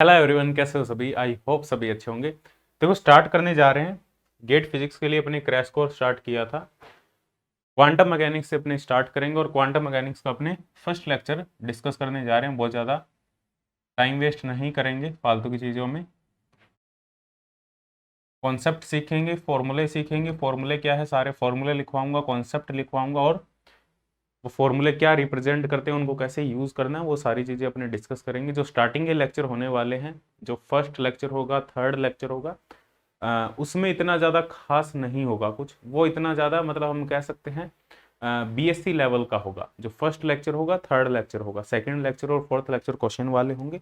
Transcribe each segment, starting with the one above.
Hello everyone, कैसे हो सभी। आई होप सभी अच्छे होंगे। देखो, स्टार्ट करने जा रहे हैं। गेट फिजिक्स के लिए अपने क्रैश कोर्स स्टार्ट किया था। क्वांटम मैकेनिक्स से अपने स्टार्ट करेंगे और क्वांटम मैकेनिक्स का अपने फर्स्ट लेक्चर डिस्कस करने जा रहे हैं। बहुत ज़्यादा टाइम वेस्ट नहीं करेंगे फालतू की चीज़ों में। कॉन्सेप्ट सीखेंगे, फॉर्मूले सीखेंगे। फॉर्मूले क्या है, सारे फॉर्मूले लिखवाऊंगा, कॉन्सेप्ट लिखवाऊंगा और वो फॉर्मूले क्या रिप्रेजेंट करते हैं, उनको कैसे यूज़ करना है, वो सारी चीज़ें अपने डिस्कस करेंगे। जो स्टार्टिंग के लेक्चर होने वाले हैं, जो फर्स्ट लेक्चर होगा, थर्ड लेक्चर होगा, उसमें इतना ज़्यादा खास नहीं होगा कुछ। वो इतना ज़्यादा मतलब हम कह सकते हैं बीएससी लेवल का होगा। जो फर्स्ट लेक्चर होगा, थर्ड लेक्चर होगा, सेकंड लेक्चर और फोर्थ लेक्चर क्वेश्चन वाले होंगे।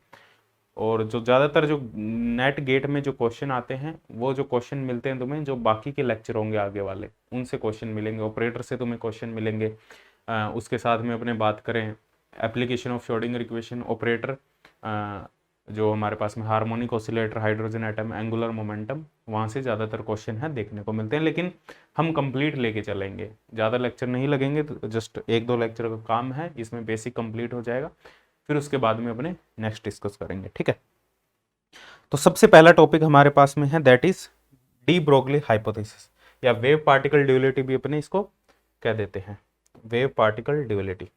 और जो ज़्यादातर जो नेट गेट में जो क्वेश्चन आते हैं, वो जो क्वेश्चन मिलते हैं तुम्हें, जो बाकी के लेक्चर होंगे आगे वाले, उनसे क्वेश्चन मिलेंगे। ऑपरेटर से तुम्हें क्वेश्चन मिलेंगे। उसके साथ में अपने बात करें application of Schrodinger equation, operator, जो हमारे पास में harmonic oscillator, hydrogen atom, angular momentum, वहाँ से ज़्यादातर क्वेश्चन है देखने को मिलते हैं। लेकिन हम कंप्लीट लेके चलेंगे, ज़्यादा लेक्चर नहीं लगेंगे, तो जस्ट एक दो लेक्चर का काम है, इसमें बेसिक कंप्लीट हो जाएगा। फिर उसके बाद में अपने नेक्स्ट डिस्कस करेंगे, ठीक है। तो सबसे पहला टॉपिक हमारे पास में है, that is D Broglie hypothesis, या वेव पार्टिकल ड्यूअलिटी भी अपने इसको कह देते हैं। वेव पार्टिकल ड्यूअलिटी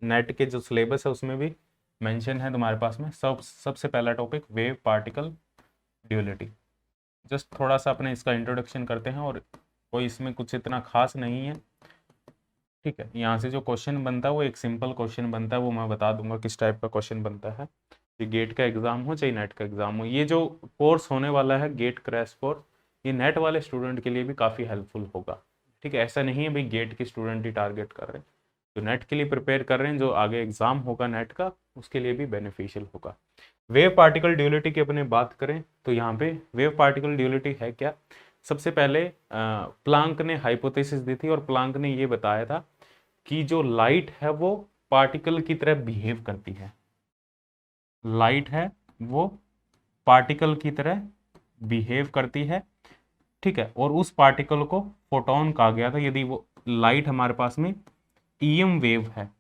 नेट के जो सिलेबस है उसमें भी मेंशन है तुम्हारे पास में। सबसे पहला topic wave particle duality. Just थोड़ा सा अपने इसका इंट्रोडक्शन करते हैं, और कोई इसमें कुछ इतना खास नहीं है, ठीक है। यहाँ से जो क्वेश्चन बनता है वो एक सिंपल क्वेश्चन बनता है, वो मैं बता दूंगा किस टाइप का क्वेश्चन बनता है। ये गेट का एग्जाम हो चाहे नेट का एग्जाम हो, ये जो कोर्स होने वाला है गेट क्रैश कोर्स, ये नेट वाले स्टूडेंट के लिए भी काफ़ी हेल्पफुल होगा, ठीक है। ऐसा नहीं है भाई गेट के स्टूडेंट ही टारगेट कर रहे हैं, जो नेट के लिए प्रिपेयर कर रहे हैं, जो आगे एग्जाम होगा नेट का, उसके लिए भी बेनिफिशियल होगा। वेव पार्टिकल ड्यूअलिटी की अपने बात करें तो यहाँ पे वेव पार्टिकल ड्यूअलिटी है क्या। सबसे पहले प्लांक ने हाइपोथेसिस दी थी, और प्लांक ने ये बताया था कि जो लाइट है वो पार्टिकल की तरह बिहेव करती है। लाइट है वो पार्टिकल की तरह बिहेव करती है, ठीक है। और उस पार्टिकल को फोटोन कहा गया था। यदि वो लाइट हमारे पास में ईएम वेव है,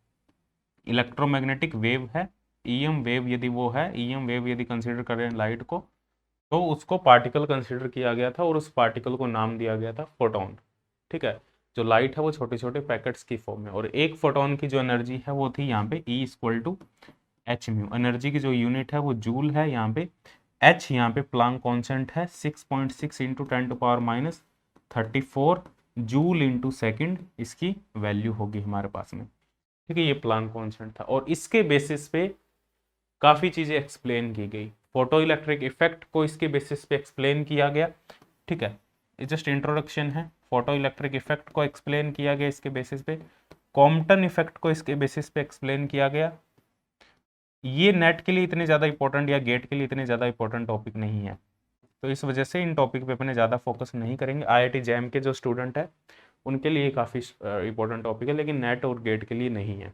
इलेक्ट्रोमैग्नेटिक वेव है, ईएम वेव यदि वो है, ईएम वेव यदि कंसीडर करें लाइट को, तो उसको पार्टिकल कंसीडर किया गया था और उस पार्टिकल को नाम दिया गया था फोटोन, ठीक है। जो लाइट है वो छोटे छोटे पैकेट्स की फॉर्म में, और एक फोटोन की जो एनर्जी है वो थी यहाँ पे E equal to h mu. Energy की जो यूनिट है वो जूल है यहाँ पे। एच यहाँ पे प्लांक कांस्टेंट है, 6.6 इंटू 10⁻34 जूल इंटू सेकेंड इसकी वैल्यू होगी हमारे पास में, ठीक है। ये प्लांक कांस्टेंट था, और इसके बेसिस पे काफ़ी चीज़ें एक्सप्लेन की गई। फोटो इलेक्ट्रिक इफेक्ट को इसके बेसिस पे एक्सप्लेन किया गया, ठीक है। ये जस्ट इंट्रोडक्शन है। फोटो इलेक्ट्रिक इफेक्ट को एक्सप्लेन किया गया इसके बेसिस पे। कॉम्पटन इफेक्ट को इसके बेसिस पे एक्सप्लेन किया गया। ये नेट के लिए इतने ज़्यादा इंपॉर्टेंट या गेट के लिए इतने ज़्यादा इंपॉर्टेंट टॉपिक नहीं है, तो इस वजह से इन टॉपिक पे अपने ज़्यादा फोकस नहीं करेंगे। आईआईटी जैम के जो स्टूडेंट है उनके लिए काफ़ी इंपॉर्टेंट टॉपिक है, लेकिन नेट और गेट के लिए नहीं है।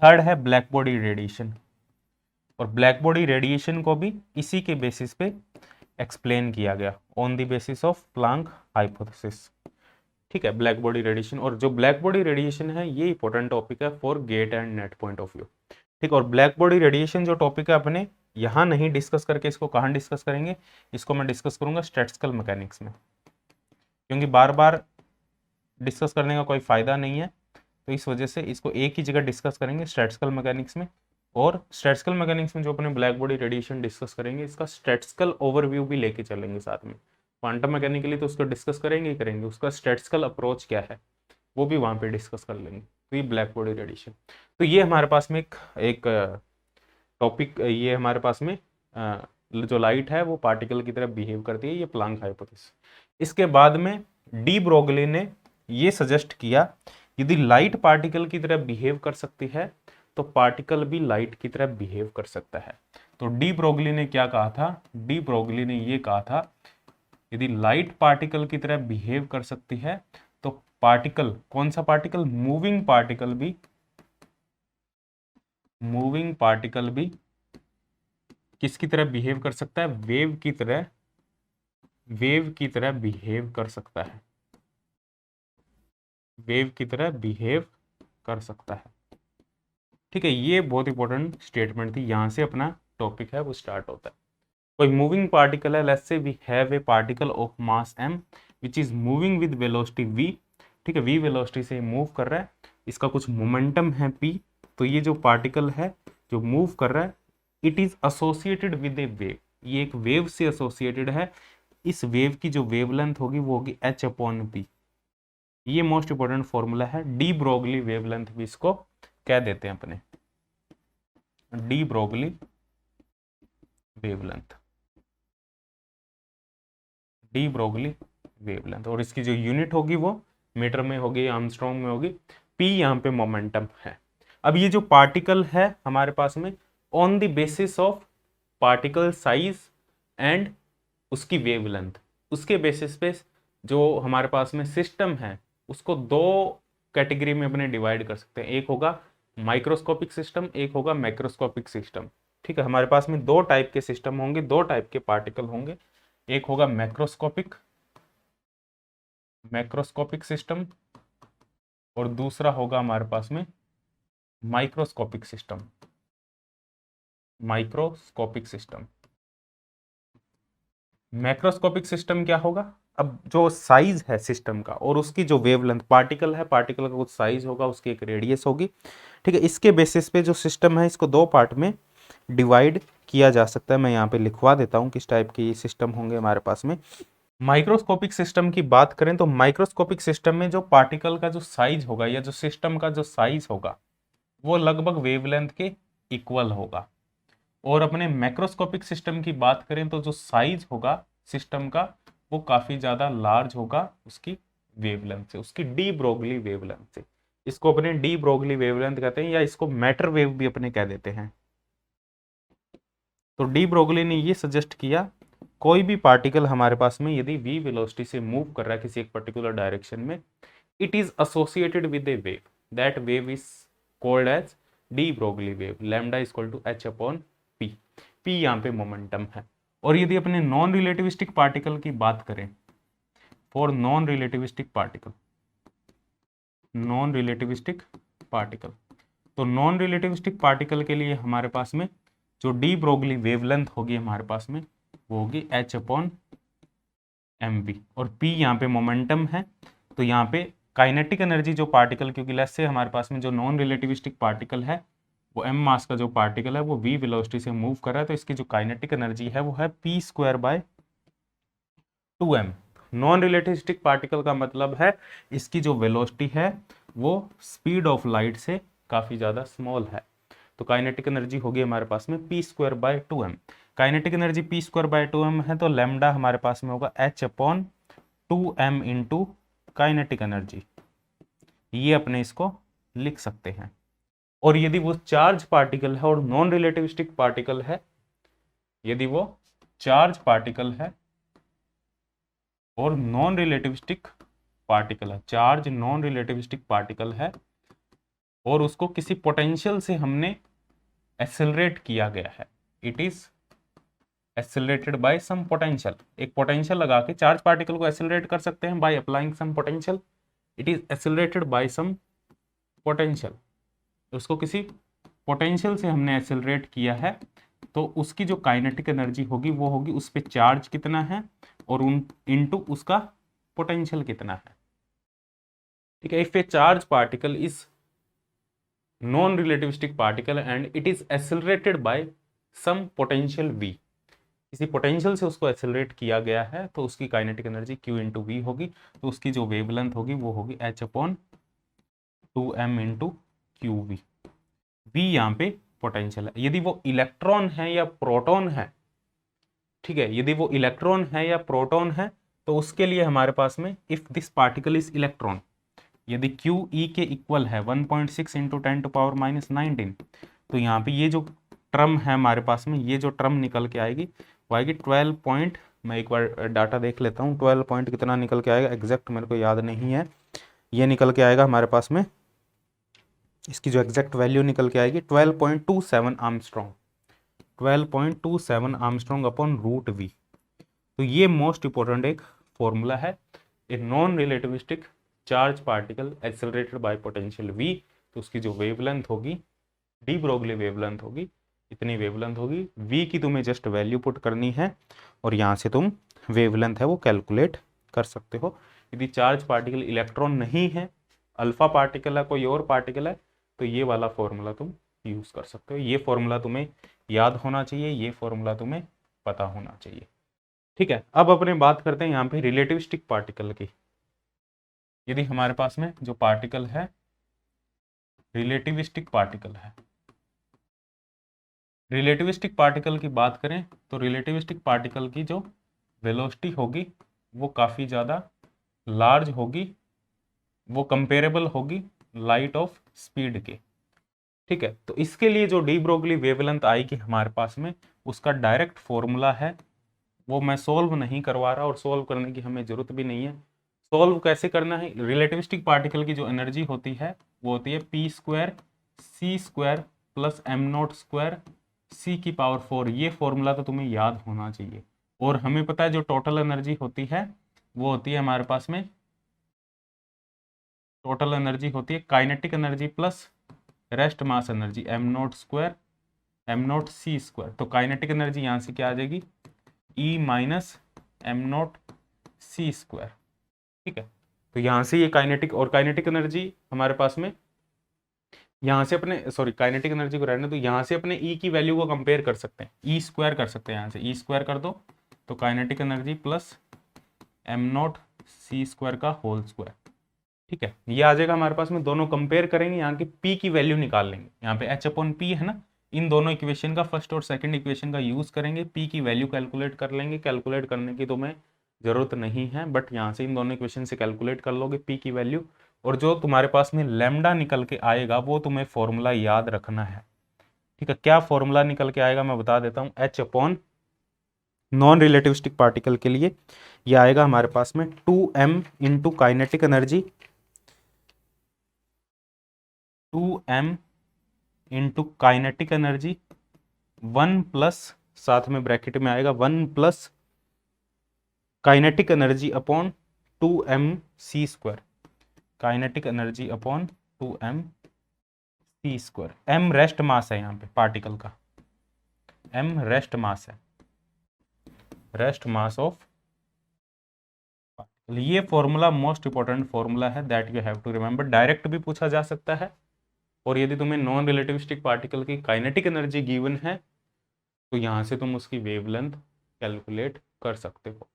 थर्ड है ब्लैक बॉडी रेडिएशन, और ब्लैक बॉडी रेडिएशन को भी इसी के बेसिस पे एक्सप्लेन किया गया, on the basis of Planck hypothesis, ठीक है। ब्लैक बॉडी रेडिएशन, और जो ब्लैक बॉडी रेडिएशन है ये इंपॉर्टेंट टॉपिक है for GATE and NET point of view, ठीक। और ब्लैक बॉडी रेडिएशन जो टॉपिक है अपने यहाँ नहीं डिस्कस करके इसको कहाँ डिस्कस करेंगे, इसको मैं डिस्कस करूंगा स्टैटिस्टिकल मैकेनिक्स में, क्योंकि बार बार डिस्कस करने का कोई फायदा नहीं है। तो इस वजह से इसको एक ही जगह डिस्कस करेंगे स्टैटिस्टिकल मैकेनिक्स में। और स्टैटिस्टिकल मैकेनिक्स में जो अपने ब्लैक बॉडी रेडिएशन डिस्कस करेंगे, इसका स्टैटिस्टिकल ओवरव्यू भी लेके चलेंगे साथ में। क्वांटम मैकेनिकली तो उसको डिस्कस करेंगे ही करेंगे, उसका स्टैटिस्टिकल अप्रोच क्या है वो भी वहाँ पे डिस्कस कर लेंगे। तो ये ब्लैक बॉडी रेडिएशन, तो ये हमारे पास में एक टॉपिक, ये हमारे पास में जो लाइट है वो पार्टिकल की तरह बिहेव करती है, ये प्लांक हाइपोथेसिस। इसके बाद में डी ब्रोगली ने ये सजेस्ट किया, यदि लाइट पार्टिकल की तरह बिहेव कर सकती है तो पार्टिकल भी लाइट की तरह बिहेव कर सकता है। तो डी ब्रोगली ने क्या कहा था, डी ब्रोगली ने ये कहा था, यदि लाइट पार्टिकल की तरह बिहेव कर सकती है तो पार्टिकल, कौन सा पार्टिकल, मूविंग पार्टिकल भी, मूविंग पार्टिकल भी किसकी तरह बिहेव कर सकता है, वेव की तरह, वेव की तरह बिहेव कर सकता है, वेव की तरह बिहेव कर सकता है, ठीक है। ये बहुत इंपॉर्टेंट स्टेटमेंट थी, यहां से अपना टॉपिक है वो स्टार्ट होता है। कोई मूविंग पार्टिकल है, let's say we have a particle of mass m which is moving with velocity v, ठीक है, v वेलोसिटी से मूव कर रहा है, इसका कुछ मोमेंटम है p, तो ये जो पार्टिकल है जो मूव कर रहा है it is associated with a wave, ये एक वेव से एसोसिएटेड है, इस वेव की जो वेवलेंथ होगी वो होगी h/p। ये मोस्ट इंपॉर्टेंट फॉर्मूला है, डी ब्रोगली वेवलेंथ भी इसको कह देते हैं अपने, de Broglie wavelength, de Broglie wavelength, और इसकी जो यूनिट होगी वो मीटर में होगी, आर्मस्ट्रॉन्ग में होगी, p यहाँ पे मोमेंटम है। अब ये जो पार्टिकल है हमारे पास में on the basis of particle size and उसकी वेवलेंथ, उसके बेसिस पे जो हमारे पास में सिस्टम है उसको दो कैटेगरी में अपने डिवाइड कर सकते हैं, एक होगा माइक्रोस्कोपिक सिस्टम, एक होगा मैक्रोस्कोपिक सिस्टम, ठीक है। हमारे पास में दो टाइप के सिस्टम होंगे, दो टाइप के पार्टिकल होंगे, एक होगा मैक्रोस्कोपिक सिस्टम और दूसरा होगा हमारे पास में microscopic system, microscopic system. Macroscopic system क्या होगा, अब जो साइज है सिस्टम का और उसकी जो वेवलेंथ, पार्टिकल है, पार्टिकल का कुछ साइज होगा, उसकी एक रेडियस होगी, ठीक है, इसके बेसिस पे जो सिस्टम है इसको दो पार्ट में डिवाइड किया जा सकता है। मैं यहाँ पे लिखवा देता हूँ किस टाइप के सिस्टम होंगे हमारे पास में। माइक्रोस्कोपिक सिस्टम की बात करें तो माइक्रोस्कोपिक सिस्टम में जो पार्टिकल का जो साइज होगा या जो सिस्टम का जो साइज होगा वो लगभग वेवलेंथ के इक्वल होगा, और अपने मैक्रोस्कोपिक सिस्टम की बात करें तो जो साइज होगा सिस्टम का वो काफी ज्यादा लार्ज होगा उसकी वेवलेंथ से, उसकी डी ब्रोगली वेवलेंथ से। इसको अपने डी ब्रोगली वेवलेंथ कहते हैं या इसको मैटर वेव भी अपने कह देते हैं। तो डी ब्रोगली ने ये सजेस्ट किया कोई भी पार्टिकल हमारे पास में यदि v वेलोसिटी से मूव कर रहा है किसी एक पर्टिकुलर डायरेक्शन में, it is associated with a wave, that wave is called as de Broglie wave, lambda is equal to h/p, p यहाँ पे मोमेंटम है। और यदि अपने नॉन रिलेटिविस्टिक पार्टिकल की बात करें, for non relativistic particle, non relativistic particle, तो नॉन रिलेटिविस्टिक पार्टिकल के लिए हमारे पास में जो डी ब्रोगली वेवलेंथ होगी हमारे पास में वो होगी h/mv, और p यहाँ पे मोमेंटम है, तो यहाँ पे काइनेटिक एनर्जी जो पार्टिकल, क्योंकि लेट्स से हमारे पास में जो नॉन रिलेटिविस्टिक पार्टिकल है वो m मास का जो पार्टिकल है वो v वेलोसिटी से मूव कर रहा है, तो इसकी जो काइनेटिक एनर्जी है वो है p²/2m। नॉन रिलेटिविस्टिक पार्टिकल का मतलब है इसकी जो वेलोसिटी है वो स्पीड ऑफ लाइट से काफी ज्यादा स्मॉल है, तो काइनेटिक एनर्जी होगी हमारे पास में p²/2m। काइनेटिक एनर्जी p²/2m है तो लैम्डा हमारे पास में होगा h/2m इंटू काइनेटिक एनर्जी, ये अपने इसको लिख सकते हैं। और यदि वो चार्ज पार्टिकल है और नॉन रिलेटिविस्टिक पार्टिकल है, यदि वो चार्ज पार्टिकल है और नॉन रिलेटिविस्टिक पार्टिकल है, चार्ज नॉन रिलेटिविस्टिक पार्टिकल है और उसको किसी पोटेंशियल से हमने एक्सेलरेट किया गया है, it is accelerated by some potential, एक पोटेंशियल लगा के चार्ज पार्टिकल को एक्सेलरेट कर सकते हैं by applying some potential, it is accelerated by some potential, उसको किसी पोटेंशियल से हमने एक्सेलरेट किया है, तो उसकी जो काइनेटिक एनर्जी होगी वो होगी उस पे चार्ज कितना है और उन इनटू उसका पोटेंशियल कितना है, ठीक है। If a charge particle is non relativistic particle and it is accelerated by some potential v, किसी पोटेंशियल से उसको एक्सेलरेट किया गया है तो उसकी kinetic energy q into v होगी, तो उसकी जो वेवलेंथ होगी वो होगी h/2m into Q we, v यहाँ पे पोटेंशियल है। यदि वो इलेक्ट्रॉन है या प्रोटॉन है, ठीक है, यदि वो इलेक्ट्रॉन है या प्रोटॉन है तो उसके लिए हमारे पास में if this particle is electron, यदि q e के इक्वल है 1.6 इंटू 10⁻⁹, तो यहाँ पे ये जो टर्म है हमारे पास में, ये जो टर्म निकल के आएगी वो आएगी 12 पॉइंट, मैं एक बार डाटा देख लेता हूँ 12 पॉइंट कितना निकल के आएगा एग्जैक्ट मेरे को याद नहीं है, ये निकल के आएगा हमारे पास में, इसकी जो एग्जैक्ट वैल्यू निकल के आएगी 12.27 angstrom, 12.27 angstrom upon root v. तो ये मोस्ट इंपॉर्टेंट एक फॉर्मूला है, a non relativistic charge particle accelerated by potential v, तो उसकी जो वेवलेंथ होगी डी ब्रोगली वेवलेंथ होगी इतनी वेवलेंथ होगी। v की तुम्हें जस्ट वैल्यू पुट करनी है और यहाँ से तुम वेवलेंथ है वो कैलकुलेट कर सकते हो। यदि चार्ज पार्टिकल इलेक्ट्रॉन नहीं है, अल्फा पार्टिकल है, कोई और पार्टिकल है, तो ये वाला फॉर्मूला तुम यूज कर सकते हो। ये फॉर्मूला तुम्हें याद होना चाहिए, ये फॉर्मूला तुम्हें पता होना चाहिए। ठीक है, अब अपने बात करते हैं यहाँ पे रिलेटिविस्टिक पार्टिकल की। यदि हमारे पास में जो पार्टिकल है रिलेटिविस्टिक पार्टिकल है, रिलेटिविस्टिक पार्टिकल की बात करें तो रिलेटिविस्टिक पार्टिकल की जो वेलोसिटी होगी वो काफ़ी ज़्यादा लार्ज होगी, वो कंपेरेबल होगी लाइट ऑफ स्पीड के। ठीक है, तो इसके लिए जो डी ब्रोगली वेवलेंथ आएगी हमारे पास में, उसका डायरेक्ट फॉर्मूला है, वो मैं सोल्व नहीं करवा रहा और सोल्व करने की हमें जरूरत भी नहीं है। सोल्व कैसे करना है, रिलेटिविस्टिक पार्टिकल की जो एनर्जी होती है वो होती है P square C square plus M not square C की पावर 4। ये फॉर्मूला तो तुम्हें याद होना चाहिए। और हमें पता है जो टोटल एनर्जी होती है वो होती है हमारे पास में, टोटल एनर्जी होती है kinetic energy plus rest mass energy M not square M not C square. तो काइनेटिक एनर्जी यहाँ से क्या आ जाएगी, E minus M not C square. ठीक है, तो यहाँ से ये काइनेटिक, और काइनेटिक एनर्जी हमारे पास में यहाँ से अपने, सॉरी काइनेटिक एनर्जी को रहने, तो यहाँ से अपने ई की वैल्यू को कंपेयर कर सकते हैं, ई स्क्वायर कर सकते हैं, यहाँ से ई स्क्वायर कर दो तो kinetic energy plus am not C square का होल स्क्वायर। ठीक है, ये आ जाएगा हमारे पास में, दोनों कंपेयर करेंगे, यहाँ की पी की वैल्यू निकाल लेंगे। यहाँ पे एच अपॉन पी है ना, इन दोनों इक्वेशन का, फर्स्ट और सेकंड इक्वेशन का यूज करेंगे, पी की वैल्यू कैलकुलेट कर लेंगे। कैलकुलेट करने की तुम्हें जरूरत नहीं है, बट यहाँ से इन दोनों इक्वेशन से कैलकुलेट कर लोगे पी की वैल्यू, और जो तुम्हारे पास में लैम्डा निकल के आएगा वो तुम्हें फॉर्मूला याद रखना है। ठीक है, क्या फॉर्मूला निकल के आएगा मैं बता देता हूँ। H upon non relativistic particle के लिए ये आएगा हमारे पास में 2m into kinetic energy, 2m into kinetic energy 1 plus, साथ में ब्रैकेट में आएगा 1 plus kinetic energy upon 2m C square, kinetic energy upon 2m C square. m rest mass है यहाँ पे पार्टिकल का, m रेस्ट मास है, रेस्ट मास ऑफ पार्टिकल। ये फॉर्मूला मोस्ट इंपॉर्टेंट फॉर्मूला है, that you have to remember. Direct भी पूछा जा सकता है, और यदि तुम्हें नॉन रिलेटिविस्टिक पार्टिकल की काइनेटिक एनर्जी गिवन है तो यहाँ से तुम उसकी वेवलेंथ कैलकुलेट कर सकते हो।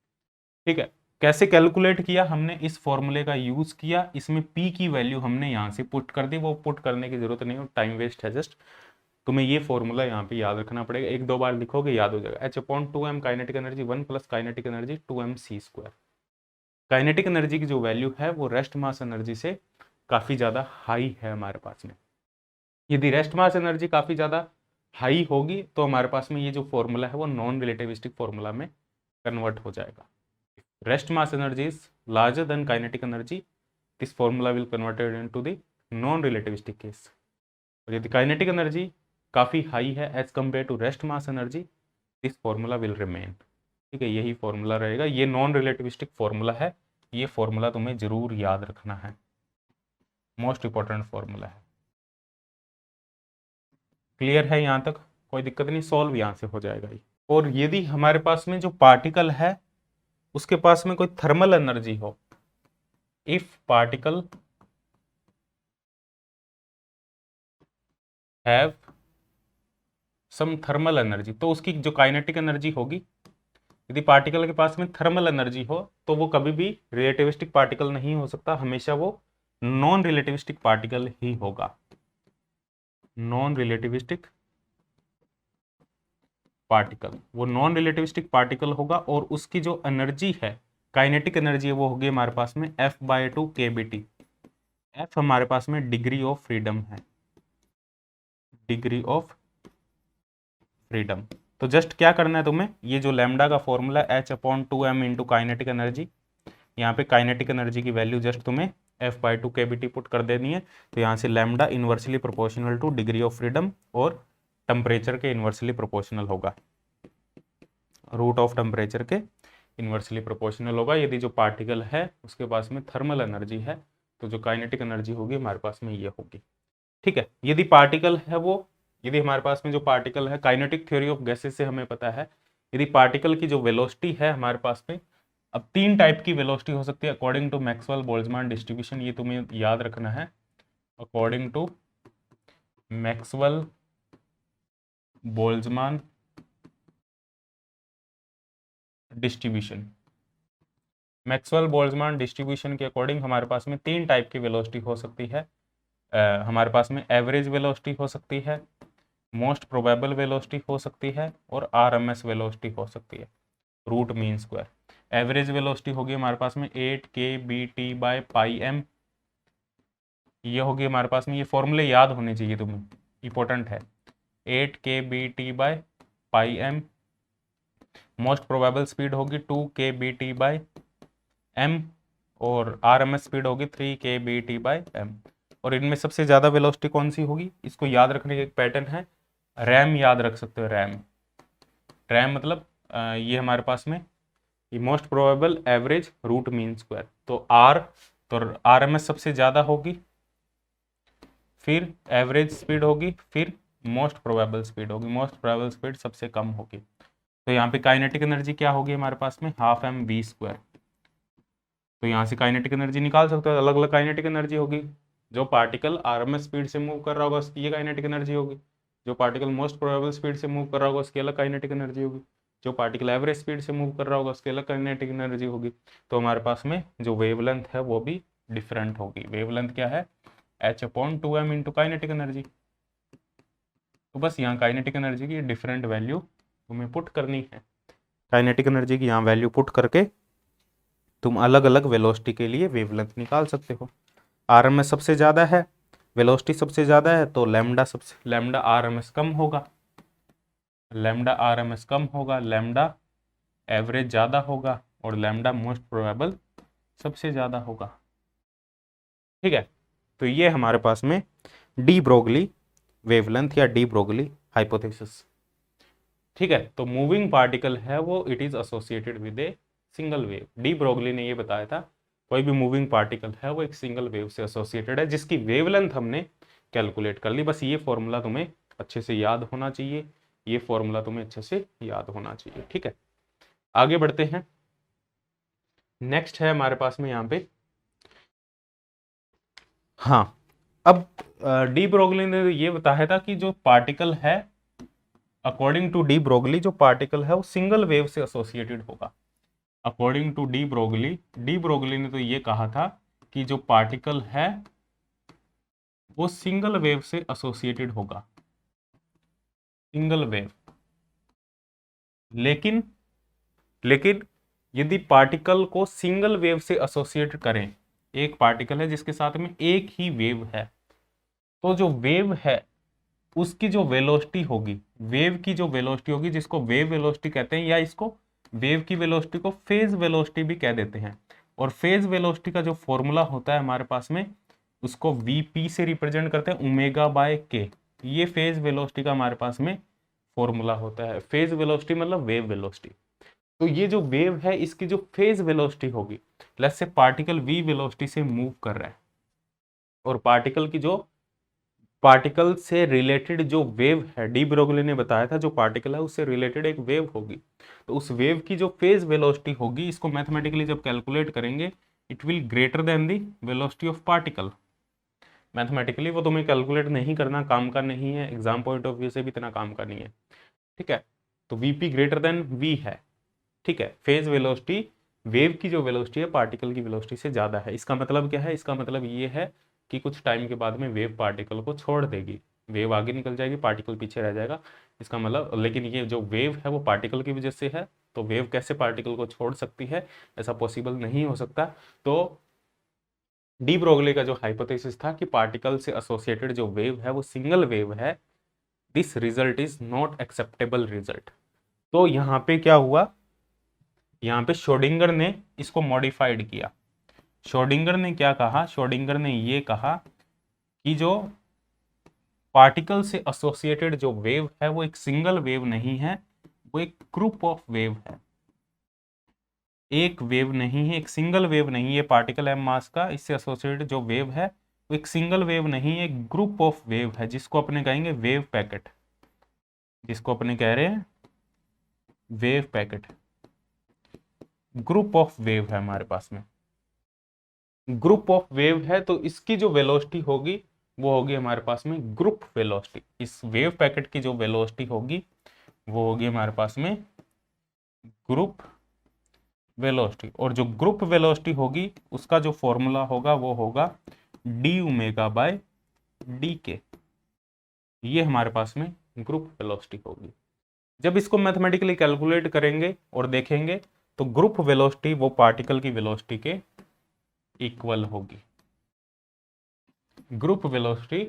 ठीक है, कैसे कैलकुलेट किया हमने, इस फॉर्मूले का यूज किया, इसमें p की वैल्यू हमने यहाँ से पुट कर दी, वो पुट करने की जरूरत नहीं है, टाइम वेस्ट है, जस्ट तुम्हें ये फॉर्मूला यहाँ पे याद रखना पड़ेगा, एक दो बार लिखोगे याद हो जाएगा। H upon 2m kinetic energy 1 plus kinetic energy 2m C square. Kinetic energy की जो वैल्यू है वो रेस्ट मास एनर्जी से काफ़ी ज़्यादा हाई है हमारे पास में। यदि रेस्ट मास एनर्जी काफ़ी ज़्यादा हाई होगी तो हमारे पास में ये जो फॉर्मूला है वो नॉन रिलेटिविस्टिक फॉर्मूला में कन्वर्ट हो जाएगा। Rest mass energy is larger than kinetic energy, this formula will converted into the non relativistic case. और यदि काइनेटिक एनर्जी काफ़ी हाई है as compare to rest mass energy, this formula will remain. ठीक है, यही formula रहेगा, ये non relativistic formula है, ये फॉर्मूला तुम्हें जरूर याद रखना है, मोस्ट इंपॉर्टेंट फॉर्मूला है। क्लियर है यहाँ तक, कोई दिक्कत नहीं, सॉल्व यहाँ से हो जाएगा ये। और यदि हमारे पास में जो पार्टिकल है उसके पास में कोई थर्मल एनर्जी हो, if particle have some thermal energy, तो उसकी जो काइनेटिक एनर्जी होगी, यदि पार्टिकल के पास में थर्मल एनर्जी हो तो वो कभी भी रिलेटिविस्टिक पार्टिकल नहीं हो सकता, हमेशा वो नॉन रिलेटिविस्टिक पार्टिकल ही होगा, नॉन रिलेटिविस्टिक पार्टिकल, वो नॉन रिलेटिविस्टिक पार्टिकल होगा। और उसकी जो एनर्जी है, काइनेटिक एनर्जी है, वो होगी हमारे पास में F/2 kBT। F हमारे पास में डिग्री ऑफ फ्रीडम है, डिग्री ऑफ फ्रीडम। तो जस्ट क्या करना है तुम्हें, ये जो लैम्डा का formula H upon 2m into kinetic energy, यहाँ पे काइनेटिक एनर्जी की वैल्यू जस्ट तुम्हें F/2 kBT पुट कर देनी है। तो यहाँ से lambda inversely proportional two degree of freedom और टेम्परेचर के इन्वर्सली प्रोपोर्शनल होगा, रूट ऑफ टेम्परेचर के इन्वर्सली प्रोपोर्शनल होगा। यदि जो पार्टिकल है उसके पास में थर्मल एनर्जी है तो जो काइनेटिक एनर्जी होगी हमारे पास में ये होगी। ठीक है, यदि पार्टिकल है वो यदि हमारे पास में जो पार्टिकल है, काइनेटिक थ्योरी ऑफ गैसेस से हमें पता है, यदि पार्टिकल की जो वेलोसिटी है हमारे पास में, अब 3 टाइप की वेलोसिटी हो सकती है according to Maxwell Boltzmann distribution, ये तुम्हें याद रखना है, according to Maxwell Boltzmann distribution. Maxwell Boltzmann distribution के अकॉर्डिंग हमारे पास में 3 टाइप की वेलोसिटी हो सकती है। हमारे पास में एवरेज वेलोसिटी हो सकती है, मोस्ट प्रोबेबल वेलोसिटी हो सकती है, और आरएमएस वेलोसिटी हो सकती है, root mean square. Average velocity होगी हमारे पास में 8 kBt/πm, ये होगी हमारे पास में, ये फॉर्मूले याद होने चाहिए तुम्हें, इंपॉर्टेंट है, 8 kBt/πm। मोस्ट प्रोबेबल स्पीड होगी 2 kBt/m, और आरएमएस स्पीड होगी 3 kBt/m। और इनमें सबसे ज़्यादा वेलोसिटी कौन सी होगी, इसको याद रखने का एक पैटर्न है, रैम याद रख सकते हो, रैम। रैम मतलब ये हमारे पास में ये most probable average root mean square, तो आरएमएस सबसे ज़्यादा होगी, फिर एवरेज स्पीड होगी, फिर मोस्ट प्रोबेबल स्पीड होगी, मोस्ट प्रोबेबल स्पीड सबसे कम होगी। तो यहाँ पे काइनेटिक एनर्जी क्या होगी हमारे पास में, 12mv²। तो यहाँ से काइनेटिक एनर्जी निकाल सकते हो, अलग अलग काइनेटिक एनर्जी होगी। जो पार्टिकल आरएमएस स्पीड से मूव कर रहा होगा उसकी ये काइनेटिक एनर्जी होगी, जो पार्टिकल मोस्ट प्रोबेबल स्पीड से मूव कर रहा होगा उसकी अलग काइनेटिक एनर्जी होगी, जो पार्टिकल एवरेज स्पीड से मूव कर रहा होगा उसकी अलग काइनेटिक एनर्जी होगी। तो हमारे पास में जो वेवलेंथ है वो भी डिफरेंट होगी। वेवलेंथ क्या है, h/2m इंटू काइनेटिक एनर्जी। तो बस यहाँ काइनेटिक एनर्जी की डिफरेंट वैल्यू तुम्हें पुट करनी है, काइनेटिक एनर्जी की यहाँ वैल्यू पुट करके तुम अलग अलग वेलोसिटी के लिए वेवलेंथ निकाल सकते हो। आरएमएस सबसे ज़्यादा है, वेलोसिटी सबसे ज़्यादा है, तो लैम्डा आरएमएस कम होगा, लैम्डा आरएमएस कम होगा, लैम्डा एवरेज ज़्यादा होगा, और लैम्डा मोस्ट प्रोबेबल सबसे ज़्यादा होगा। ठीक है, तो ये हमारे पास में डी ब्रोगली वेवलेंथ या डी ब्रोगली हाइपोथेसिस। ठीक है, तो मूविंग पार्टिकल है वो it is associated with a single wave. De Broglie ने ये बताया था कोई भी मूविंग पार्टिकल है वो एक सिंगल वेव से एसोसिएटेड है, जिसकी वेवलेंथ हमने कैलकुलेट कर ली। बस ये फॉर्मूला तुम्हें अच्छे से याद होना चाहिए, ये फॉर्मूला तुम्हें अच्छे से याद होना चाहिए। ठीक है, आगे बढ़ते हैं। नेक्स्ट है हमारे पास में यहाँ पे, हाँ, अब डी ब्रोगली ने ये बताया था कि जो पार्टिकल है, अकॉर्डिंग टू डी ब्रोगली जो पार्टिकल है वो सिंगल वेव से एसोसिएटेड होगा। अकॉर्डिंग टू डी ब्रोगली ने तो ये कहा था कि जो पार्टिकल है वो सिंगल वेव से एसोसिएटेड होगा, सिंगल वेव। लेकिन यदि पार्टिकल को सिंगल वेव से एसोसिएट करें, एक पार्टिकल है जिसके साथ में एक ही वेव है, तो जो वेव है उसकी जो वेलोसिटी होगी, वेव की जो वेलोसिटी होगी, जिसको वेव वेलोसिटी कहते हैं, या इसको वेव की वेलोसिटी को फेज वेलोसिटी भी कह देते हैं। और फेज वेलोसिटी का जो फॉर्मूला होता है हमारे पास में, उसको वीपी से रिप्रेजेंट करते हैं, ω/k। ये फेज वेलोसिटी का हमारे पास में फॉर्मूला होता है। फेज वेलोसिटी मतलब वेव वेलोसिटी। तो ये जो वेव है इसकी जो फेज वेलोसिटी होगी, let's say particle v velocity से मूव कर रहा है, और पार्टिकल से रिलेटेड जो वेव है, डी ब्रोगली ने बताया था जो पार्टिकल है उससे रिलेटेड एक वेव होगी, तो उस वेव की जो फेज वेलोसिटी होगी, इसको मैथमेटिकली जब कैलकुलेट करेंगे, it will greater than the velocity of particle. Mathematically वो तुम्हें कैलकुलेट नहीं करना, काम का नहीं है, एग्जाम पॉइंट ऑफ व्यू से भी इतना काम का नहीं है। ठीक है, तो वीपी ग्रेटर देन वी है। ठीक है, फेज वेलोसिटी वेव की जो वेलोसिटी है पार्टिकल की वेलोसिटी से ज़्यादा है। इसका मतलब क्या है, इसका मतलब ये है कि कुछ टाइम के बाद में वेव पार्टिकल को छोड़ देगी, वेव आगे निकल जाएगी, पार्टिकल पीछे रह जाएगा, इसका मतलब। लेकिन ये जो वेव है वो पार्टिकल की वजह से है, तो वेव कैसे पार्टिकल को छोड़ सकती है, ऐसा पॉसिबल नहीं हो सकता। तो डी ब्रोगली का जो हाइपोथेसिस था कि पार्टिकल से एसोसिएटेड जो वेव है वो सिंगल वेव है, this result is not acceptable result. तो यहाँ पे क्या हुआ, यहाँ पे श्रोडिंगर ने इसको मॉडिफाइड किया। श्रोडिंगर ने क्या कहा, श्रोडिंगर ने ये कहा कि जो पार्टिकल से एसोसिएटेड जो वेव है वो एक सिंगल वेव नहीं है, वो एक ग्रुप ऑफ वेव है, एक वेव नहीं है, एक सिंगल वेव नहीं है। पार्टिकल m मास का इससे एसोसिएटेड जो वेव है वो एक सिंगल वेव नहीं है, एक ग्रुप ऑफ वेव है, जिसको अपने कहेंगे वेव पैकेट। जिसको अपने कह रहे हैं wave packet. Group of wave है हमारे पास में, ग्रुप ऑफ वेव है, तो इसकी जो वेलोसिटी होगी वो होगी हमारे पास में ग्रुप वेलोसिटी। इस वेव पैकेट की जो वेलोसिटी होगी वो होगी हमारे पास में ग्रुप वेलोसिटी। और जो ग्रुप वेलोसिटी होगी उसका जो फॉर्मूला होगा वो होगा डी ओमेगा बाय डी के। ये हमारे पास में ग्रुप वेलोसिटी होगी। जब इसको मैथमेटिकली कैलकुलेट करेंगे और देखेंगे तो ग्रुप वेलोसिटी वो पार्टिकल की वेलोसिटी के इक्वल होगी। ग्रुप वेलोसिटी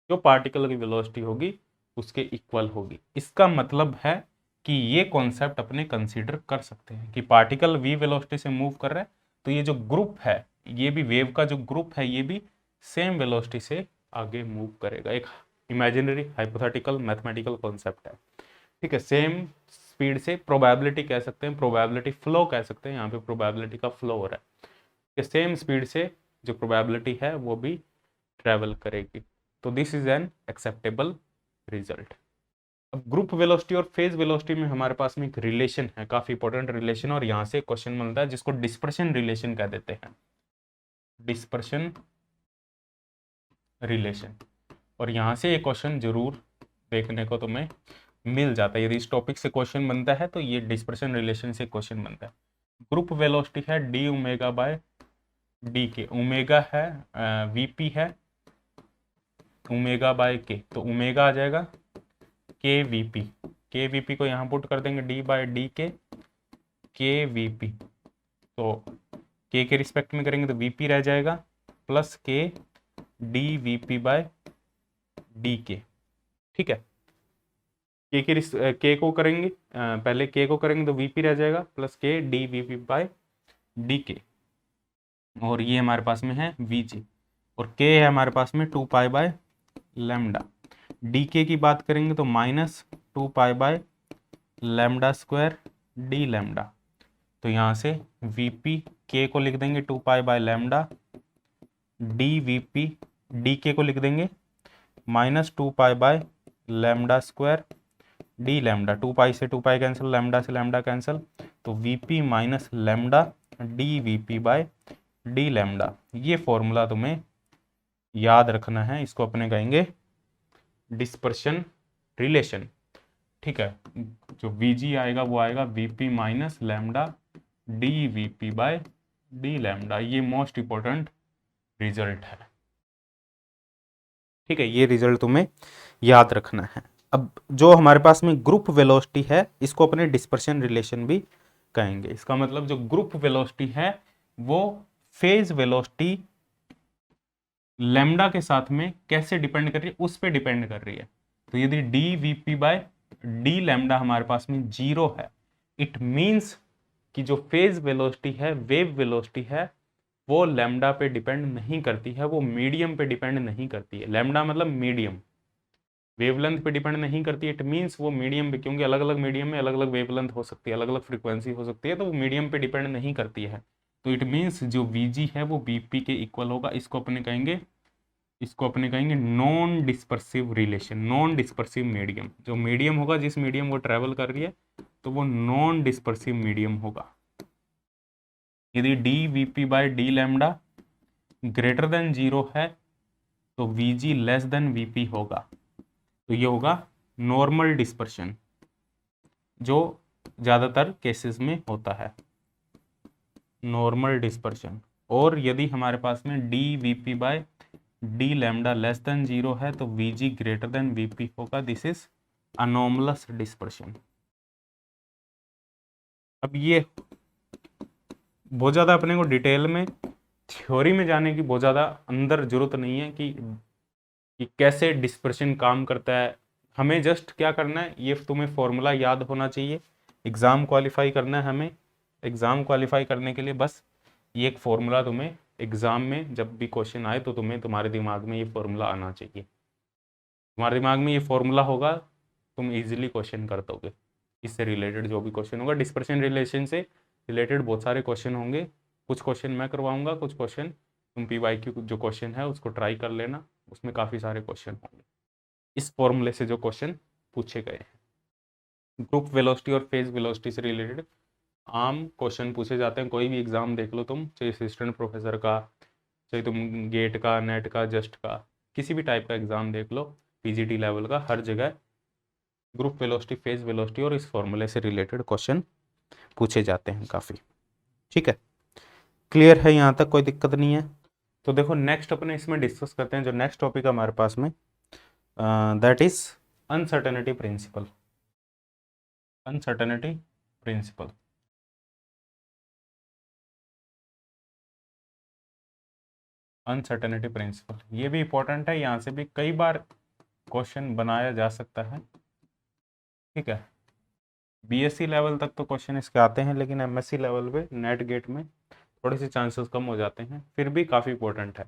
जो पार्टिकल की वेलोसिटी होगी उसके इक्वल होगी। इसका मतलब है कि ये कॉन्सेप्ट अपने कंसीडर कर सकते हैं कि पार्टिकल v वेलोसिटी से मूव कर रहा है, तो ये जो ग्रुप है, ये भी वेव का जो ग्रुप है, ये भी सेम वेलोसिटी से आगे मूव करेगा। एक इमेजिनरी हाइपोथेटिकल मैथमेटिकल कॉन्सेप्ट है, ठीक है। सेम स्पीड से प्रोबेबिलिटी कह सकते हैं, प्रोबेबिलिटी फ्लो कह सकते हैं, यहाँ पे प्रोबेबिलिटी का फ्लो हो रहा है कि सेम स्पीड से जो प्रोबेबिलिटी है वो भी ट्रेवल करेगी। तो this is an acceptable result. अब ग्रुप वेलोसिटी और फेज वेलोसिटी में हमारे पास में एक रिलेशन है, काफी इंपॉर्टेंट रिलेशन, और यहां से क्वेश्चन मिलता है जिसको डिस्पर्शन रिलेशन कह देते हैं, डिस्पर्शन रिलेशन। और यहां से एक क्वेश्चन जरूर देखने को तुम्हें मिल जाता है। यदि इस टॉपिक से क्वेश्चन बनता है तो ये डिस्पर्शन रिलेशन से क्वेश्चन बनता है। ग्रुप वेलोसिटी है डी ओमेगा बाय डी के, ओमेगा है वीपी है ओमेगा बाय के, तो ओमेगा आ जाएगा के वीपी, के वीपी को यहाँ पुट कर देंगे डी बाय डी के वीपी, तो के रिस्पेक्ट में करेंगे तो वीपी रह जाएगा प्लस के डी वीपी बाय डी के, ठीक है। के को करेंगे पहले के को करेंगे तो वीपी रह जाएगा प्लस के डी वीपी बाय डी के, और ये हमारे पास में है वीजी, और के है हमारे पास में 2 पाई बाय लैम्डा। डी के की बात करेंगे तो -2 pi by lambda square d lambda, तो यहाँ से वीपी के को लिख देंगे 2 pi by lambda, d vp d k को लिख देंगे -2 pi by lambda square d lambda, 2 pi से 2 पाई कैंसिल, लैम्डा से लैम्डा कैंसिल, तो vp minus lambda d VP by d lambda. ये फॉर्मूला तुम्हें याद रखना है, इसको अपने कहेंगे डिस्पर्शन रिलेशन, ठीक है। जो वीजी आएगा वो आएगा VP minus lambda d VP by d lambda. ये मोस्ट इंपॉर्टेंट रिजल्ट है, ठीक है। ये रिजल्ट तुम्हें याद रखना है। अब जो हमारे पास में ग्रुप वेलोसिटी है इसको अपने डिस्पर्शन रिलेशन भी कहेंगे। इसका मतलब जो ग्रुप वेलोसिटी है वो फेज वेलोसिटी लैम्डा के साथ में कैसे डिपेंड कर रही है, उस पर डिपेंड कर रही है। तो यदि d VP by d lambda हमारे पास में 0 है, इट मीन्स कि जो फेज वेलोसिटी है, वेव वेलोसिटी है, वो लैम्डा पे डिपेंड नहीं करती है, वो मीडियम पे डिपेंड नहीं करती है। लैम्डा मतलब मीडियम, वेवलेंथ पे डिपेंड नहीं करती है। इट मीन्स वो मीडियम पे, क्योंकि अलग अलग मीडियम में अलग अलग वेवलेंथ हो सकती है, अलग अलग फ्रीक्वेंसी हो सकती है, तो वो मीडियम पे डिपेंड नहीं करती है। तो इट मीन्स जो वीजी है वो बीपी के इक्वल होगा। इसको अपने कहेंगे non dispersive relation, non dispersive medium. जो मीडियम होगा, जिस मीडियम वो ट्रेवल कर रही है, तो वो नॉन डिस्पर्सिव मीडियम होगा। यदि d VP by d lambda greater than 0 है तो वीजी लेस देन वीपी होगा, तो ये होगा नॉर्मल डिस्पर्शन, जो ज़्यादातर केसेस में होता है, नॉर्मल डिस्पर्शन। और यदि हमारे पास में d VP by d lambda less than 0 है तो वीजी ग्रेटर देन वीपी होगा, दिस इज अनोमलस डिस्पर्शन। अब ये बहुत ज़्यादा अपने को डिटेल में थ्योरी में जाने की बहुत ज़्यादा अंदर जरूरत नहीं है कि कैसे डिस्पर्शन काम करता है। हमें जस्ट क्या करना है, ये तुम्हें फॉर्मूला याद होना चाहिए। एग्ज़ाम क्वालिफाई करना है हमें, एग्ज़ाम क्वालिफाई करने के लिए बस ये एक फॉर्मूला तुम्हें एग्ज़ाम में जब भी क्वेश्चन आए तो तुम्हारे दिमाग में ये फॉर्मूला आना चाहिए। तुम्हारे दिमाग में ये फॉर्मूला होगा, तुम इजीली क्वेश्चन कर दोगे। इससे रिलेटेड जो भी क्वेश्चन होगा, डिस्पर्शन रिलेशन से रिलेटेड बहुत सारे क्वेश्चन होंगे। कुछ क्वेश्चन मैं करवाऊंगा, कुछ क्वेश्चन तुम PYQ जो क्वेश्चन है उसको ट्राई कर लेना, उसमें काफ़ी सारे क्वेश्चन होंगे। इस फॉर्मूले से जो क्वेश्चन पूछे गए हैं। ग्रुप वेलोसिटी और फेज वेलोसिटी से रिलेटेड आम क्वेश्चन पूछे जाते हैं, कोई भी एग्जाम देख लो तुम, चाहे असिस्टेंट प्रोफेसर का, चाहे तुम गेट का, नेट का, जस्ट का, किसी भी टाइप का एग्जाम देख लो, पीजीटी लेवल का, हर जगह ग्रुप वेलोसिटी, फेज वेलोसिटी और इस फॉर्मूले से रिलेटेड क्वेश्चन पूछे जाते हैं काफ़ी। ठीक है, क्लियर है यहाँ तक, कोई दिक्कत नहीं है। तो देखो नेक्स्ट अपने इसमें डिस्कस करते हैं, जो नेक्स्ट टॉपिक हमारे पास में that is uncertainty principle. Uncertainty principle, uncertainty principle, ये भी इंपॉर्टेंट है, यहाँ से भी कई बार क्वेश्चन बनाया जा सकता है। ठीक है, बीएससी लेवल तक तो क्वेश्चन इसके आते हैं, लेकिन एमएससी लेवल पे नेट गेट में थोड़े से चांसेस कम हो जाते हैं, फिर भी काफ़ी इंपॉर्टेंट है।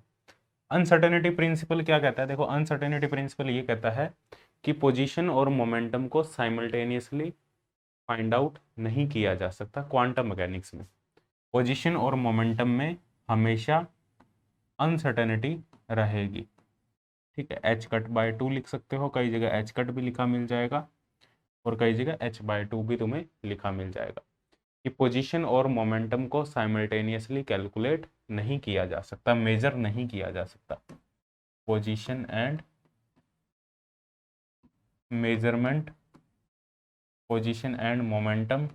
अनसर्टेनिटी प्रिंसिपल क्या कहता है, देखो अनसर्टेनिटी प्रिंसिपल ये कहता है कि पोजीशन और मोमेंटम को साइमल्टेनियसली फाइंड आउट नहीं किया जा सकता क्वांटम मैकेनिक्स में। पोजीशन और मोमेंटम में हमेशा अनसर्टेनिटी रहेगी। ठीक है, एच कट बाय 2 लिख सकते हो, कई जगह एच कट भी लिखा मिल जाएगा और कई जगह एच बाय 2 भी तुम्हें लिखा मिल जाएगा कि पोजीशन और मोमेंटम को साइमल्टेनियसली कैलकुलेट नहीं किया जा सकता, मेजर नहीं किया जा सकता। Position and measurement, position and momentum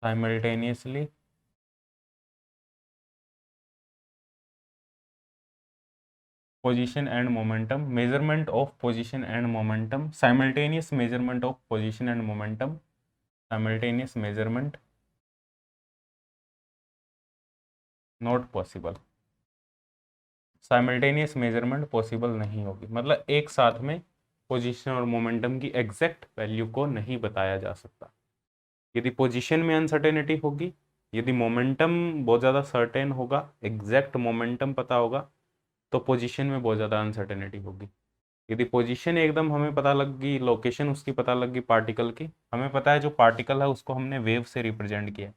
simultaneously position and momentum, measurement of position and momentum, simultaneous measurement of position and momentum, simultaneous measurement not possible, simultaneous measurement possible नहीं होगी, मतलब एक साथ में पोजीशन और मोमेंटम की एग्जैक्ट वैल्यू को नहीं बताया जा सकता। यदि पोजीशन में अनसर्टेनिटी होगी, यदि मोमेंटम बहुत ज़्यादा सर्टेन होगा, एग्जैक्ट मोमेंटम पता होगा, तो पोजीशन में बहुत ज़्यादा अनसर्टेनिटी होगी। यदि पोजीशन एकदम हमें पता लग गई, लोकेशन उसकी पता लग गई पार्टिकल की, हमें पता है जो पार्टिकल है उसको हमने वेव से रिप्रेजेंट किया,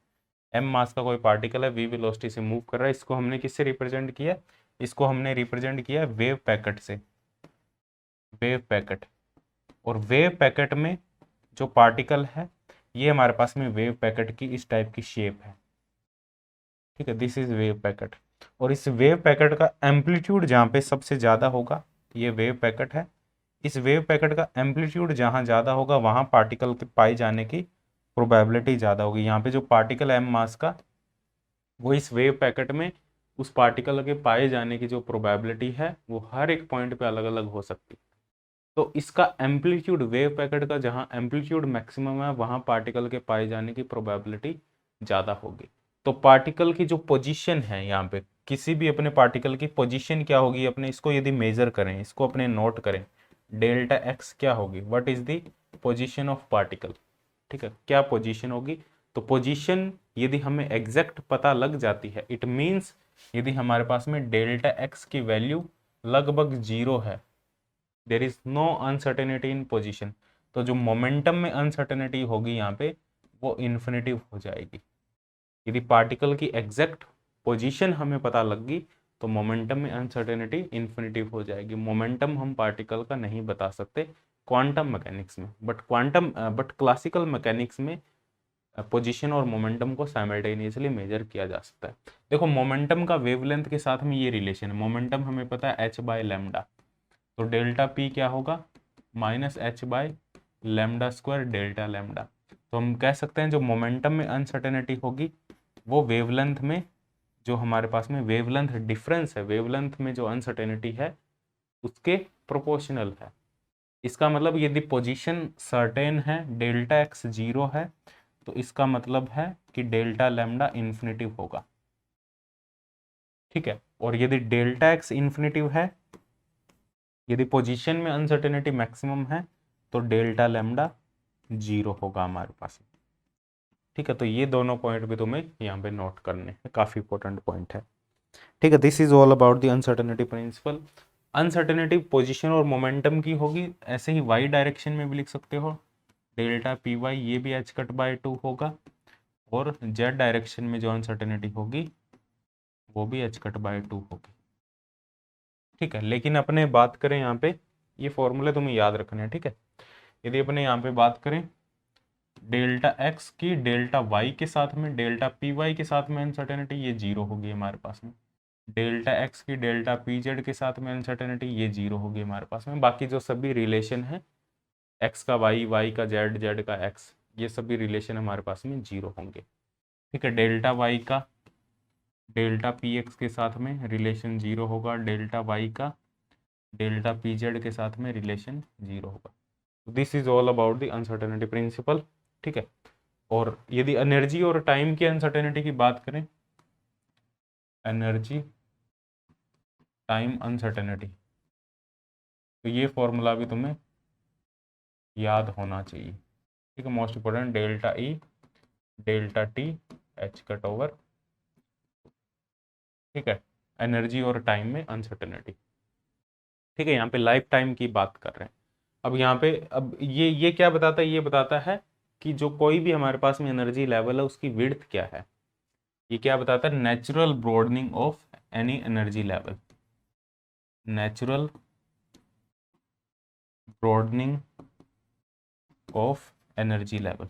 एम मास का कोई पार्टिकल है, वी वेलोसिटी से मूव कर रहा है, इसको हमने किससे रिप्रेजेंट किया, इसको हमने रिप्रेजेंट किया वेव पैकेट से, वेव पैकेट। और वेव पैकेट में जो पार्टिकल है ये हमारे पास में वेव पैकेट की इस टाइप की शेप है। ठीक है, दिस इज वेव पैकेट। और इस वेव पैकेट का एम्पलीट्यूड जहाँ पे सबसे ज़्यादा होगा, ये वेव पैकेट है, इस वेव पैकेट का एम्पलीट्यूड जहाँ ज़्यादा होगा वहाँ पार्टिकल के पाए जाने की प्रोबेबिलिटी ज़्यादा होगी। यहाँ पे जो पार्टिकल एम मास का, वो इस वेव पैकेट में उस पार्टिकल के पाए जाने की जो प्रोबेबिलिटी है वो हर एक पॉइंट पे अलग अलग हो सकती है। तो इसका एम्पलीट्यूड, वेव पैकेट का जहाँ एम्पलीट्यूड मैक्सिमम है वहाँ पार्टिकल के पाए जाने की प्रोबेबिलिटी ज़्यादा होगी। तो पार्टिकल की जो पोजीशन है, यहाँ पे किसी भी अपने पार्टिकल की पोजीशन क्या होगी, अपने इसको यदि मेजर करें, इसको अपने नोट करें, डेल्टा एक्स क्या होगी, what is the position of particle. ठीक है, क्या पोजीशन होगी, तो पोजीशन यदि हमें एग्जैक्ट पता लग जाती है, इट मीन्स यदि हमारे पास में डेल्टा एक्स की वैल्यू लगभग 0 है, there is no uncertainty in position, तो जो मोमेंटम में अनसर्टेनिटी होगी यहाँ पे वो इन्फिनिटिव हो जाएगी। यदि पार्टिकल की एग्जैक्ट पोजीशन हमें पता लग गई तो मोमेंटम में अनसर्टेनिटी इन्फिनिटिव हो जाएगी। मोमेंटम हम पार्टिकल का नहीं बता सकते क्वांटम मैकेनिक्स में, बट क्लासिकल मैकेनिक्स में पोजीशन और मोमेंटम को साइमल्टेनियसली मेजर किया जा सकता है। देखो मोमेंटम का वेवलेंथ के साथ में ये रिलेशन है, मोमेंटम हमें पता है h बाय लैम्डा, तो डेल्टा पी क्या होगा, minus H bye lambda square delta lambda. तो हम कह सकते हैं जो मोमेंटम में अनसर्टेनिटी होगी वो वेवलेंथ में, जो हमारे पास में वेवलेंथ डिफरेंस है, वेवलेंथ में जो अनसर्टेनिटी है उसके प्रोपोर्शनल है। इसका मतलब यदि पोजीशन सर्टेन है, डेल्टा एक्स 0 है, तो इसका मतलब है कि डेल्टा लैम्डा इन्फिनिटिव होगा। ठीक है, और यदि डेल्टा एक्स इन्फिनिटिव है, यदि पोजीशन में अनसर्टेनिटी मैक्सिमम है, तो डेल्टा लैम्डा 0 होगा हमारे पास। ठीक है, तो ये दोनों पॉइंट भी तुम्हें यहाँ पे नोट करने हैं, काफ़ी इंपॉर्टेंट पॉइंट है। ठीक है, this is all about the uncertainty principle. Uncertainty position और मोमेंटम की होगी, ऐसे ही वाई डायरेक्शन में भी लिख सकते हो, डेल्टा पी वाई, ये भी एच कट बाय 2 होगा, और जेड डायरेक्शन में जो अनसर्टेनिटी होगी वो भी एच कट बाय 2 होगी। ठीक है। लेकिन अपने बात करें यहाँ पे, ये फॉर्मूले तुम्हें याद रखने हैं, ठीक है। यदि अपने यहाँ पे बात करें डेल्टा एक्स की डेल्टा वाई के साथ में, डेल्टा पी वाई के साथ में अनसर्टेनिटी, ये जीरो होगी हमारे पास में। डेल्टा एक्स की डेल्टा पी जेड के साथ में अनसर्टेनिटी, ये जीरो होगी हमारे पास में। बाकी जो सभी रिलेशन है, एक्स का वाई, वाई का जेड, जेड का एक्स, ये सभी रिलेशन हमारे पास में जीरो होंगे। ठीक है। डेल्टा वाई का डेल्टा पी एक्स के साथ में रिलेशन जीरो होगा, डेल्टा वाई का डेल्टा पी जेड के साथ में रिलेशन जीरो होगा। This is all about the uncertainty principle. ठीक है। और यदि एनर्जी और टाइम की अनसर्टेनिटी की बात करें, एनर्जी टाइम अनसर्टेनिटी, तो ये फॉर्मूला भी तुम्हें याद होना चाहिए। ठीक है। Most important, delta E delta T H cut over, ठीक है, एनर्जी और टाइम में अनसर्टेनिटी। ठीक है। यहाँ पे लाइफ टाइम की बात कर रहे हैं। अब यहाँ पे अब ये क्या बताता है, ये बताता है कि जो कोई भी हमारे पास में एनर्जी लेवल है उसकी विड्थ क्या है। ये क्या बताता है, natural broadening of any energy level, natural broadening of energy level,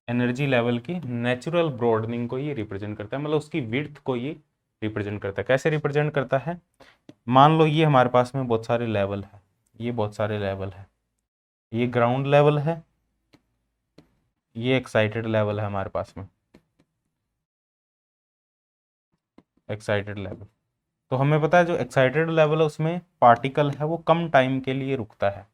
energy level की नेचुरल ब्रॉडनिंग को ये रिप्रेजेंट करता है, मतलब उसकी विड्थ को ये रिप्रेजेंट करता है। कैसे रिप्रेजेंट करता है, मान लो ये हमारे पास में बहुत सारे लेवल है, ये बहुत सारे लेवल है, ये ग्राउंड लेवल है, ये एक्साइटेड लेवल है हमारे पास में, एक्साइटेड लेवल। तो हमें पता है जो एक्साइटेड लेवल है उसमें पार्टिकल है वो कम टाइम के लिए रुकता है।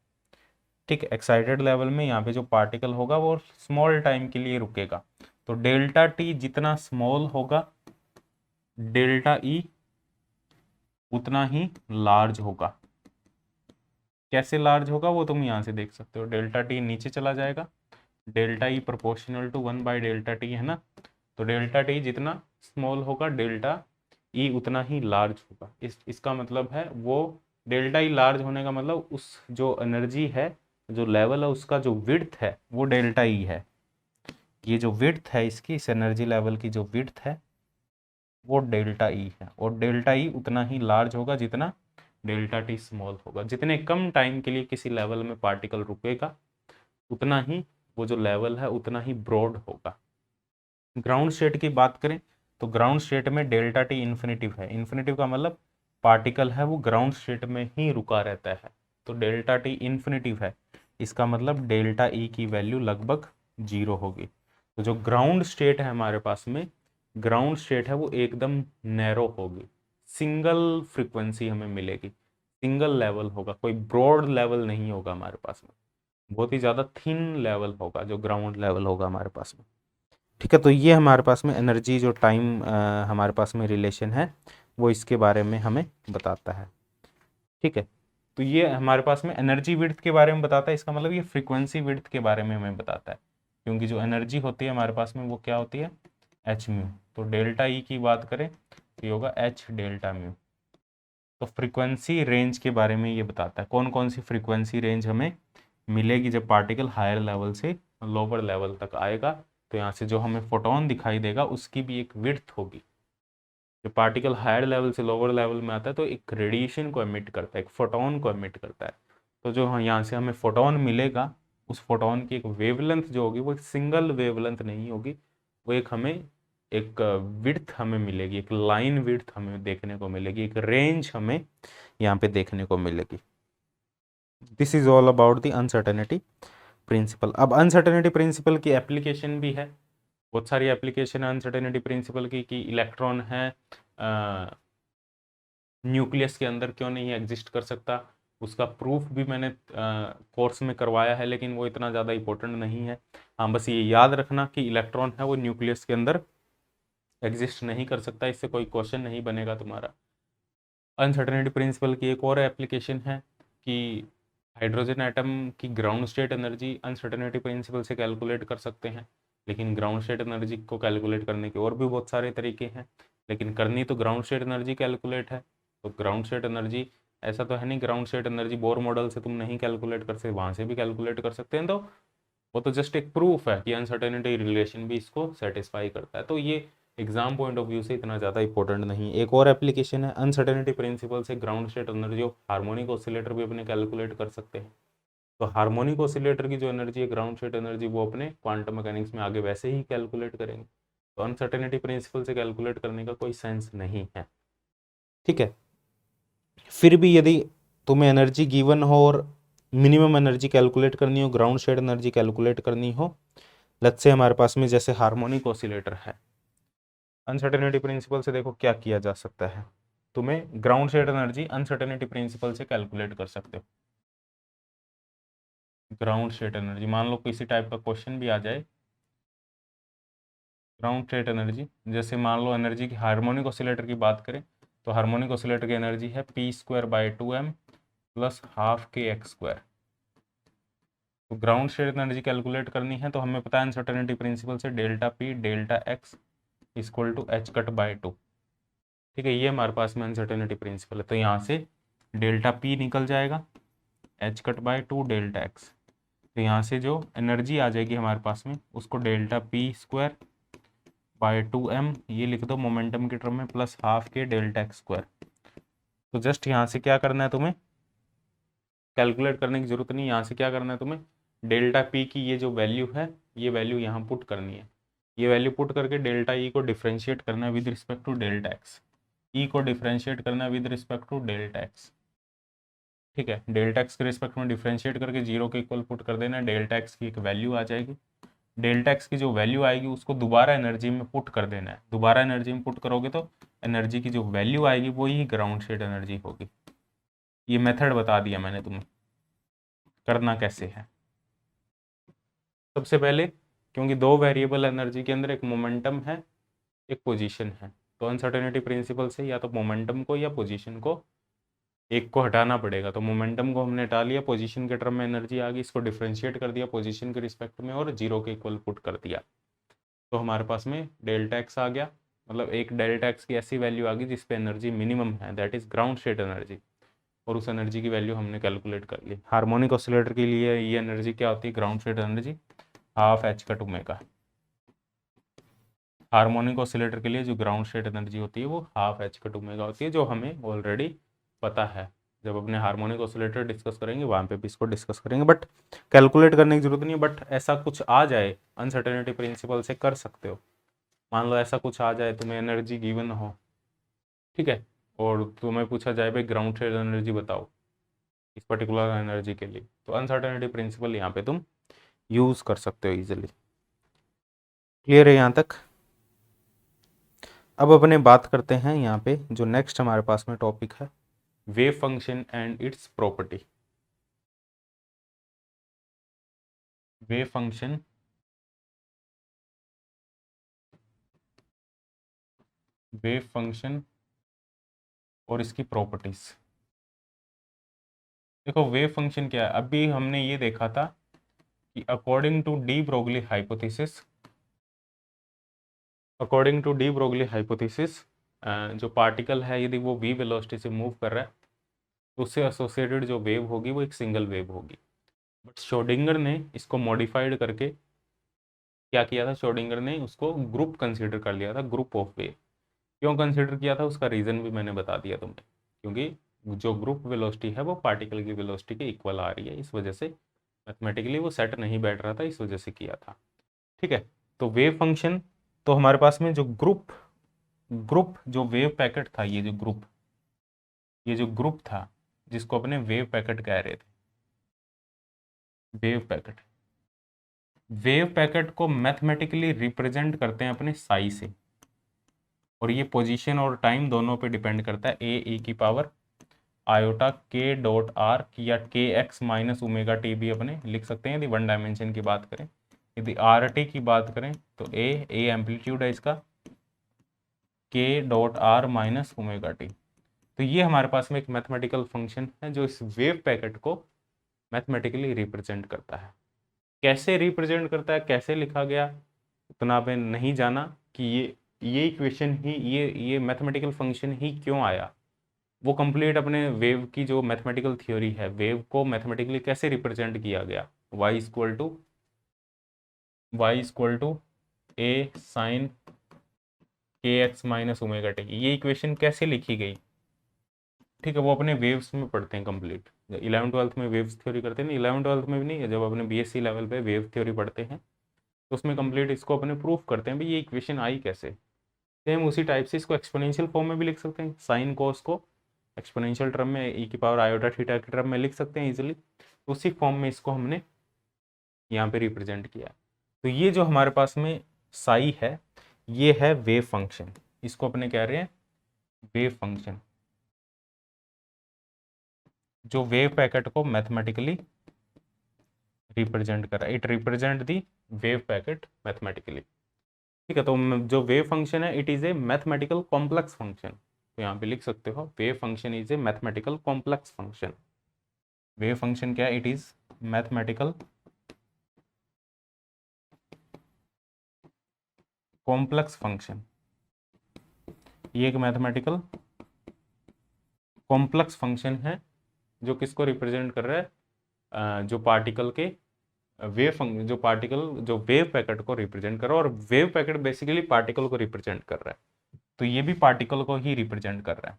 ठीक है। एक्साइटेड लेवल में यहाँ पे जो पार्टिकल होगा वो स्मॉल टाइम के लिए रुकेगा। तो डेल्टा टी जितना स्मॉल होगा, डेल्टा ई उतना ही लार्ज होगा। कैसे लार्ज होगा वो तुम यहाँ से देख सकते हो, डेल्टा टी नीचे चला जाएगा, delta e proportional to 1 by delta t है ना। तो डेल्टा टी जितना स्मॉल होगा, डेल्टा ई उतना ही लार्ज होगा। इसका मतलब है वो डेल्टा ई लार्ज होने का मतलब उस जो एनर्जी है, जो लेवल है, उसका जो विड्थ है वो डेल्टा ई है। ये जो विड्थ है इसकी, इस एनर्जी लेवल की जो विड्थ है वो डेल्टा ई है, और डेल्टा ई उतना ही लार्ज होगा जितना डेल्टा टी स्मॉल होगा। जितने कम टाइम के लिए किसी लेवल में पार्टिकल रुकेगा उतना ही वो जो लेवल है उतना ही ब्रॉड होगा। ग्राउंड स्टेट की बात करें तो ग्राउंड स्टेट में डेल्टा टी इन्फिनिटिव है। इन्फिनिटिव का मतलब पार्टिकल है वो ग्राउंड स्टेट में ही रुका रहता है। तो डेल्टा टी इन्फिनिटिव है, इसका मतलब डेल्टा ई की वैल्यू लगभग जीरो होगी। तो जो ग्राउंड स्टेट है हमारे पास में, ग्राउंड स्टेट है वो एकदम नैरो होगी, सिंगल फ्रीक्वेंसी हमें मिलेगी, सिंगल लेवल होगा, कोई ब्रॉड लेवल नहीं होगा हमारे पास में, बहुत ही ज़्यादा थिन लेवल होगा जो ग्राउंड लेवल होगा हमारे पास में। ठीक है। तो ये हमारे पास में एनर्जी जो टाइम हमारे पास में रिलेशन है वो इसके बारे में हमें बताता है। ठीक है। तो ये हमारे पास में एनर्जी विड्थ के बारे में बताता है, इसका मतलब ये फ्रीक्वेंसी विड्थ के बारे में हमें बताता है, क्योंकि जो एनर्जी होती है हमारे पास में वो क्या होती है, एच म्यू। तो डेल्टा ई की बात करें तो ये होगा एच डेल्टा म्यू। तो फ्रीक्वेंसी रेंज के बारे में ये बताता है, कौन कौन सी फ्रीक्वेंसी रेंज हमें मिलेगी जब पार्टिकल हायर लेवल से लोअर लेवल तक आएगा। तो यहाँ से जो हमें फोटोन दिखाई देगा उसकी भी एक विड्थ होगी। जब पार्टिकल हायर लेवल से लोअर लेवल में आता है तो एक रेडिएशन को एमिट करता है, एक फोटोन को एमिट करता है। तो जो यहाँ से हमें फोटोन मिलेगा, उस फोटोन की एक वेवलेंथ जो होगी वो एक सिंगल वेवलेंथ नहीं होगी, वो एक हमें एक विड्थ हमें मिलेगी, एक लाइन विड्थ हमें देखने को मिलेगी, एक रेंज हमें यहाँ पे देखने को मिलेगी। This is all about the uncertainty principle. अब अनसर्टेनिटी प्रिंसिपल की एप्लीकेशन भी है, बहुत सारी एप्लीकेशन है अनसर्टेनिटी प्रिंसिपल की, कि इलेक्ट्रॉन है न्यूक्लियस के अंदर क्यों नहीं एग्जिस्ट कर सकता, उसका प्रूफ भी मैंने कोर्स में करवाया है, लेकिन वो इतना ज़्यादा इंपॉर्टेंट नहीं है। हाँ, बस ये याद रखना कि इलेक्ट्रॉन है वो न्यूक्लियस के अंदर एग्जिस्ट नहीं कर सकता, इससे कोई क्वेश्चन नहीं बनेगा तुम्हारा। अनसर्टेनिटी प्रिंसिपल की एक और एप्लीकेशन है कि हाइड्रोजन एटम की ground state energy uncertainty principle से कैलकुलेट कर सकते हैं, लेकिन ग्राउंड स्टेट एनर्जी को कैलकुलेट करने के और भी बहुत सारे तरीके हैं, लेकिन करनी तो ग्राउंड स्टेट एनर्जी कैलकुलेट है। तो ग्राउंड स्टेट एनर्जी, ऐसा तो है नहीं ground state energy Bohr model से तुम नहीं कैलकुलेट कर सकते, वहाँ से भी कैलकुलेट कर सकते हैं। तो वो तो जस्ट एक प्रूफ है कि अनसर्टेनिटी रिलेशन भी इसको सेटिस्फाई करता है। तो ये एग्जाम पॉइंट ऑफ व्यू से इतना ज़्यादा इंपॉर्टेंट नहीं। एक और एप्लीकेशन है अनसर्टेनिटी प्रिंसिपल से ground state energy of harmonic oscillator भी अपने कैलकुलेट कर सकते हैं। तो हार्मोनिक ऑसिलेटर की जो एनर्जी है ग्राउंड स्टेट एनर्जी, वो अपने क्वांटम मैकेनिक्स में आगे वैसे ही कैलकुलेट करेंगे। तो अनसर्टेनिटी प्रिंसिपल से कैलकुलेट करने का कोई सेंस नहीं है, ठीक है। फिर भी यदि तुम्हें एनर्जी गिवन हो और मिनिमम एनर्जी कैलकुलेट करनी हो, ग्राउंड स्टेट एनर्जी कैलकुलेट करनी हो, लेट्स से हमारे पास में जैसे हार्मोनिक ऑसिलेटर है, अनसर्टेनिटी प्रिंसिपल से देखो क्या किया जा सकता है। तुम्हें ground state energy uncertainty principle से कैलकुलेट कर सकते हो। ग्राउंड स्टेट एनर्जी, मान लो किसी टाइप का क्वेश्चन भी आ जाए, ग्राउंड स्टेट एनर्जी, जैसे मान लो एनर्जी की हार्मोनिक ऑसिलेटर की बात करें तो हार्मोनिक ऑसिलेटर की एनर्जी है p²/2m plus half k x square. तो ग्राउंड स्टेट एनर्जी कैलकुलेट करनी है तो हमें पता है अनसर्टेनिटी प्रिंसिपल से delta p delta x equal to h/2। ठीक है, ये हमारे पास में अनसर्टेनिटी प्रिंसिपल है। तो यहाँ से डेल्टा पी निकल जाएगा, h/2 डेल्टा एक्स। तो यहाँ से जो एनर्जी आ जाएगी हमारे पास में उसको डेल्टा p²/2m ये लिख दो मोमेंटम के टर्म में, प्लस हाफ के डेल्टा एक्स स्क्वायर। तो जस्ट यहाँ से क्या करना है, तुम्हें कैलकुलेट करने की जरूरत नहीं। यहाँ से क्या करना है तुम्हें, डेल्टा पी की ये जो वैल्यू है ये वैल्यू यहाँ पुट करनी है। ये वैल्यू पुट करके डेल्टा ई को डिफ्रेंशिएट करना है with respect to delta X. E को डिफ्रेंशिएट करना है with respect to delta X. ठीक है, डेल्टा एक्स के रिस्पेक्ट में डिफ्रेंशिएट करके जीरो के इक्वल पुट कर देना है। डेल्टा एक्स की एक वैल्यू आ जाएगी, डेल्टा एक्स की जो वैल्यू आएगी उसको दोबारा एनर्जी में पुट कर देना है। दोबारा एनर्जी में पुट करोगे तो एनर्जी की जो वैल्यू आएगी वो ही ग्राउंड स्टेट एनर्जी होगी। ये मेथड बता दिया मैंने तुम्हें करना कैसे है। सबसे पहले, क्योंकि दो वेरिएबल एनर्जी के अंदर एक मोमेंटम है एक पोजीशन है, तो अनसर्टेनिटी प्रिंसिपल से या तो मोमेंटम को या पोजीशन को एक को हटाना पड़ेगा। तो मोमेंटम को हमने हटा लिया, पोजीशन के टर्म में एनर्जी आ गई, इसको डिफ्रेंशिएट कर दिया पोजीशन के रिस्पेक्ट में और जीरो के इक्वल पुट कर दिया। तो हमारे पास में डेल्टा एक्स आ गया, मतलब एक डेल्टा एक्स की ऐसी वैल्यू आ गई जिस पे एनर्जी मिनिमम है, that is ground state energy. और उस एनर्जी की वैल्यू हमने कैलकुलेट कर ली। हार्मोनिक ऑसिलेटर के लिए ये एनर्जी क्या होती है, ग्राउंड स्टेट एनर्जी हाफ h/ओमेगा। हार्मोनिक ऑसिलेटर के लिए जो ग्राउंड स्टेट एनर्जी होती है वो हाफ h/ओमेगा होती है, जो हमें ऑलरेडी पता है। जब अपने हार्मोनिक ऑसिलेटर डिस्कस करेंगे वहाँ पे भी इसको डिस्कस करेंगे, बट कैलकुलेट करने की जरूरत नहीं है। बट ऐसा कुछ आ जाए अनसर्टेनिटी प्रिंसिपल से कर सकते हो। मान लो ऐसा कुछ आ जाए, तुम्हें एनर्जी गिवन हो, ठीक है, और तुम्हें पूछा जाए भाई ग्राउंड स्टेट एनर्जी बताओ इस पर्टिकुलर एनर्जी के लिए, तो अनसर्टेनिटी प्रिंसिपल यहाँ पे तुम यूज कर सकते हो इजिली। क्लियर है यहाँ तक? अब अपने बात करते हैं यहाँ पे जो नेक्स्ट हमारे पास में टॉपिक है, wave function and it's property. Wave function और इसकी प्रॉपर्टीज। देखो वेव फंक्शन क्या है, अभी हमने ये देखा था कि according to de Broglie hypothesis, जो पार्टिकल है यदि वो v वेलोसिटी से मूव कर रहा है तो उससे एसोसिएटेड जो वेव होगी वो एक सिंगल वेव होगी। बट श्रोडिंगर ने इसको मॉडिफाइड करके क्या किया था, श्रोडिंगर ने उसको ग्रुप कंसीडर कर लिया था, ग्रुप ऑफ वेव। क्यों कंसीडर किया था उसका रीज़न भी मैंने बता दिया तुम्हें, क्योंकि जो ग्रुप वेलोसिटी है वो पार्टिकल की वेलोसिटी के इक्वल आ रही है, इस वजह से मैथमेटिकली वो सेट नहीं बैठ रहा था, इस वजह से किया था। ठीक है, तो वेव फंक्शन, तो हमारे पास में जो ग्रुप जो वेव पैकेट था, ये जो ग्रुप था जिसको अपने वेव पैकेट कह रहे थे, वेव पैकेट को मैथमेटिकली रिप्रेजेंट करते हैं अपने साई से, और ये पोजीशन और टाइम दोनों पे डिपेंड करता है। ए की पावर आयोटा k.r या kx माइनस ओमेगा टी भी अपने लिख सकते हैं यदि वन डायमेंशन की बात करें। यदि आर टी की बात करें तो ए एम्पलीट्यूड है इसका, k.r माइनस ओमेगा टी। तो ये हमारे पास में एक मैथमेटिकल फंक्शन है जो इस वेव पैकेट को मैथमेटिकली रिप्रेजेंट करता है। कैसे रिप्रेजेंट करता है, कैसे लिखा गया, उतना आपने नहीं जाना कि ये इक्वेशन ही ये मैथमेटिकल फंक्शन ही क्यों आया। वो कंप्लीट अपने वेव की जो मैथमेटिकल थ्योरी है, वेव को मैथमेटिकली कैसे रिप्रेजेंट किया गया, y equal to a sine k x minus omega t, ये इक्वेशन कैसे लिखी गई? ठीक है, वो अपने वेव्स में पढ़ते हैं कंप्लीट। 11th-12th में वेव्स थ्योरी करते हैं ना, 11th-12th में भी नहीं, जब अपने बीएससी लेवल पे वेव थ्योरी पढ़ते हैं तो उसमें कंप्लीट इसको अपने प्रूफ करते हैं भाई ये इक्वेशन आई कैसे। सेम उसी टाइप से इसको एक्सपोनेंशियल फॉर्म में भी लिख सकते हैं, साइन कॉस को एक्सपोनेंशियल टर्म में ई की पावर आयोटा थीटा के टर्म में लिख सकते हैं इजीली। उसी फॉर्म में इसको हमने यहाँ पे रिप्रेजेंट किया। तो ये जो हमारे पास में साई है ये है वेव फंक्शन, इसको अपने कह रहे हैं वेव फंक्शन, जो वेव पैकेट को मैथमेटिकली रिप्रेजेंट कर रहा है। It represent the wave packet mathematically. ठीक है, तो जो वेव फंक्शन है it is a mathematical complex function, तो यहाँ पे लिख सकते हो wave function is a mathematical complex function. Wave function क्या है? It is mathematical complex function. ये एक मैथमेटिकल कॉम्प्लेक्स फंक्शन है जो किसको रिप्रेजेंट कर रहा है? जो पार्टिकल के वेव फंक्शन, जो पार्टिकल जो वेव पैकेट को रिप्रेजेंट कर रहा है, और वेव पैकेट बेसिकली पार्टिकल को रिप्रेजेंट कर रहा है। तो ये भी पार्टिकल को ही रिप्रेजेंट कर रहा है।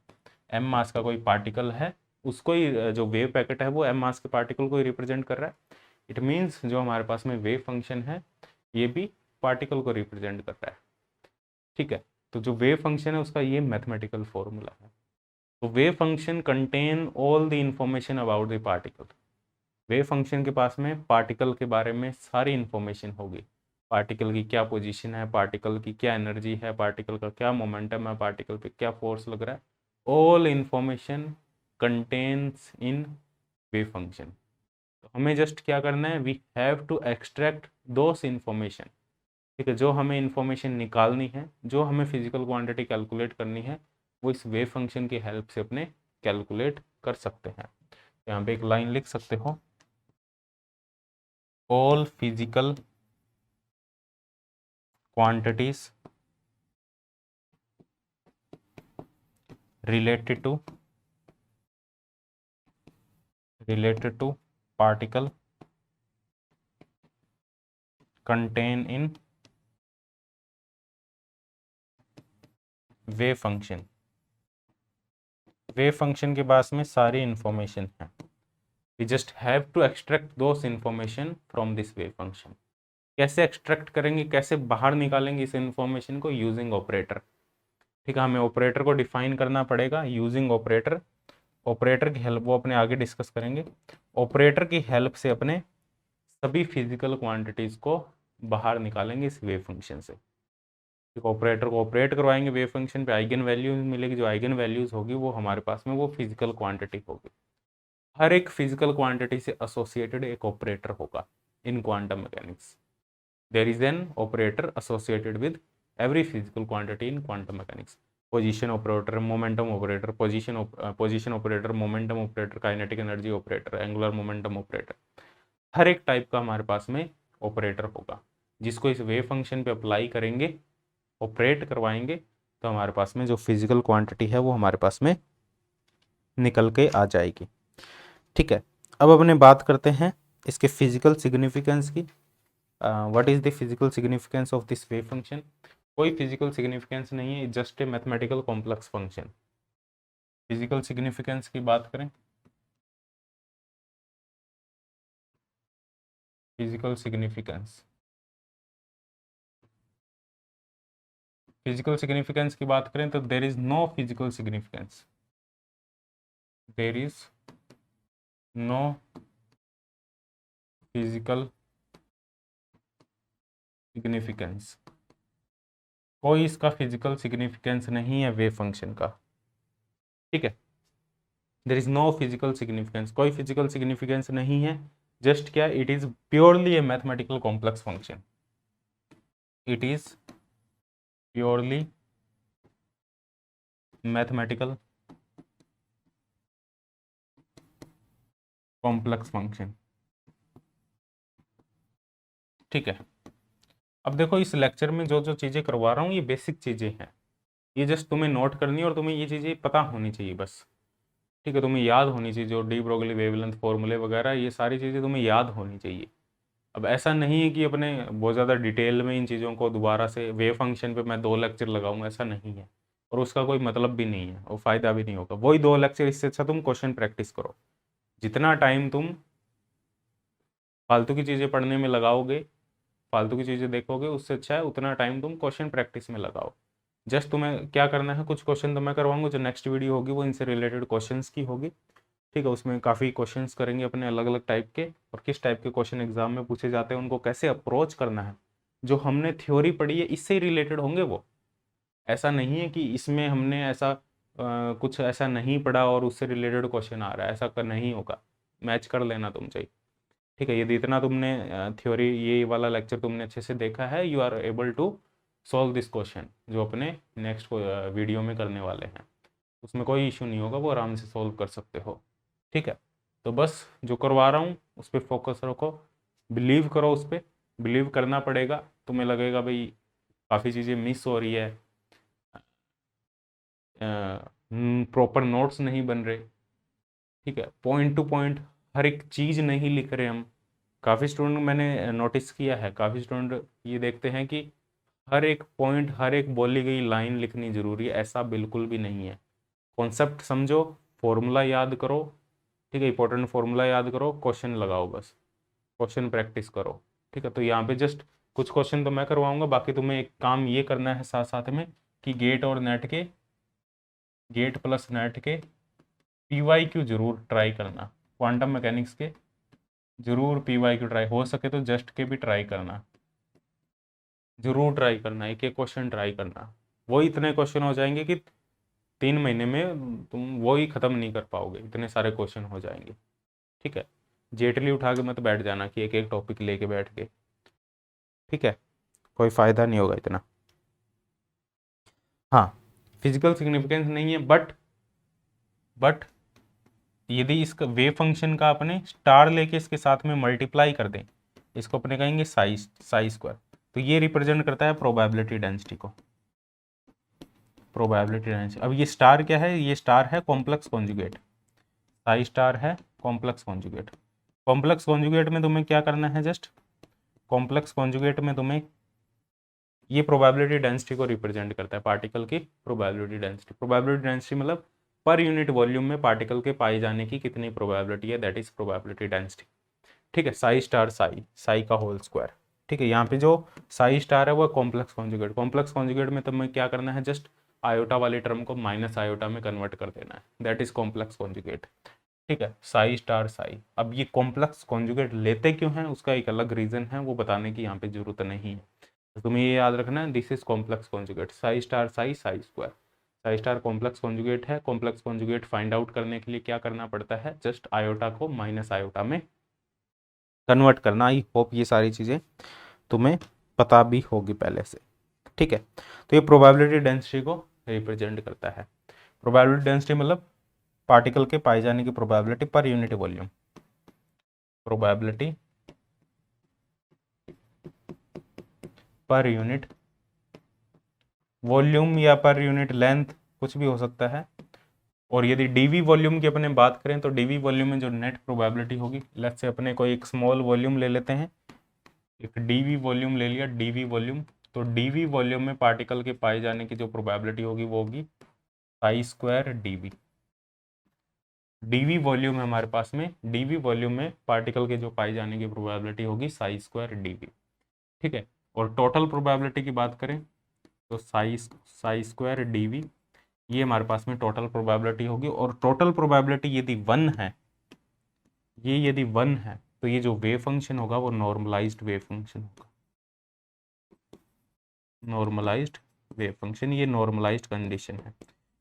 एम मास का कोई पार्टिकल है, उसको ही जो वेव पैकेट है वो एम मास के पार्टिकल को ही रिप्रेजेंट कर रहा है। इट मीन्स जो हमारे पास में वेव फंक्शन है ये भी पार्टिकल को रिप्रेजेंट कर रहा है। ठीक है, तो जो वेव फंक्शन है उसका ये मैथमेटिकल फॉर्मूला है। तो wave function contain all the information about the particle. Wave function के पास में पार्टिकल के बारे में सारी इंफॉर्मेशन होगी। पार्टिकल की क्या पोजीशन है, पार्टिकल की क्या एनर्जी है, पार्टिकल का क्या मोमेंटम है, पार्टिकल पे क्या फोर्स लग रहा है, all information contains in wave function. तो हमें जस्ट क्या करना है, we have to extract those information. ठीक है, जो हमें इंफॉर्मेशन निकालनी है, जो हमें फिजिकल क्वांटिटी कैलकुलेट करनी है, वो इस वेव फंक्शन की हेल्प से अपने कैलकुलेट कर सकते हैं। यहाँ पे एक लाइन लिख सकते हो, all physical quantities related to particle contain in wave function। Wave function के पास में सारी इंफॉर्मेशन है, we just have to extract those information from this wave function. कैसे एक्सट्रैक्ट करेंगे, कैसे बाहर निकालेंगे इस इंफॉर्मेशन को? Using operator. ठीक है, हमें ऑपरेटर को डिफाइन करना पड़ेगा यूजिंग ऑपरेटर। ऑपरेटर की हेल्प वो अपने आगे डिस्कस करेंगे। ऑपरेटर की हेल्प से अपने सभी फिजिकल क्वांटिटीज को बाहर निकालेंगे इस वेव फंक्शन से। ऑपरेटर को ऑपरेट करवाएंगे वेव फंक्शन पे, आइगन वैल्यूज मिलेगी, जो आइगन वैल्यूज होगी वो हमारे पास में वो फिजिकल क्वांटिटी होगी। हर एक फिजिकल क्वांटिटी से एसोसिएटेड एक ऑपरेटर होगा in quantum mechanics. There is an operator associated with every physical quantity in quantum mechanics. Position operator, momentum operator, position operator, momentum operator, kinetic energy operator, angular momentum operator, हर एक type का हमारे पास में operator होगा जिसको इस wave function पे अप्लाई करेंगे, ऑपरेट करवाएंगे, तो हमारे पास में जो फिजिकल क्वांटिटी है वो हमारे पास में निकल के आ जाएगी। ठीक है, अब अपने बात करते हैं इसके फिजिकल सिग्निफिकेंस की। What is the physical significance of this wave function? कोई फिजिकल सिग्निफिकेंस नहीं है, just a mathematical complex function. Physical significance की बात करें, फिजिकल सिग्निफिकेंस, फिजिकल सिग्निफिकेंस की बात करें तो there is no physical significance, there is no physical significance. कोई इसका फिजिकल सिग्निफिकेंस नहीं है वेव फंक्शन का। ठीक है, there is no physical significance, कोई फिजिकल सिग्निफिकेंस नहीं है। जस्ट क्या, it is purely a mathematical complex function. It is purely mathematical complex function. ठीक है, अब देखो इस लेक्चर में जो जो चीज़ें करवा रहा हूँ ये बेसिक चीज़ें हैं, ये जस्ट तुम्हें नोट करनी है और तुम्हें ये चीज़ें पता होनी चाहिए बस। ठीक है, तुम्हें याद होनी चाहिए, जो डी ब्रोगली वेवलेंथ फॉर्मूले वगैरह ये सारी चीज़ें तुम्हें याद होनी चाहिए। अब ऐसा नहीं है कि अपने बहुत ज़्यादा डिटेल में इन चीज़ों को दोबारा से वेव फंक्शन पे मैं 2 लेक्चर लगाऊंगा, ऐसा नहीं है, और उसका कोई मतलब भी नहीं है और फ़ायदा भी नहीं होगा। वही 2 लेक्चर, इससे अच्छा तुम क्वेश्चन प्रैक्टिस करो। जितना टाइम तुम फालतू की चीज़ें पढ़ने में लगाओगे, फालतू की चीज़ें देखोगे, उससे अच्छा है उतना टाइम तुम क्वेश्चन प्रैक्टिस में लगाओ। जस्ट तुम्हें क्या करना है, कुछ क्वेश्चन तो मैं करवाऊंगा, जो नेक्स्ट वीडियो होगी वो इनसे रिलेटेड क्वेश्चंस की होगी, ठीक है। उसमें काफ़ी क्वेश्चंस करेंगे अपने अलग अलग टाइप के, और किस टाइप के क्वेश्चन एग्जाम में पूछे जाते हैं उनको कैसे अप्रोच करना है। जो हमने थ्योरी पढ़ी है इससे ही रिलेटेड होंगे वो। ऐसा नहीं है कि इसमें हमने ऐसा कुछ ऐसा नहीं पढ़ा और उससे रिलेटेड क्वेश्चन आ रहा है, ऐसा नहीं होगा। मैच कर लेना तुम चाहिए, ठीक है। यदि इतना तुमने थ्योरी ये वाला लेक्चर तुमने अच्छे से देखा है, you are able to solve this question जो अपने नेक्स्ट वीडियो में करने वाले हैं। उसमें कोई इशू नहीं होगा, वो आराम से सॉल्व कर सकते हो, ठीक है। तो बस जो करवा रहा हूँ उस पर फोकस रखो, बिलीव करो उस पर, बिलीव करना पड़ेगा। तुम्हें लगेगा भाई काफ़ी चीज़ें मिस हो रही है, प्रॉपर नोट्स नहीं बन रहे, ठीक है, पॉइंट टू पॉइंट हर एक चीज़ नहीं लिख रहे हम। काफ़ी स्टूडेंट मैंने नोटिस किया है, काफ़ी स्टूडेंट ये देखते हैं कि हर एक पॉइंट, हर एक बोली गई लाइन लिखनी ज़रूरी है, ऐसा बिल्कुल भी नहीं है। कॉन्सेप्ट समझो, फॉर्मूला याद करो, ठीक है, इंपॉर्टेंट फॉर्मूला याद करो, क्वेश्चन लगाओ, बस क्वेश्चन प्रैक्टिस करो, ठीक है। तो यहाँ पे जस्ट कुछ क्वेश्चन तो मैं करवाऊंगा, बाकी तुम्हें एक काम ये करना है साथ साथ में कि गेट और नेट के, गेट प्लस नेट के PYQ जरूर ट्राई करना, क्वांटम मैकेनिक्स के जरूर PYQ ट्राई, हो सके तो जस्ट के भी ट्राई करना, जरूर ट्राई करना, एक एक क्वेश्चन ट्राई करना। वो इतने क्वेश्चन हो जाएंगे कि 3 महीने में तुम वो ही ख़त्म नहीं कर पाओगे, इतने सारे क्वेश्चन हो जाएंगे, ठीक है। जेटली उठा के मत बैठ जाना कि एक एक टॉपिक लेके बैठ के, ठीक है, कोई फ़ायदा नहीं होगा इतना। हाँ, फिजिकल सिग्निफिकेंस नहीं है, बट यदि इसका वेव फंक्शन का अपने स्टार लेके इसके साथ में मल्टीप्लाई कर दें, इसको अपने कहेंगे साई स्क्वायर, तो ये रिप्रेजेंट करता है प्रोबेबिलिटी डेंसिटी को, प्रोबेबिलिटी डेंसिटी। अब ये स्टार क्या है, ये स्टार है कॉम्प्लेक्स कॉन्जुगेट, साई स्टार है कॉम्प्लेक्स कॉन्जुगेट। कॉम्प्लेक्स कॉन्जुगेट में तुम्हें क्या करना है, जस्ट कॉम्प्लेक्स कॉन्जुगेट में तुम्हें ये प्रोबेबिलिटी डेंसिटी को रिप्रेजेंट करता है, पार्टिकल की प्रोबेबिलिटी डेंसिटी। प्रोबेबिलिटी डेंसिटी मतलब पर यूनिट वॉल्यूम में पार्टिकल के पाए जाने की कितनी प्रोबेबिलिटी है, दैट इज प्रोबेबिलिटी डेंसिटी, ठीक है। साई स्टार साई का होल स्क्वायर, ठीक है। यहाँ पे जो साई स्टार है वो कॉम्प्लेक्स कॉन्जुगेट, कॉम्प्लेक्स कॉन्जुगेट में तुम्हें क्या करना है, जस्ट आयोटा वाली टर्म को माइनस आयोटा में कन्वर्ट कर देना है, दैट इज कॉम्प्लेक्स कॉन्जुगेट, ठीक है। साई स्टार साई, अब ये कॉम्प्लेक्स कॉन्जुगेट लेते क्यों हैं उसका एक अलग रीजन है, वो बताने की यहाँ पे जरूरत नहीं है। तो तुम्हें ये याद रखना है, this is complex conjugate, Sai star Sai Sai square. Sai star complex conjugate है, कॉम्प्लेक्स कॉन्जुगेट फाइंड आउट करने के लिए क्या करना पड़ता है, जस्ट आयोटा को माइनस आयोटा में कन्वर्ट करना। आई होप ये सारी चीज़ें तुम्हें पता भी होगी पहले से, ठीक है। तो ये प्रोबेबिलिटी डेंसिटी को रिप्रेजेंट करता है। प्रोबेबिलिटी डेंसिटी मतलब पार्टिकल के पाए जाने की probability per unit volume, probability per unit volume या पर यूनिट लेंथ, कुछ भी हो सकता है। और यदि डीवी वॉल्यूम की अपने बात करें तो डीवी वॉल्यूम में जो नेट प्रोबेबिलिटी होगी, लेट्स से अपने कोई एक स्मॉल वॉल्यूम ले लेते हैं, एक डीवी वॉल्यूम ले लिया, डीवी वॉल्यूम, तो डीवी वॉल्यूम में पार्टिकल के पाए जाने की जो प्रोबेबिलिटी होगी वो होगी psi square dv. Dv volume है हमारे पास में, डीवी वॉल्यूम में पार्टिकल के जो पाए जाने की प्रोबेबिलिटी होगी साई स्क्वायर डीवी, ठीक है। और टोटल प्रोबेबिलिटी की बात करें तो साई स्क्वायर डीवी, ये हमारे पास में टोटल प्रोबेबिलिटी होगी। और टोटल प्रोबेबिलिटी यदि 1 है, ये यदि 1 है तो ये जो वेव फंक्शन होगा वो नॉर्मलाइज्ड वेव फंक्शन होगा, नॉर्मलाइज्ड वेव फंक्शन, ये नॉर्मलाइज्ड कंडीशन है।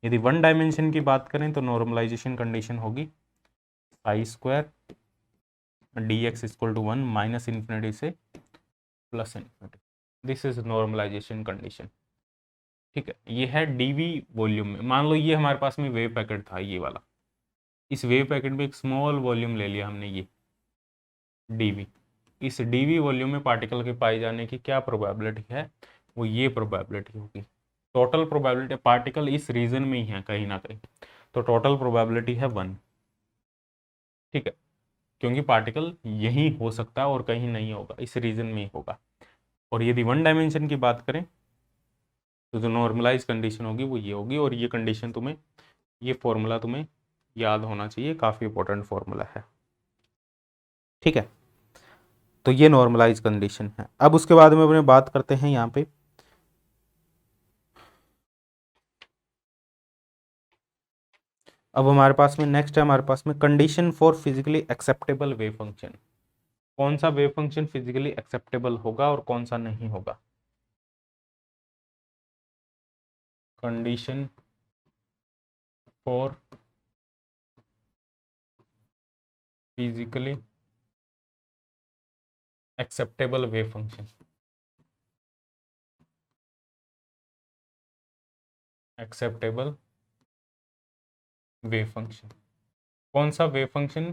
यदि 1 डायमेंशन की बात करें तो नॉर्मलाइजेशन कंडीशन होगी psi square D x equal to 1 minus infinity से plus infinity, this is normalization condition, ठीक है। ये है डीवी वॉल्यूम में। मान लो ये हमारे पास में वेव पैकेट था ये वाला, इस वेव पैकेट में एक स्मॉल वॉल्यूम ले लिया हमने, ये डीवी, इस डीवी वॉल्यूम में पार्टिकल के पाए जाने की क्या प्रोबेबिलिटी है, वो ये प्रोबेबिलिटी होगी। टोटल प्रोबेबिलिटी, पार्टिकल इस रीजन में ही है कहीं ना कहीं, तो टोटल प्रोबेबिलिटी है 1, ठीक है। क्योंकि पार्टिकल यहीं हो सकता है और कहीं नहीं होगा, इस रीजन में ही होगा। और यदि वन डायमेंशन की बात करें तो जो नॉर्मलाइज कंडीशन होगी वो ये होगी, और ये कंडीशन तुम्हें, ये फॉर्मूला तुम्हें याद होना चाहिए, काफ़ी इंपॉर्टेंट फॉर्मूला है। ठीक है, तो ये नॉर्मलाइज कंडीशन है। अब उसके बाद में अपने बात करते हैं यहाँ पे, अब हमारे पास में नेक्स्ट है हमारे पास में condition for physically acceptable wave function. कौन सा वेव फंक्शन फिजिकली एक्सेप्टेबल होगा और कौन सा नहीं होगा। Condition for physically acceptable wave function, acceptable wave function, कौन सा वेव फंक्शन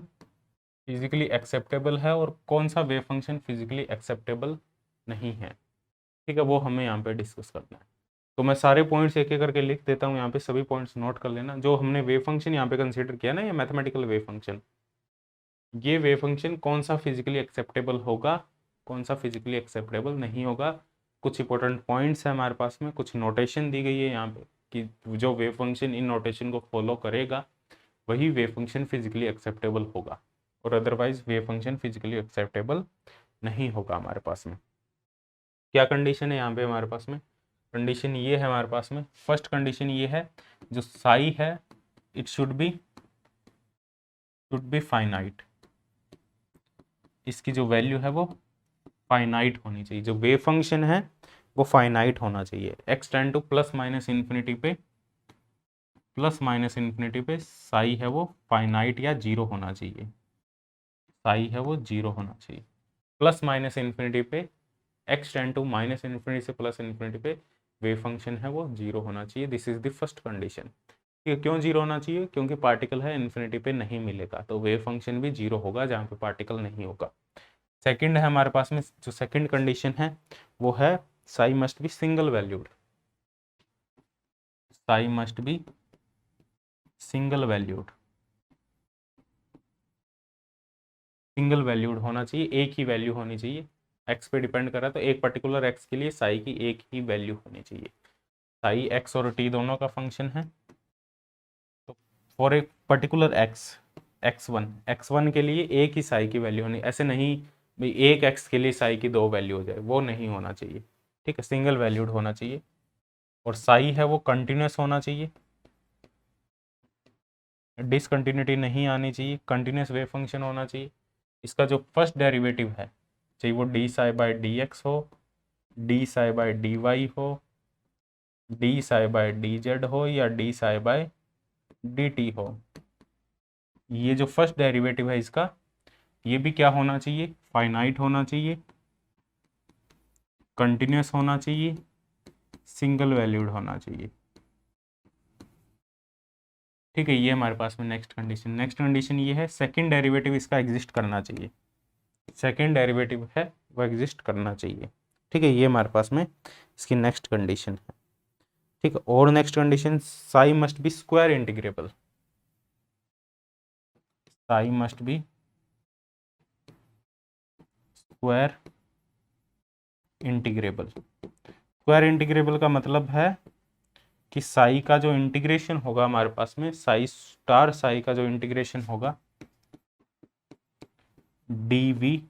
फिजिकली एक्सेप्टेबल है और कौन सा वेव फंक्शन फिजिकली एक्सेप्टेबल नहीं है। ठीक है, वो हमें यहाँ पे डिस्कस करना है। तो मैं सारे पॉइंट्स एक एक करके लिख देता हूँ यहाँ पे, सभी पॉइंट्स नोट कर लेना। जो हमने वेव फंक्शन यहाँ पे कंसीडर किया ना, ये मैथमेटिकल वेव फंक्शन, ये वेव फंक्शन कौन सा फिजिकली एक्सेप्टेबल होगा, कौन सा फिजिकली एक्सेप्टेबल नहीं होगा। कुछ इंपॉर्टेंट पॉइंट्स है हमारे पास में, कुछ नोटेशन दी गई है यहाँ पे कि जो वेव फंक्शन इन नोटेशन को फॉलो करेगा वही वेव फंक्शन फिजिकली एक्सेप्टेबल होगा, और otherwise wave function physically acceptable नहीं होगा हमारे पास में। क्या कंडीशन है यहाँ पे हमारे पास में, कंडीशन ये है हमारे पास में, फर्स्ट कंडीशन ये है, जो साई है इट शुड बी फाइनाइट, इसकी जो वैल्यू है वो फाइनाइट होनी चाहिए, जो वेव फंक्शन है वो फाइनाइट होना चाहिए। X tend to plus minus infinity पे साई है वो फाइनाइट या जीरो होना चाहिए, साई है वो जीरो होना चाहिए। प्लस माइनस इन्फिनिटी पे, x tend to minus infinity से प्लस इन्फिनिटी पे वेव फंक्शन है वो जीरो होना चाहिए। This is the first condition. ठीक है, क्यों जीरो होना चाहिए, क्योंकि पार्टिकल है इन्फिनिटी पे नहीं मिलेगा, तो वेव फंक्शन भी जीरो होगा जहाँ पे पार्टिकल नहीं होगा। सेकंड है हमारे पास में, जो सेकंड कंडीशन है वो है Sai must be single valued, Sai must be single valued, single valued होना चाहिए, एक ही वैल्यू होनी चाहिए। एक्स पे डिपेंड कर रहा है तो एक पर्टिकुलर एक्स के लिए साई की एक ही वैल्यू होनी चाहिए। साई एक्स और टी दोनों का फंक्शन है, तो फॉर एक पर्टिकुलर एक्स, एक्स वन के लिए एक ही साई की वैल्यू होनी, ऐसे नहीं भाई एक एक्स के लिए साई की दो वैल्यू हो जाए, वो नहीं होना चाहिए। ठीक है, सिंगल वैल्यूड होना चाहिए, और साई है वो कंटिन्यूस होना चाहिए, डिसकंटिन्यूटी नहीं आनी चाहिए, कंटिन्यूस वेव फंक्शन होना चाहिए। इसका जो फर्स्ट डेरिवेटिव है, चाहे वो D psi by D X हो, D psi by D Y हो, D psi by D Z हो, या D psi by D T हो, ये जो फर्स्ट डेरिवेटिव है इसका, ये भी क्या होना चाहिए, फाइनाइट होना चाहिए, कंटिन्यूस होना चाहिए, सिंगल वैल्यूड होना चाहिए। ठीक है, ये हमारे पास में नेक्स्ट कंडीशन ये है, सेकंड डेरिवेटिव इसका एग्जिस्ट करना चाहिए, सेकंड डेरिवेटिव है वो एग्जिस्ट करना चाहिए। ठीक है, ये हमारे पास में इसकी नेक्स्ट कंडीशन है। ठीक है, और next condition, Sai must be square integrable, Sai must be square integrable. Square integrable का मतलब है कि साई का जो इंटीग्रेशन होगा हमारे पास में, साई स्टार साई का जो इंटीग्रेशन होगा, डी वी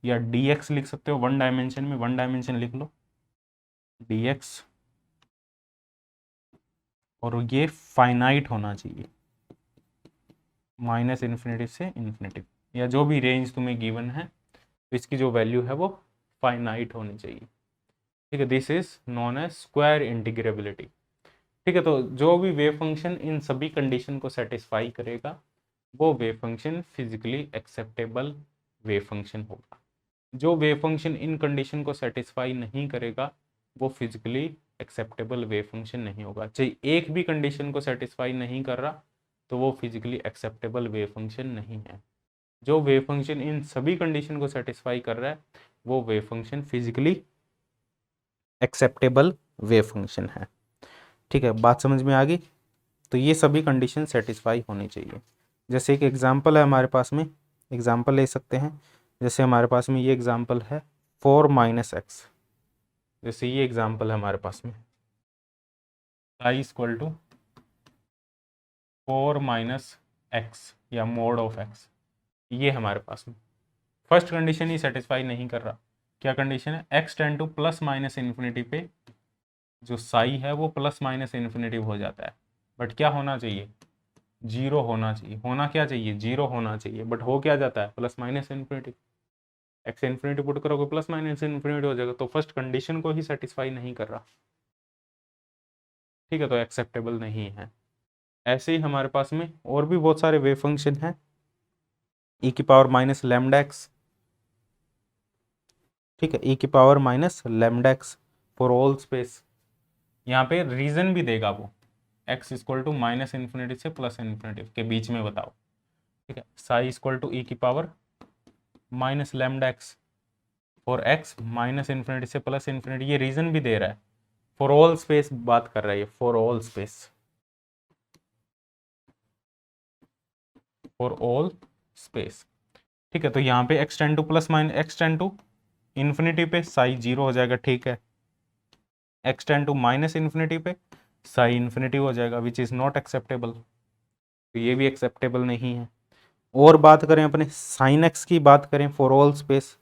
या डी एक्स लिख सकते हो, वन डायमेंशन में वन डायमेंशन लिख लो डी एक्स, और ये फाइनाइट होना चाहिए, माइनस इन्फिनिटी से इन्फिनिटी, या जो भी रेंज तुम्हें गिवन है, तो इसकी जो वैल्यू है वो फाइनाइट होनी चाहिए। ठीक है, this is known as square integrability. ठीक है, तो जो भी वेव फंक्शन इन सभी कंडीशन को सेटिस्फाई करेगा वो wave function physically acceptable wave function होगा। जो वेव फंक्शन इन कंडीशन को सेटिस्फाई नहीं करेगा वो फिजिकली एक्सेप्टेबल वेव फंक्शन नहीं होगा। चाहे एक भी कंडीशन को सेटिस्फाई नहीं कर रहा तो वो फिजिकली एक्सेप्टेबल वेव फंक्शन नहीं है। जो वेव फंक्शन इन सभी कंडीशन को सेटिस्फाई कर रहा है वो wave function physically acceptable wave function है। ठीक है, बात समझ में आ गई। तो ये सभी कंडीशन सेटिस्फाई होनी चाहिए। जैसे एक एग्जांपल है हमारे पास में, एग्जाम्पल ले सकते हैं। जैसे हमारे पास में ये एग्जाम्पल है 4 माइनस एक्स, जैसे ये एग्जाम्पल है हमारे पास में आई इक्वल टू 4 माइनस एक्स या मोड ऑफ एक्स, ये हमारे पास में फर्स्ट कंडीशन ही सेटिस्फाई नहीं कर रहा। क्या कंडीशन है? X tend to plus minus infinity पे जो साई है वो प्लस माइनस इन्फिनिटी हो जाता है, बट क्या होना चाहिए? जीरो होना चाहिए। होना क्या चाहिए? जीरो होना चाहिए, बट हो क्या जाता है? Plus minus infinity. X infinity put करोगे प्लस माइनस इन्फिनिटी हो जाएगा, तो फर्स्ट कंडीशन को ही सेटिस्फाई नहीं कर रहा, ठीक है, तो एक्सेप्टेबल नहीं है। ऐसे ही हमारे पास में और भी बहुत सारे वेव फंक्शन हैं, ई की पावर माइनस लैम्डा एक्स, ठीक है, ई की power minus lambda x for all space. यहाँ पे रीजन भी देगा वो, x equal to minus infinity से प्लस इन्फिनिटी के बीच में बताओ, ठीक है। साई इक्वल टू ई की power minus lambda x for x minus infinity से प्लस इन्फिनिटी, ये रीजन भी दे रहा है। फॉर ऑल स्पेस बात कर रहा है ये, for all space, for all space, ठीक है। तो यहाँ पे x tends to plus minus x tends to infinity पे साई जीरो हो जाएगा, ठीक है। X tends to minus infinity पे साई इन्फिनिटी हो जाएगा, विच इज नॉट एक्सेप्टेबल, तो ये भी एक्सेप्टेबल नहीं है। और बात करें अपने साइन एक्स की, बात करें for all space,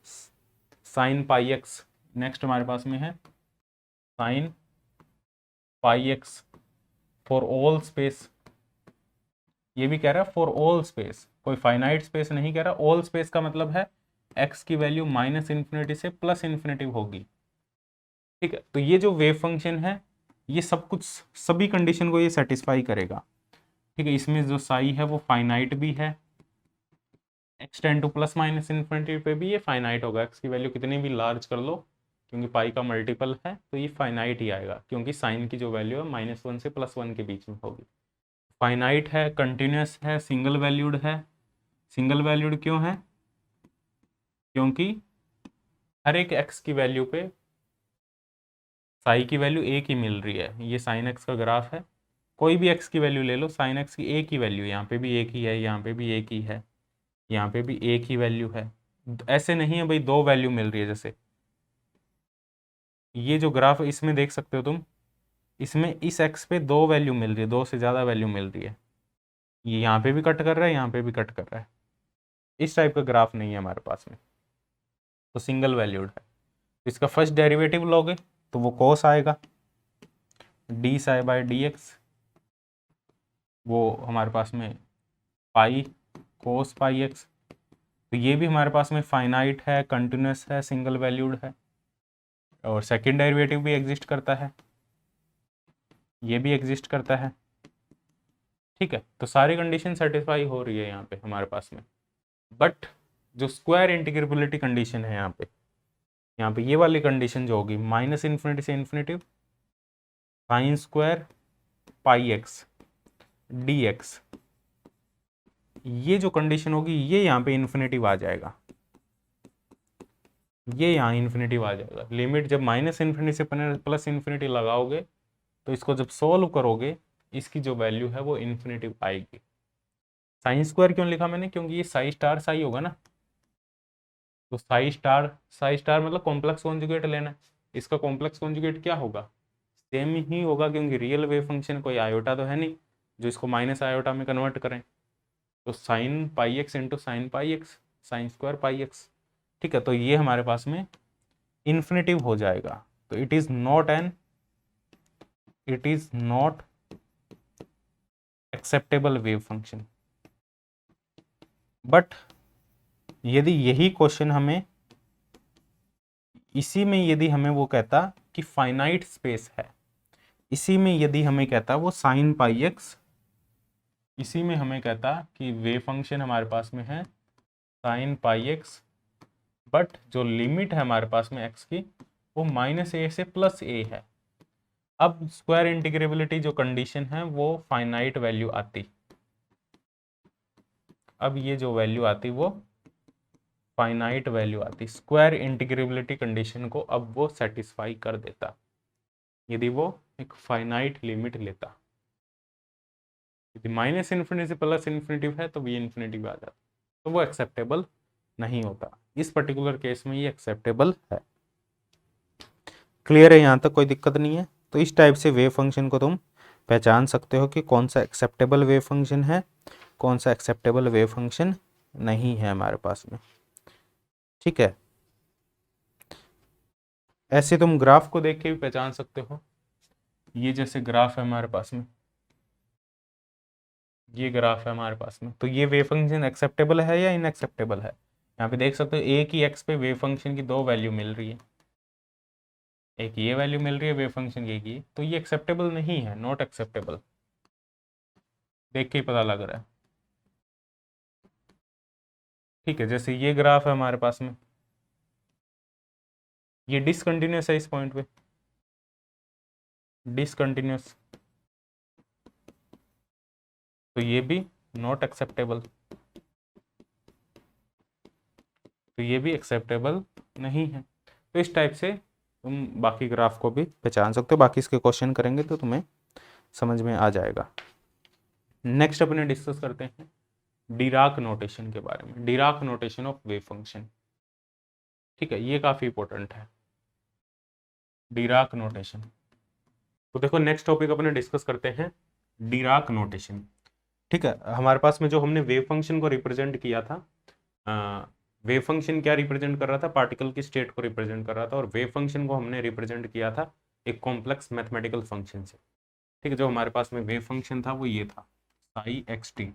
sine pi x next हमारे पास में है, sine pi x for all space, ये भी कह रहा है फॉर ऑल स्पेस, कोई फाइनाइट स्पेस नहीं कह रहा। ऑल स्पेस का मतलब है एक्स की वैल्यू माइनस इन्फिनिटी से प्लस इन्फिनिटी होगी, ठीक है। तो ये जो वेव फंक्शन है ये सब कुछ, सभी कंडीशन को ये सेटिस्फाई करेगा, ठीक है। इसमें जो साई है वो फाइनाइट भी है, x tends to plus minus infinity पे भी ये फाइनाइट होगा, एक्स की वैल्यू कितनी भी लार्ज कर लो, क्योंकि पाई का मल्टीपल है तो ये फाइनाइट ही आएगा, क्योंकि साइन की जो वैल्यू है -1 से +1 के बीच में होगी। फाइनाइट है, कंटिन्यूस है, सिंगल वैल्यूड है। सिंगल वैल्यूड क्यों है? क्योंकि हर एक एक्स की वैल्यू पे साई की वैल्यू एक ही मिल रही है। ये साइन एक्स का ग्राफ है, कोई भी एक्स की वैल्यू ले लो, साइन एक्स की एक ही वैल्यू, यहाँ पे भी एक ही है, यहाँ पे भी एक ही है, यहाँ पे भी एक ही वैल्यू है। ऐसे नहीं है भाई दो वैल्यू मिल रही है, जैसे ये जो ग्राफ है इसमें देख सकते हो तुम, इसमें इस एक्स पे दो वैल्यू मिल रही है, दो से ज़्यादा वैल्यू मिल रही है, ये यहाँ पे भी कट कर रहा है, यहाँ पे भी कट कर रहा है, इस टाइप का ग्राफ नहीं है हमारे पास में, तो सिंगल वैल्यूड है। इसका फर्स्ट डेरिवेटिव लोगे तो वो कॉस आएगा, d psi by D x, वो हमारे पास में पाई कोस पाई एक्स। तो ये भी हमारे पास में फाइनाइट है, कंटिन्यूस है, सिंगल वैल्यूड है, और सेकंड डेरिवेटिव भी एग्जिस्ट करता है, ये भी एग्जिस्ट करता है, ठीक है। तो सारी कंडीशन सेटिस्फाई हो रही है यहाँ पे हमारे पास में, बट जो स्क्वायर इंटीग्रेबिलिटी कंडीशन है यहाँ पे ये वाली कंडीशन जो होगी माइनस इन्फिनिटी से infinity sine square pi x D x, ये जो कंडीशन होगी ये यहाँ पे इन्फिनिटिव आ जाएगा, ये यहाँ इन्फिनिटिव आ जाएगा। लिमिट जब माइनस इन्फिनिटी से प्लस इन्फिनिटी लगाओगे तो इसको जब सोल्व करोगे इसकी जो वैल्यू है वो इन्फिनिटिव आएगी। साइन स्क्वायर क्यों लिखा मैंने? क्योंकि ये साई स्टार साई होगा ना, तो साई स्टार मतलब कॉम्प्लेक्स कॉन्जुगेट लेना है, इसका कॉम्प्लेक्स कॉन्जुगेट क्या होगा? सेम ही होगा, क्योंकि रियल वेव फंक्शन कोई आयोटा तो है नहीं जो इसको माइनस आयोटा में कन्वर्ट करें। तो sine pi x into sine pi x, sine square pi x, ठीक है। तो ये हमारे पास में इन्फिनिटिव हो जाएगा, तो it is not acceptable wave function. But यदि यही क्वेश्चन हमें इसी में यदि हमें वो कहता कि फाइनाइट स्पेस है, इसी में यदि हमें कहता वो साइन पाई एक्स, इसी में हमें कहता कि वेव फंक्शन हमारे पास में है साइन पाई एक्स, बट जो लिमिट है हमारे पास में एक्स की वो -a से +a है। अब स्क्वायर इंटीग्रेबिलिटी जो कंडीशन है वो फाइनाइट वैल्यू आती, अब ये जो वैल्यू आती वो फाइनाइट वैल्यू आती, स्क्वायर इंटीग्रेबिलिटी कंडीशन को अब वो सेटिस्फाई कर देता यदि वो एक फाइनाइट लिमिट लेता। यदि माइनस इन्फिनिटी से प्लस इन्फिनिटी है तो भी इन्फिनिटी आ जाता। तो वो एक्सेप्टेबल नहीं होता। इस पर्टिकुलर केस में ये एक्सेप्टेबल है। क्लियर है, यहाँ तक कोई दिक्कत नहीं है। तो इस टाइप से वेव फंक्शन को तुम पहचान सकते हो कि कौन सा एक्सेप्टेबल वेव फंक्शन है, कौन सा एक्सेप्टेबल वेव फंक्शन नहीं है हमारे पास में। ठीक है, ऐसे तुम ग्राफ को देख के भी पहचान सकते हो। ये जैसे ग्राफ है हमारे पास में, ये ग्राफ है हमारे पास में, तो ये वेव फंक्शन एक्सेप्टेबल है या इनएक्सेप्टेबल है। यहाँ पे देख सकते हो एक ही एक्स पे वेव फंक्शन की दो वैल्यू मिल रही है, एक ये वैल्यू मिल रही है वेव फंक्शन की, तो ये एक्सेप्टेबल नहीं है, नॉट एक्सेप्टेबल। देख के ही पता लग रहा है। ठीक है, जैसे ये ग्राफ है हमारे पास में, ये डिसकंटिन्यूस है इस पॉइंट पे, डिसकंटिन्यूस, तो ये भी नॉट एक्सेप्टेबल, तो ये भी एक्सेप्टेबल नहीं है। तो इस टाइप से तुम बाकी ग्राफ को भी पहचान सकते हो। बाकी इसके क्वेश्चन करेंगे तो तुम्हें समझ में आ जाएगा। नेक्स्ट अपने डिस्कस करते हैं डिराक नोटेशन के बारे में, Dirac notation of wave function. ठीक है, ये काफी इंपॉर्टेंट है, डिराक नोटेशन। तो देखो नेक्स्ट टॉपिक अपने डिस्कस करते हैं डिराक नोटेशन। ठीक है, हमारे पास में जो हमने वेव फंक्शन को रिप्रेजेंट किया था, वेव फंक्शन क्या रिप्रेजेंट कर रहा था, पार्टिकल की स्टेट को रिप्रेजेंट कर रहा था, और वेव फंक्शन को हमने रिप्रेजेंट किया था एक कॉम्प्लेक्स मैथमेटिकल फंक्शन से। ठीक है, जो हमारे पास में वेव फंक्शन था वो ये था साई एक्स टी,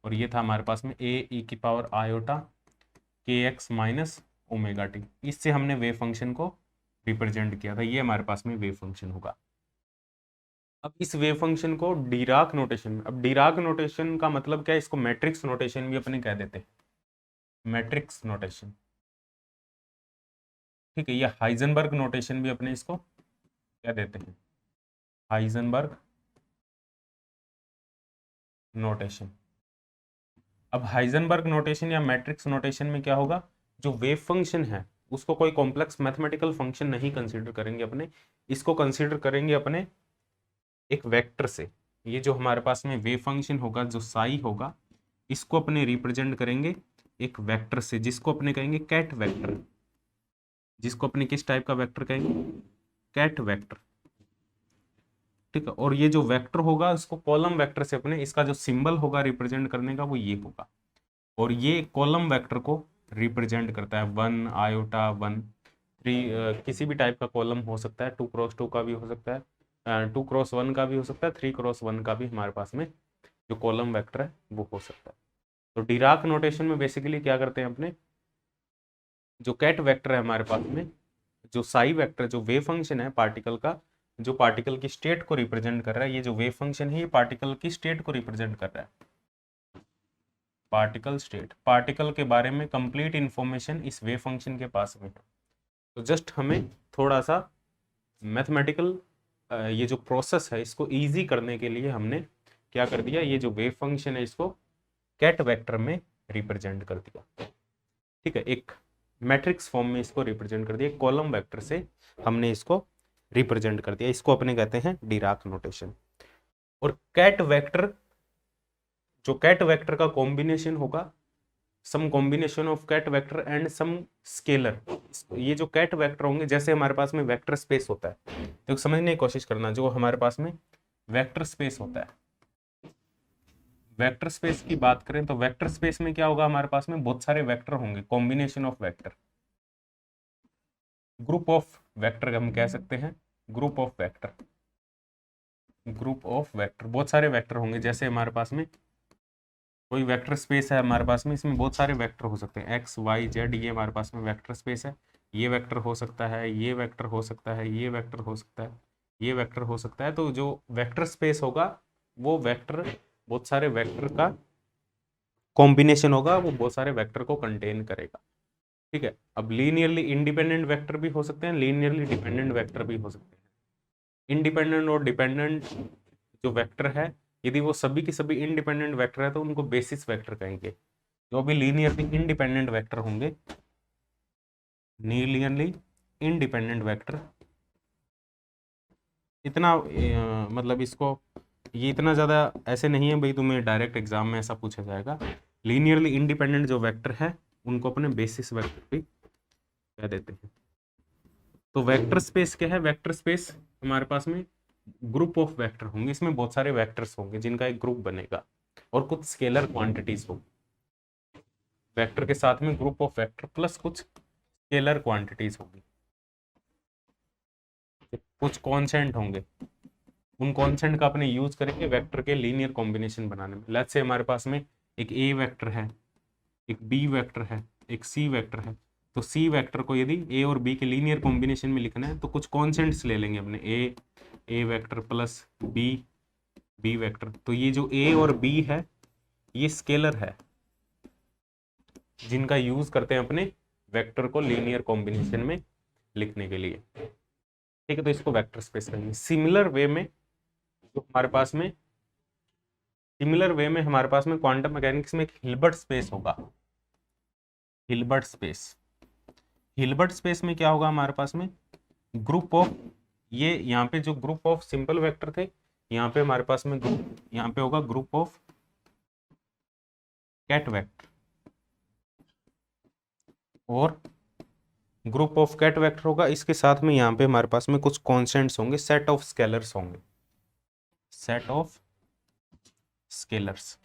और ये था हमारे पास में ए ई की पावर आयोटा के एक्स माइनस ओमेगा टी। इससे हमने वेव फंक्शन को रिप्रेजेंट किया था, ये हमारे पास में वेव फंक्शन होगा। अब इस वेव फंक्शन को डिराक नोटेशन में, अब डिराक नोटेशन का मतलब क्या है, इसको मैट्रिक्स नोटेशन भी अपने कह देते हैं, मैट्रिक्स नोटेशन। ठीक है, ये हाइजेनबर्ग नोटेशन भी अपने इसको क्या देते हैं, हाइजेनबर्ग नोटेशन। अब हाइजेनबर्ग नोटेशन या मैट्रिक्स नोटेशन में क्या होगा, जो वेव फंक्शन है उसको कोई कॉम्प्लेक्स मैथमेटिकल फंक्शन नहीं कंसीडर करेंगे अपने, इसको कंसीडर करेंगे अपने एक वेक्टर से। ये जो हमारे पास में वेव फंक्शन होगा, जो साई होगा, इसको अपने रिप्रेजेंट करेंगे एक वेक्टर से, जिसको अपने कहेंगे कैट वेक्टर, जिसको अपने किस टाइप का वेक्टर कहेंगे, कैट वेक्टर। ठीक है, और ये जो वेक्टर होगा उसको कॉलम वेक्टर से अपने, इसका जो सिंबल होगा रिप्रेजेंट करने का वो ये होगा, और ये कॉलम वेक्टर को रिप्रेजेंट करता है 1 आयोटा 1 3, किसी भी टाइप का कॉलम हो सकता है, 2x2 का भी हो सकता है, 2x1 का भी हो सकता है, 3x1 का भी हमारे पास में जो कॉलम वेक्टर है वो हो सकता है। तो डिराक नोटेशन में बेसिकली क्या करते हैं अपने, जो कैट वेक्टर है हमारे पास में, जो साई वेक्टर, जो वेव फंक्शन है पार्टिकल का, जो पार्टिकल की स्टेट को रिप्रेजेंट कर रहा है, ये जो वेव फंक्शन है ये पार्टिकल की स्टेट को रिप्रेजेंट कर रहा है, पार्टिकल स्टेट, पार्टिकल के बारे में कंप्लीट इंफॉर्मेशन इस वेव फंक्शन के पास में है। तो जस्ट हमें थोड़ा सा मैथमेटिकल ये जो प्रोसेस है इसको इजी करने के लिए हमने क्या कर दिया, ये जो वेव फंक्शन है इसको कैट वेक्टर में रिप्रेजेंट कर दिया। ठीक है, एक मैट्रिक्स फॉर्म में इसको रिप्रेजेंट कर दिया, कॉलम वेक्टर से हमने इसको रिप्रेजेंट कर दिया, इसको अपने कहते हैं डिराक नोटेशन। और कैट वेक्टर, जो कैट वेक्टर का कॉम्बिनेशन होगा, some combination of ket vector and some scalar. ये जो कैट वेक्टर होंगे, जैसे हमारे पास में वेक्टर स्पेस होता है, तो समझने की कोशिश करना, जो हमारे पास में वेक्टर स्पेस होता है, वेक्टर स्पेस की बात करें तो वेक्टर स्पेस में क्या होगा, हमारे पास में बहुत सारे वेक्टर होंगे, combination of vector, group of vector हम कह सकते हैं, group of vector, group of vector, बहुत सारे वेक्टर होंगे। जैसे हमारे पास में कोई वेक्टर स्पेस है हमारे पास में, इसमें बहुत सारे वेक्टर हो सकते हैं, एक्स वाई जेड, ये हमारे पास में वेक्टर स्पेस है, ये वेक्टर हो सकता है, ये वेक्टर हो सकता है, ये वेक्टर हो सकता है, ये वेक्टर हो सकता है। तो जो वेक्टर स्पेस होगा वो वेक्टर, बहुत सारे वेक्टर का कॉम्बिनेशन होगा, वो बहुत सारे वेक्टर को कंटेन करेगा। ठीक है, अब लीनियरली इंडिपेंडेंट वेक्टर भी हो सकते हैं, लीनियरली डिपेंडेंट वेक्टर भी हो सकते हैं। इंडिपेंडेंट और डिपेंडेंट जो वेक्टर है, यदि वो सभी की सभी इंडिपेंडेंट वेक्टर है तो उनको बेसिस वेक्टर कहेंगे। जो भी लीनियरली इंडिपेंडेंट वेक्टर होंगे, लीनियरली इंडिपेंडेंट वेक्टर, इतना मतलब इसको, ये इतना ज़्यादा ऐसे नहीं है भाई तुम्हें डायरेक्ट एग्जाम में ऐसा पूछा जाएगा, लीनियरली इंडिपेंडेंट जो वेक्टर है उनको अपने बेसिस वेक्टर भी कह देते हैं। तो वेक्टर स्पेस क्या है? वेक्टर स्पेस हमारे पास में ग्रुप ऑफ वेक्टर होंगे, इसमें बहुत सारे वेक्टर्स होंगे जिनका एक ग्रुप बनेगा और कुछ स्केलर क्वांटिटीज होगी। वेक्टर के साथ में ग्रुप ऑफ वेक्टर प्लस कुछ स्केलर क्वांटिटीज होगी, कुछ कॉन्स्टेंट होंगे। उन कॉन्स्टेंट का अपने यूज करेंगे वेक्टर के लीनियर कॉम्बिनेशन बनाने में। लेट्स से हमारे पास में एक ए वेक्टर है, एक बी वेक्टर है, एक सी वेक्टर है। तो सी वेक्टर को यदि ए और बी के लीनियर कॉम्बिनेशन में लिखना है तो कुछ कॉन्स्टेंट्स ले लेंगे अपने, ए वेक्टर प्लस बी वेक्टर। तो ये जो ए और बी है ये स्केलर है जिनका यूज करते हैं अपने वेक्टर को लीनियर कॉम्बिनेशन में लिखने के लिए। ठीक है, तो इसको वेक्टर स्पेस कहेंगे। सिमिलर वे में हमारे पास में क्वांटम मैकेनिक्स में एक हिल्बर्ट स्पेस होगा। हिल्बर्ट स्पेस में क्या होगा हमारे पास में? ग्रुप ऑफ, ये यहाँ पे जो ग्रुप ऑफ सिंपल वेक्टर थे, यहाँ पे हमारे पास में ग्रुप, यहाँ पे होगा ग्रुप ऑफ कैट वेक्टर और ग्रुप ऑफ कैट वेक्टर होगा। इसके साथ में यहाँ पे हमारे पास में कुछ कॉन्स्टेंट्स होंगे, सेट ऑफ स्केलर्स होंगे, सेट ऑफ स्केलर्स।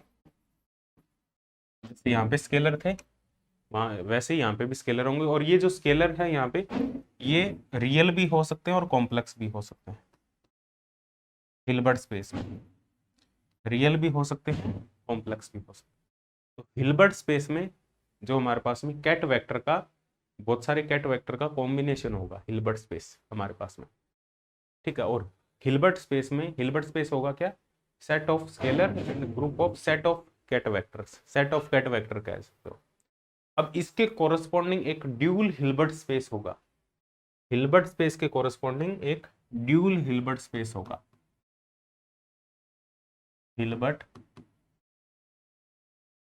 यहाँ पे स्केलर थे वहां वैसे यहाँ पे भी स्केलर होंगे। और ये जो स्केलर है यहाँ पे ये रियल भी हो सकते हैं और कॉम्प्लेक्स भी हो सकते हैं। हिल्बर्ट स्पेस में रियल भी हो सकते हैं, कॉम्प्लेक्स भी हो सकते हैं। तो हिल्बर्ट स्पेस में जो हमारे पास में कैट वेक्टर का, बहुत सारे कैट वेक्टर का कॉम्बिनेशन होगा हिल्बर्ट स्पेस हमारे पास में। ठीक है, और हिल्बर्ट स्पेस होगा क्या? Set of scalar and group of set of ket vectors, set of ket vector कह सकते हो। अब इसके कोरस्पॉन्डिंग एक ड्यूल हिल्बर्ट स्पेस होगा। हिल्बर्ट स्पेस के कोरस्पॉन्डिंग एक ड्यूल हिल्बर्ट स्पेस होगा। हिल्बर्ट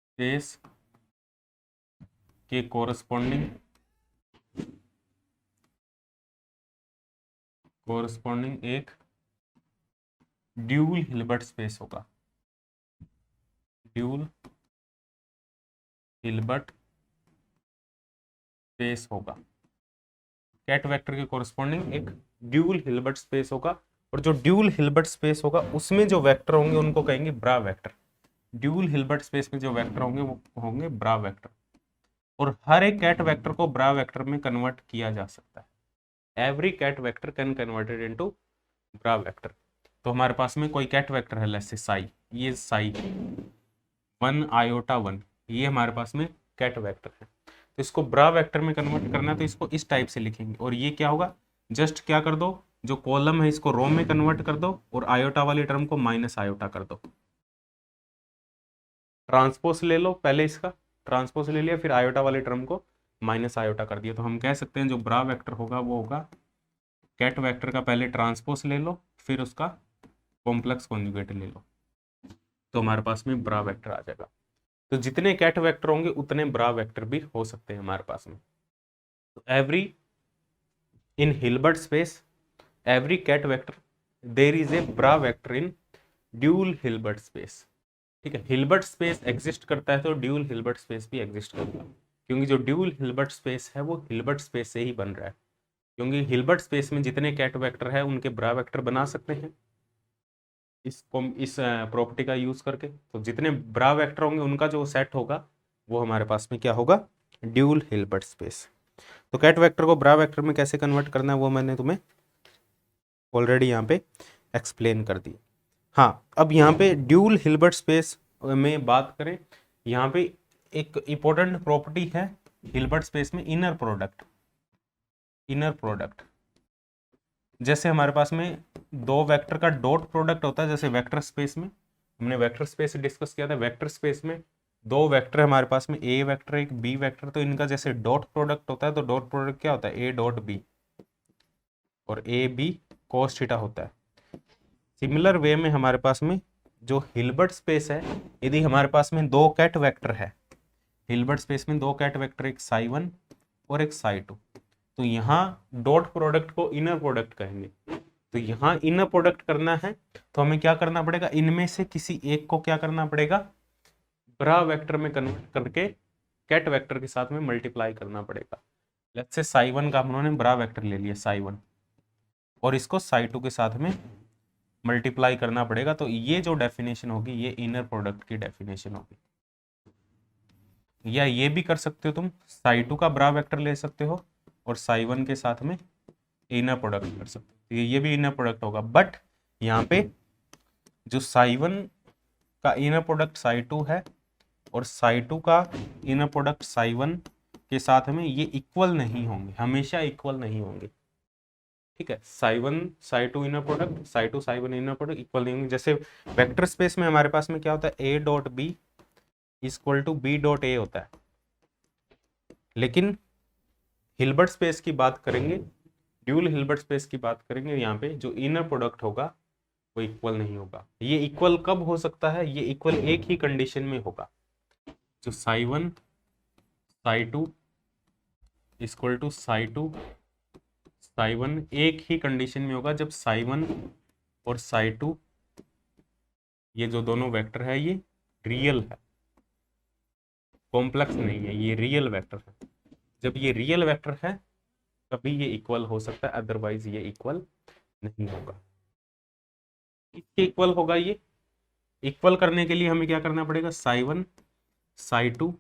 स्पेस के कोरस्पॉन्डिंग एक ड्यूल हिल्बर्ट स्पेस होगा। ड्यूल हिल्बर्ट स्पेस होगा। कैट वेक्टर के कोरस्पॉन्डिंग एक ड्यूल हिल्बर्ट स्पेस होगा। और जो ड्यूल हिल्बर्ट स्पेस होगा उसमें जो वेक्टर होंगे उनको कहेंगे ब्रा वेक्टर। ड्यूल हिल्बर्ट स्पेस में जो वेक्टर होंगे वो होंगे ब्रा वेक्टर। और हर एक कैट वेक्टर को ब्रा वेक्टर में कन्वर्ट किया जा सकता है। Every ket vector can converted into bra vector. तो हमारे पास में कोई कैट वेक्टर है, जैसे साई, ये साई 1 आयोटा 1, ये हमारे पास में कैट वेक्टर है। तो इसको ब्रा वेक्टर में कन्वर्ट करना है तो इसको इस टाइप से लिखेंगे। और ये क्या होगा? जस्ट क्या कर दो, जो कॉलम है इसको रो में कन्वर्ट कर दो और आयोटा वाली टर्म को माइनस आयोटा कर दो। ट्रांसपोज ले लो, पहले इसका ट्रांसपोज ले लिया, फिर आयोटा वाली टर्म को माइनस आयोटा कर दिया। तो हम कह सकते हैं जो ब्रा वेक्टर होगा वो होगा कैट वेक्टर का पहले ट्रांसपोज ले लो, फिर उसका कॉम्प्लेक्स कॉन्जुगेट ले लो, तो हमारे पास में ब्रा वेक्टर आ जाएगा। तो जितने कैट वेक्टर होंगे उतने ब्रा वेक्टर भी हो सकते हैं हमारे पास में। तो every in Hilbert space every ket vector there is a bra vector in dual Hilbert space. ठीक है, हिल्बर्ट स्पेस एग्जिस्ट करता है तो ड्यूल हिल्बर्ट स्पेस भी एग्जिस्ट करता है, क्योंकि जो ड्यूल हिल्बर्ट स्पेस है वो हिल्बर्ट स्पेस से ही बन रहा है। क्योंकि हिल्बर्ट स्पेस में जितने कैट वेक्टर है उनके ब्रा वेक्टर बना सकते हैं इस प्रॉपर्टी का यूज करके। तो जितने ब्रा वेक्टर होंगे उनका जो सेट होगा वो हमारे पास में क्या होगा? Dual Hilbert space. तो कैट वेक्टर को ब्रा वेक्टर में कैसे कन्वर्ट करना है वो मैंने तुम्हें ऑलरेडी यहाँ पे एक्सप्लेन कर दी। हाँ, अब यहाँ पे ड्यूल हिल्बर्ट स्पेस में बात करें, यहाँ पे एक इंपॉर्टेंट प्रॉपर्टी है हिल्बर्ट स्पेस में, इनर प्रोडक्ट। जैसे हमारे पास में दो वेक्टर का डॉट प्रोडक्ट होता है, जैसे वेक्टर स्पेस में हमने वेक्टर स्पेस डिस्कस किया था। वेक्टर स्पेस में दो वेक्टर हमारे पास में, ए वेक्टर एक बी वेक्टर, तो इनका जैसे डॉट प्रोडक्ट होता है तो डॉट प्रोडक्ट क्या होता है? ए डॉट बी, और ए बी कोस थीटा होता है। सिमिलर वे में हमारे पास में जो हिल्बर्ट स्पेस है, यदि हमारे पास में दो कैट वेक्टर है, हिल्बर्ट स्पेस में दो कैट वेक्टर, एक साई 1 और एक साई 2, तो यहाँ डॉट प्रोडक्ट को इनर प्रोडक्ट कहेंगे। तो यहाँ इनर प्रोडक्ट करना है तो हमें क्या करना पड़ेगा? इनमें से किसी एक को क्या करना पड़ेगा? ब्रा वेक्टर में कन्वर्ट करके कैट वेक्टर के साथ में मल्टीप्लाई करना पड़ेगा। लेट्स से साई 1 का उन्होंने ब्रा वेक्टर ले लिया साई 1 और इसको साई 2 के साथ में मल्टीप्लाई करना पड़ेगा। तो ये जो डेफिनेशन होगी ये इनर प्रोडक्ट की डेफिनेशन होगी। या ये भी कर सकते हो तुम, साई 2 का ब्रा वेक्टर ले सकते हो और साई 1 के साथ में इनर प्रोडक्ट कर सकते हो। ये भी इनर प्रोडक्ट होगा, बट यहाँ पे जो साई 1 का इनर प्रोडक्ट साई 2 है और साई 2 का इनर प्रोडक्ट साई 1 के साथ में ये इक्वल नहीं होंगे, हमेशा इक्वल नहीं होंगे। ठीक है, Sai 1 psi 2 inner product, Sai 2 psi 1 inner product equal नहीं होंगे। जैसे वेक्टर स्पेस में हमारे पास में क्या होता है, a dot b equal to b dot a होता है, लेकिन हिल्बर्ट स्पेस की बात करेंगे, ड्यूल हिल्बर्ट स्पेस की बात करेंगे, यहाँ पे जो इनर प्रोडक्ट होगा वो इक्वल नहीं होगा। ये इक्वल कब हो सकता है, ये इक्वल एक ही कंडीशन में होगा, जो Sai 1 psi 2 equal to Sai 2 psi 1 एक ही कंडीशन में होगा जब साई 1 और साई 2 ये जो दोनों वेक्टर है ये रियल है, कॉम्प्लेक्स नहीं है, ये रियल वेक्टर है। जब ये रियल वेक्टर है तभी ये इक्वल हो सकता है, अदरवाइज ये इक्वल नहीं होगा। इसके इक्वल होगा ये, इक्वल करने के लिए हमें क्या करना पड़ेगा, साई 1 साई 2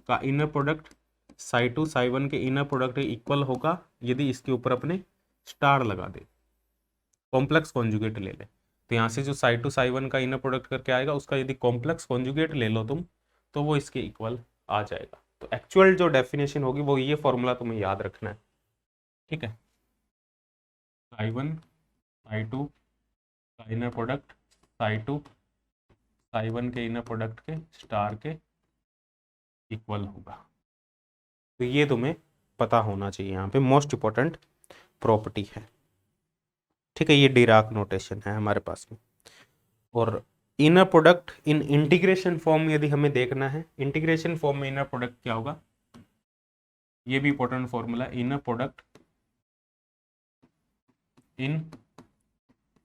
का इनर प्रोडक्ट साई 2 साई 1 के इनर प्रोडक्ट इक्वल होगा यदि इसके ऊपर अपने स्टार लगा दे, कॉम्प्लेक्स कॉन्जुगेट ले ले। तो यहाँ से जो साई 2 साई 1 का इनर प्रोडक्ट करके आएगा उसका यदि कॉम्प्लेक्स कॉन्जुगेट ले लो तुम तो वो इसके इक्वल आ जाएगा। तो एक्चुअल जो डेफिनेशन होगी वो ये फॉर्मूला तुम्हें याद रखना है। ठीक है, साई 1 साई 2 का इनर प्रोडक्ट साई 2 साई 1 के इनर प्रोडक्ट के स्टार के इक्वल होगा। तो ये तुम्हें पता होना चाहिए, यहाँ पे मोस्ट इंपॉर्टेंट प्रॉपर्टी है। ठीक है, ये डिराक नोटेशन है हमारे पास में। और inner product in integration form यदि हमें देखना है, इंटीग्रेशन फॉर्म में इनर प्रोडक्ट क्या होगा, ये भी important formula, inner product in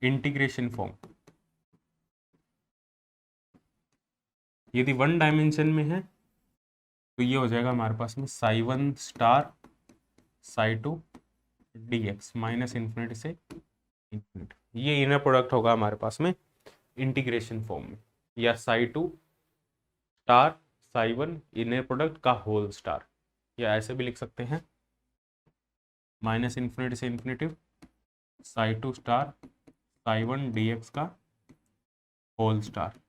integration form यदि 1 डायमेंशन में है तो ये हो जाएगा हमारे पास में Sai 1 star psi 2 dx minus infinity से इन्फिनिटी। ये इनर प्रोडक्ट होगा हमारे पास में इंटीग्रेशन फॉर्म में, या Sai 2 star psi 1 inner product का होल स्टार, या ऐसे भी लिख सकते हैं माइनस इन्फिनिटी से infinity Sai 2 star psi 1 dx का होल स्टार।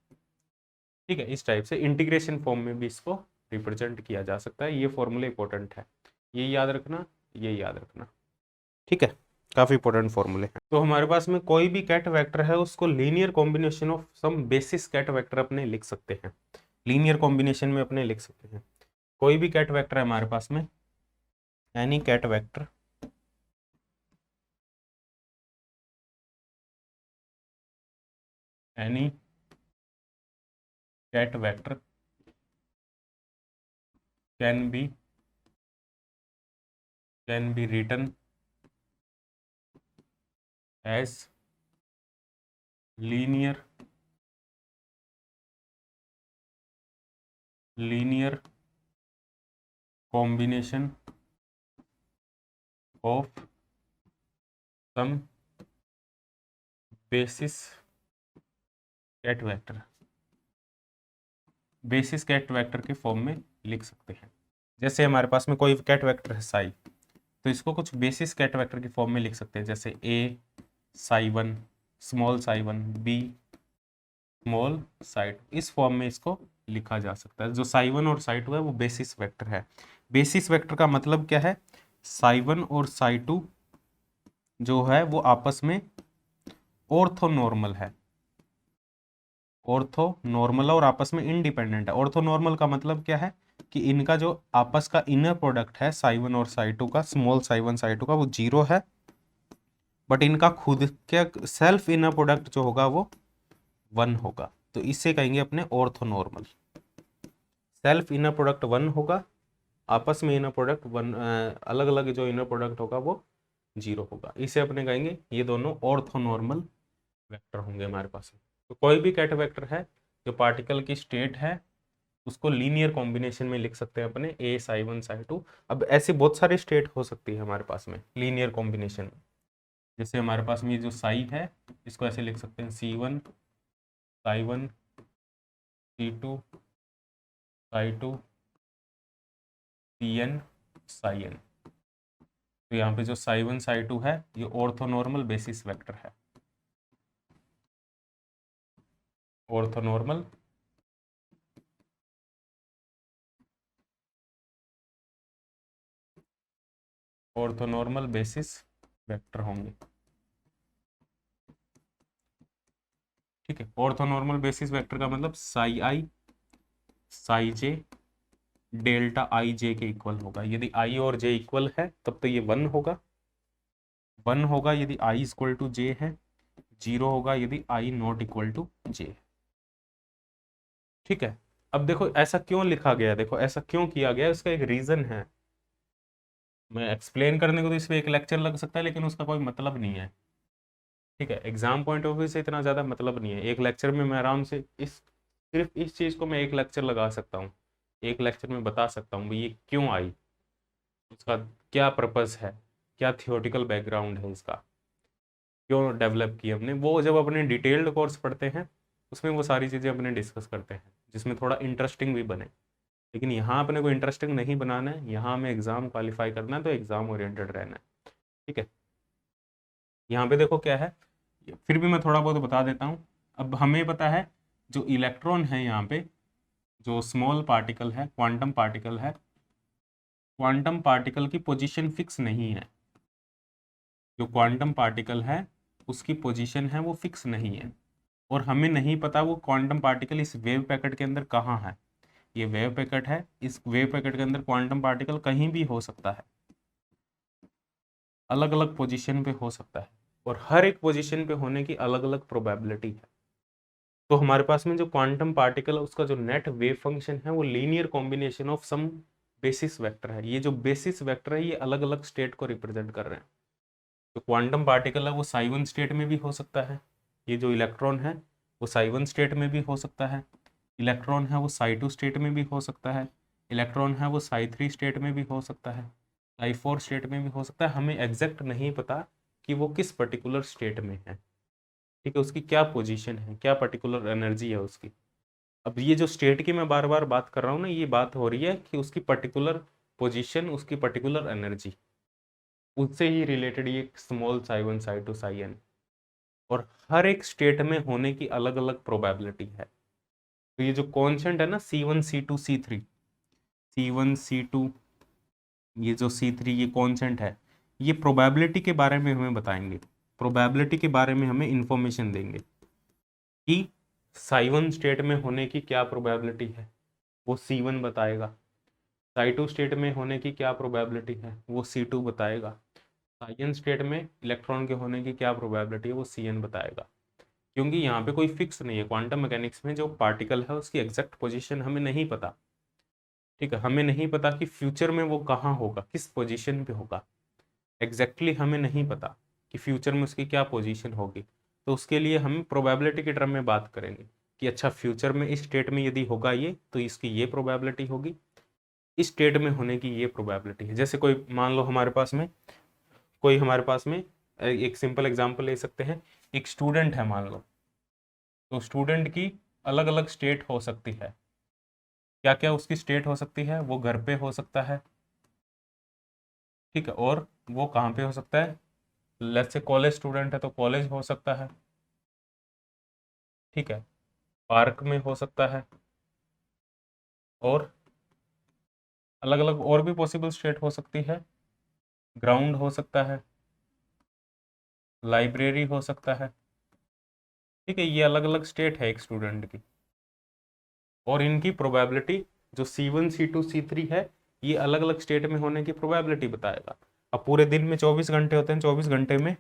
ठीक है, इस टाइप से इंटीग्रेशन फॉर्म में भी इसको रिप्रेजेंट किया जा सकता है। ये फॉर्मूला इंपॉर्टेंट है, ये याद रखना, ये याद रखना। ठीक है, काफी इंपॉर्टेंट फॉर्मूले हैं। तो हमारे पास में कोई भी कैट वेक्टर है उसको linear combination of some basis ket vector अपने लिख सकते हैं, लीनियर कॉम्बिनेशन में अपने लिख सकते हैं। कोई भी कैट वेक्टर है हमारे पास में, any ket vector any ket vector can be written as linear combination of some basis ket vector, basis ket vector के फॉर्म में लिख सकते हैं। जैसे हमारे पास में कोई कैट वेक्टर है साई, तो इसको कुछ बेसिस कैट वेक्टर की फॉर्म में लिख सकते हैं, जैसे A psi 1 small psi 1 B small psi 2, इस फॉर्म में इसको लिखा जा सकता है। जो साई 1 और साई 2 है वो बेसिस वेक्टर है। बेसिस वेक्टर का मतलब क्या है, साई 1 और साई 2 जो है वो आपस में ऑर्थोनॉर्मल है, ऑर्थोनॉर्मल और आपस में इंडिपेंडेंट है। ऑर्थोनॉर्मल का मतलब क्या है कि इनका जो आपस का इनर प्रोडक्ट है साई 1 और साई 2 का, स्मॉल साई 1 साई 2 का, वो 0 है, बट इनका खुद के सेल्फ इनर प्रोडक्ट जो होगा वो 1 होगा। तो इससे कहेंगे अपने ऑर्थोनॉर्मल। सेल्फ इनर प्रोडक्ट 1 होगा, आपस में इनर प्रोडक्ट 1, अलग अलग जो इनर प्रोडक्ट होगा वो 0 होगा। इसे अपने कहेंगे ये दोनों ऑर्थोनॉर्मल वेक्टर होंगे हमारे पास। तो कोई भी कैट वेक्टर है जो पार्टिकल की स्टेट है उसको लीनियर कॉम्बिनेशन में लिख सकते हैं अपने ए psi1 psi2। अब ऐसे बहुत सारे स्टेट हो सकती है हमारे पास में लीनियर कॉम्बिनेशन में। जैसे हमारे पास में ये जो साई है इसको ऐसे लिख सकते हैं C1 psi1 C2 psi2 Cn psi n। तो यहाँ पे जो psi1 psi2 है ये ऑर्थोनॉर्मल बेसिस वेक्टर है, ऑर्थोनॉर्मल ऑर्थोनॉर्मल बेसिस वेक्टर होंगे। ठीक है, ऑर्थोनॉर्मल बेसिस वेक्टर का मतलब Sai i Sai J delta आई जे के इक्वल होगा। यदि आई और जे इक्वल है तब तो ये 1 होगा, 1 होगा यदि आई इक्वल टू जे है, 0 होगा यदि आई नॉट इक्वल टू जे। ठीक है, अब देखो ऐसा क्यों लिखा गया है, देखो ऐसा क्यों किया गया है, इसका एक रीजन है। मैं एक्सप्लेन करने को तो इसमें एक लेक्चर लग सकता है लेकिन उसका कोई मतलब नहीं है। ठीक है, एग्जाम पॉइंट ऑफ व्यू से इतना ज़्यादा मतलब नहीं है। एक लेक्चर में मैं आराम से इस सिर्फ इस चीज़ को मैं एक लेक्चर लगा सकता हूँ, एक लेक्चर में बता सकता हूँ भाई ये क्यों आई, उसका क्या पर्पस है, क्या थियोटिकल बैकग्राउंड है, इसका क्यों डेवलप की हमने। वो जब अपने डिटेल्ड कोर्स पढ़ते हैं उसमें वो सारी चीज़ें अपने डिस्कस करते हैं जिसमें थोड़ा इंटरेस्टिंग भी बने। लेकिन यहाँ अपने को इंटरेस्टिंग नहीं बनाना है, यहाँ हमें एग्जाम क्वालिफाई करना है तो एग्जाम ओरिएंटेड रहना है। ठीक है, यहाँ पे देखो क्या है, फिर भी मैं थोड़ा बहुत बता देता हूँ। अब हमें पता है जो इलेक्ट्रॉन है यहाँ पे, जो स्मॉल पार्टिकल है, क्वांटम पार्टिकल है, क्वांटम पार्टिकल की पोजीशन फिक्स नहीं है। जो क्वांटम पार्टिकल है उसकी पोजीशन है वो फिक्स नहीं है, और हमें नहीं पता वो क्वांटम पार्टिकल इस वेव पैकेट के अंदर कहाँ है। ये वेव पैकेट है, इस वेव पैकेट के अंदर क्वांटम पार्टिकल कहीं भी हो सकता है, अलग अलग पोजीशन पे हो सकता है, और हर एक पोजीशन पे होने की अलग अलग प्रोबेबिलिटी है। तो हमारे पास में जो क्वांटम पार्टिकल है उसका जो नेट वेव फंक्शन है वो linear combination of some basis vector है। ये जो बेसिस वेक्टर है ये अलग अलग स्टेट को रिप्रेजेंट कर रहे हैं। जो क्वांटम पार्टिकल है वो psi1 स्टेट में भी हो सकता है, ये जो इलेक्ट्रॉन है वो psi1 स्टेट में भी हो सकता है, इलेक्ट्रॉन है वो psi2 स्टेट में भी हो सकता है, इलेक्ट्रॉन है वो psi3 स्टेट में भी हो सकता है, psi4 स्टेट में भी हो सकता है। हमें एग्जैक्ट नहीं पता कि वो किस पर्टिकुलर स्टेट में है। ठीक है, उसकी क्या पोजीशन है, क्या पर्टिकुलर एनर्जी है उसकी। अब ये जो स्टेट की मैं बार बार बात कर रहा हूँ ना, ये बात हो रही है कि उसकी पर्टिकुलर पोजीशन, उसकी पर्टिकुलर एनर्जी, उससे ही रिलेटेड ये small psi1 psi2 psi n। और हर एक स्टेट में होने की अलग अलग प्रोबेबिलिटी है। तो ये जो कॉन्स्टेंट है ना C1 C2 C3, C1 C2, ये जो C3 ये कॉन्स्टेंट है, ये प्रोबेबिलिटी के बारे में हमें बताएंगे, प्रोबेबिलिटी के बारे में हमें इंफॉर्मेशन देंगे कि psi1 स्टेट में होने की क्या प्रोबेबिलिटी है, वो C1 बताएगा। psi2 स्टेट में होने की क्या प्रोबेबिलिटी है, वो C2 बताएगा। psi स्टेट में इलेक्ट्रॉन के होने की क्या प्रोबेबिलिटी है, वो Cn बताएगा। क्योंकि यहाँ पे कोई फिक्स नहीं है, क्वांटम मैकेनिक्स में जो पार्टिकल है उसकी एग्जैक्ट पोजीशन हमें नहीं पता। ठीक है, हमें नहीं पता कि फ्यूचर में वो कहाँ होगा, किस पोजीशन पे होगा, एग्जैक्टली हमें नहीं पता कि फ्यूचर में उसकी क्या पोजीशन होगी। तो उसके लिए हम प्रोबेबिलिटी के टर्म में बात करेंगे कि अच्छा फ्यूचर में इस स्टेट में यदि होगा ये तो इसकी ये प्रोबेबिलिटी होगी, इस स्टेट में होने की ये प्रोबेबिलिटी है। जैसे कोई मान लो हमारे पास में एक सिंपल एग्जांपल ले सकते हैं, एक स्टूडेंट है मान लो, तो स्टूडेंट की अलग अलग स्टेट हो सकती है। क्या क्या उसकी स्टेट हो सकती है, वो घर पे हो सकता है, ठीक है, और वो कहाँ पे हो सकता है, लेट्स से कॉलेज स्टूडेंट है तो कॉलेज हो सकता है, ठीक है, पार्क में हो सकता है, और अलग अलग और भी पॉसिबल स्टेट हो सकती है, ग्राउंड हो सकता है, लाइब्रेरी हो सकता है। ठीक है, ये अलग अलग स्टेट है एक स्टूडेंट की, और इनकी प्रोबेबिलिटी जो C1 C2 C3 है ये अलग अलग स्टेट में होने की प्रोबेबिलिटी बताएगा। अब पूरे दिन में 24 घंटे होते हैं, 24 घंटे में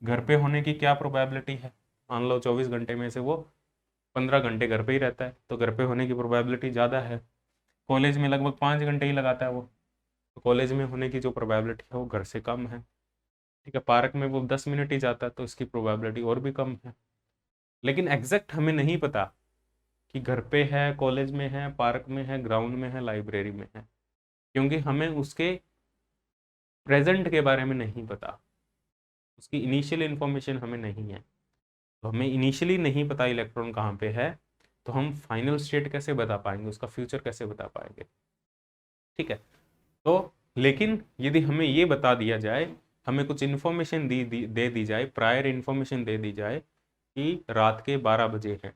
घर पे होने की क्या प्रोबेबिलिटी है, मान लो 24 घंटे में से वो 15 घंटे घर पे ही रहता है तो घर पे होने की प्रोबेबिलिटी ज़्यादा है। कॉलेज में लगभग 5 घंटे ही लगाता है वो, तो कॉलेज में होने की जो प्रोबेबिलिटी है वो घर से कम है। ठीक है, पार्क में वो 10 मिनट ही जाता है तो इसकी प्रोबेबिलिटी और भी कम है। लेकिन एग्जैक्ट हमें नहीं पता कि घर पे है, कॉलेज में है, पार्क में है, ग्राउंड में है, लाइब्रेरी में है, क्योंकि हमें उसके प्रेजेंट के बारे में नहीं पता, उसकी इनिशियल इन्फॉर्मेशन हमें नहीं है। तो हमें इनिशियली नहीं पता इलेक्ट्रॉन कहाँ पे है, तो हम फाइनल स्टेट कैसे बता पाएंगे, उसका फ्यूचर कैसे बता पाएंगे। ठीक है, तो लेकिन यदि हमें ये बता दिया जाए, हमें कुछ इन्फॉर्मेशन दे दी जाए, प्रायर इन्फॉर्मेशन दे दी जाए कि रात के 12 बजे हैं,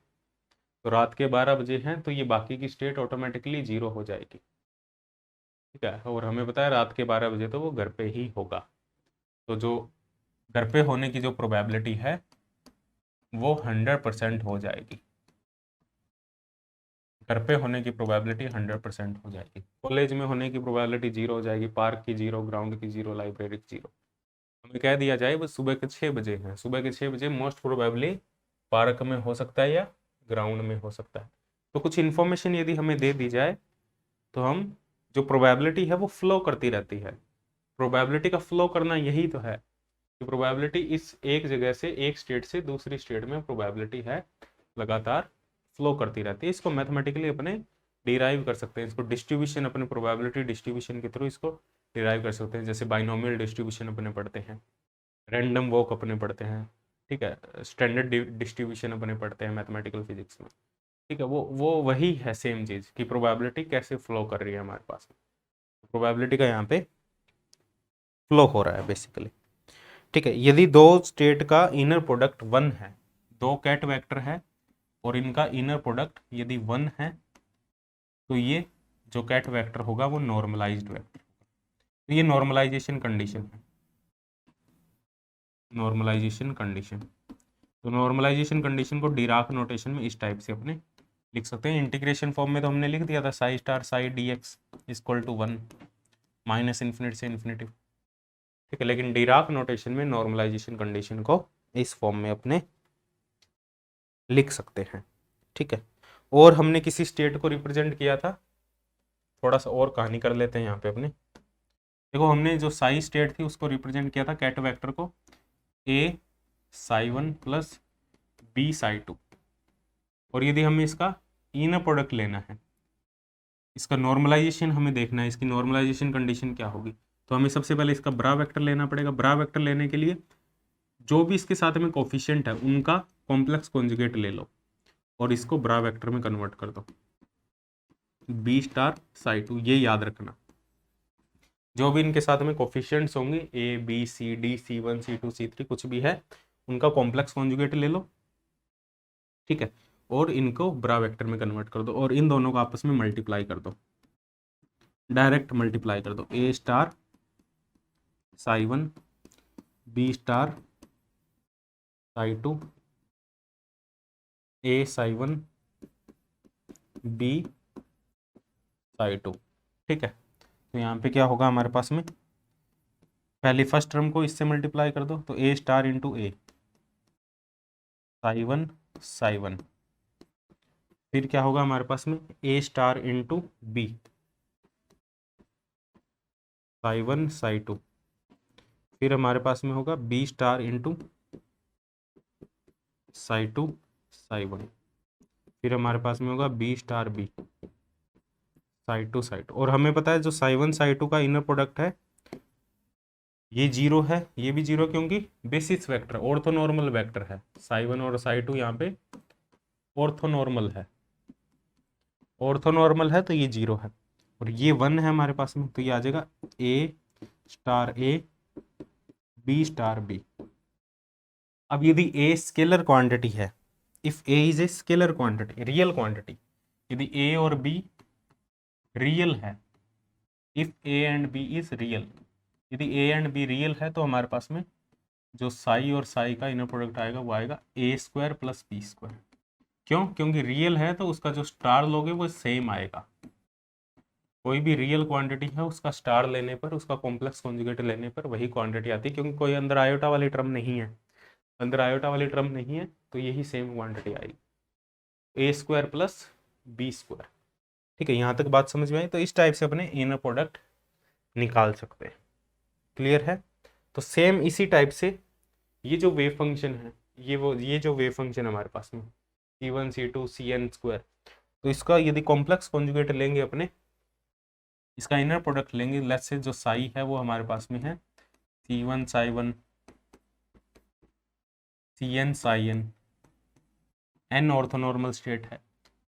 तो रात के 12 बजे हैं तो ये बाकी की स्टेट ऑटोमेटिकली जीरो हो जाएगी। ठीक है, और हमें पता है रात के 12 बजे तो वो घर पे ही होगा, तो जो घर पे होने की जो प्रोबेबिलिटी है वो 100% हो जाएगी। घर पे होने की प्रोबेबिलिटी 100% हो जाएगी, कॉलेज में होने की प्रोबेबिलिटी जीरो हो जाएगी, पार्क की जीरो, ग्राउंड की जीरो, लाइब्रेरी की जीरो। हमें कह दिया जाए वो सुबह के 6 बजे हैं, सुबह के 6 बजे मोस्ट प्रोबेबली पार्क में हो सकता है या ग्राउंड में हो सकता है। तो कुछ इन्फॉर्मेशन यदि हमें दे दी जाए तो हम जो प्रोबेबिलिटी है वो फ्लो करती रहती है। प्रोबेबिलिटी का फ्लो करना यही तो है कि प्रोबेबिलिटी इस एक जगह से, एक स्टेट से दूसरी स्टेट में प्रोबेबिलिटी है लगातार फ्लो करती रहती है। इसको मैथमेटिकली अपने डिराइव कर सकते हैं, इसको डिस्ट्रीब्यूशन अपने प्रोबेबिलिटी डिस्ट्रीब्यूशन के थ्रू इसको डिराइव कर सकते हैं। जैसे बाइनोमियल डिस्ट्रीब्यूशन अपने पढ़ते हैं, रैंडम वॉक अपने पढ़ते हैं, ठीक है, स्टैंडर्ड डिस्ट्रीब्यूशन अपने पढ़ते हैं मैथमेटिकल फिजिक्स में। ठीक है, वो वही है सेम चीज़ कि प्रोबेबिलिटी कैसे फ्लो कर रही है हमारे पास। प्रोबेबिलिटी का यहाँ पे फ्लो हो रहा है बेसिकली। ठीक है, यदि दो स्टेट का इनर प्रोडक्ट 1 है, दो कैट वेक्टर है और इनका इनर प्रोडक्ट यदि 1 है, तो ये जो कैट वेक्टर होगा वो नॉर्मलाइज्ड वेक्टर। तो ये नॉर्मलाइजेशन कंडीशन है, नॉर्मलाइजेशन कंडीशन। तो नॉर्मलाइजेशन कंडीशन को डिराक नोटेशन में इस टाइप से अपने लिख सकते हैं। इंटीग्रेशन फॉर्म में तो हमने लिख दिया था psi star psi d x equal to 1 minus infinity से इन्फिनिटी। ठीक है, लेकिन डिराक नोटेशन में नॉर्मलाइजेशन कंडीशन को इस फॉर्म में अपने लिख सकते हैं। ठीक है, और हमने किसी स्टेट को रिप्रेजेंट किया था, थोड़ा सा और कहानी कर लेते हैं यहाँ पे अपने। देखो, हमने जो साई स्टेट थी उसको रिप्रेजेंट किया था कैट वेक्टर को ए साई 1 प्लस बी साई 2, और यदि हमें इसका इनर प्रोडक्ट लेना है, इसका नॉर्मलाइजेशन हमें देखना है, इसकी नॉर्मलाइजेशन कंडीशन क्या होगी, तो हमें सबसे पहले इसका ब्रा वेक्टर लेना पड़ेगा। ब्रा वेक्टर लेने के लिए जो भी इसके साथ में कोफिशिएंट है उनका कॉम्प्लेक्स कॉन्जुगेट ले लो और इसको ब्रा वेक्टर में कन्वर्ट कर दो, बी स्टार साई 2। ये याद रखना, जो भी इनके साथ में कोफिशिएंट्स होंगे A B C D C1 C2 C3 कुछ भी है, उनका कॉम्प्लेक्स कॉन्जुगेट ले लो। ठीक है, और इनको ब्रा वेक्टर में कन्वर्ट कर दो और इन दोनों को आपस में मल्टीप्लाई कर दो, डायरेक्ट मल्टीप्लाई कर दो। A star psi 1 B star psi 2 A psi 1 B psi 2। ठीक है, तो यहाँ पे क्या होगा हमारे पास में, पहले फर्स्ट टर्म को इससे मल्टीप्लाई कर दो, तो A star into A psi 1 psi 1। फिर क्या होगा हमारे पास में, A star into B psi 1 psi 2। फिर हमारे पास में होगा B star into psi 2 psi 1। फिर हमारे पास में होगा B star B psi 2 psi 2। और हमें पता है जो साई 1 साई 2 का इनर प्रोडक्ट है ये जीरो है, ये भी जीरो, क्योंकि बेसिस वेक्टर ऑर्थोनॉर्मल वेक्टर है। साई 1 और साई 2 यहाँ पे ऑर्थोनॉर्मल है, ऑर्थोनॉर्मल है तो ये जीरो है, और ये 1 है हमारे पास में, तो ये आ जाएगा A star A B star B. अब यदि ए स्केलर क्वांटिटी है, if A is a scalar quantity, real quantity, यदि ए और बी रियल है, if A and B is real, यदि ए एंड बी रियल है तो हमारे पास में जो साई और साई का इनर प्रोडक्ट आएगा वो आएगा ए स्क्वायर प्लस बी स्क्वायर। क्यों? क्योंकि रियल है तो उसका जो स्टार लोगे वो सेम आएगा। कोई भी रियल क्वांटिटी है उसका स्टार लेने पर, उसका कॉम्प्लेक्स कॉन्जुगेट लेने पर वही क्वांटिटी आती है, क्योंकि कोई अंदर आयोटा वाली टर्म नहीं है, अंदर आयोटा वाली टर्म नहीं है तो यही सेम क्वांटिटी आएगी, ए स्क्वायर प्लस बी स्क्वायर। ठीक है, यहाँ तक बात समझ में आई? तो इस टाइप से अपने इनर प्रोडक्ट निकाल सकते हैं। क्लियर है? तो सेम इसी टाइप से ये जो वेव फंक्शन है, ये जो वेव फंक्शन हमारे पास में, C1 C2 Cn स्क्वायर। तो इसका यदि कॉम्प्लेक्स कॉन्जुगेट लेंगे अपने, इसका इनर प्रोडक्ट लेंगे, लेट्स से जो साई है वो हमारे पास में है C1 psi1 Cn psi n, n orthonormal state है,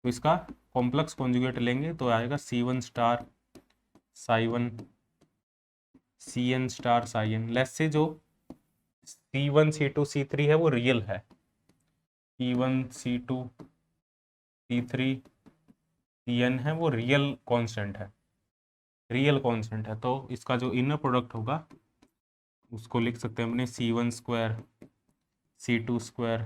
तो इसका कॉम्प्लेक्स कॉन्जुगेट लेंगे तो आएगा C1 star psi1 Cn star psi n। Let's say जो C1 C2 C3 है वो रियल है, C1 C2 C3 Cn है वो रियल कांस्टेंट है, रियल कांस्टेंट है, तो इसका जो इनर प्रोडक्ट होगा उसको लिख सकते हैं अपने C1 square C2 square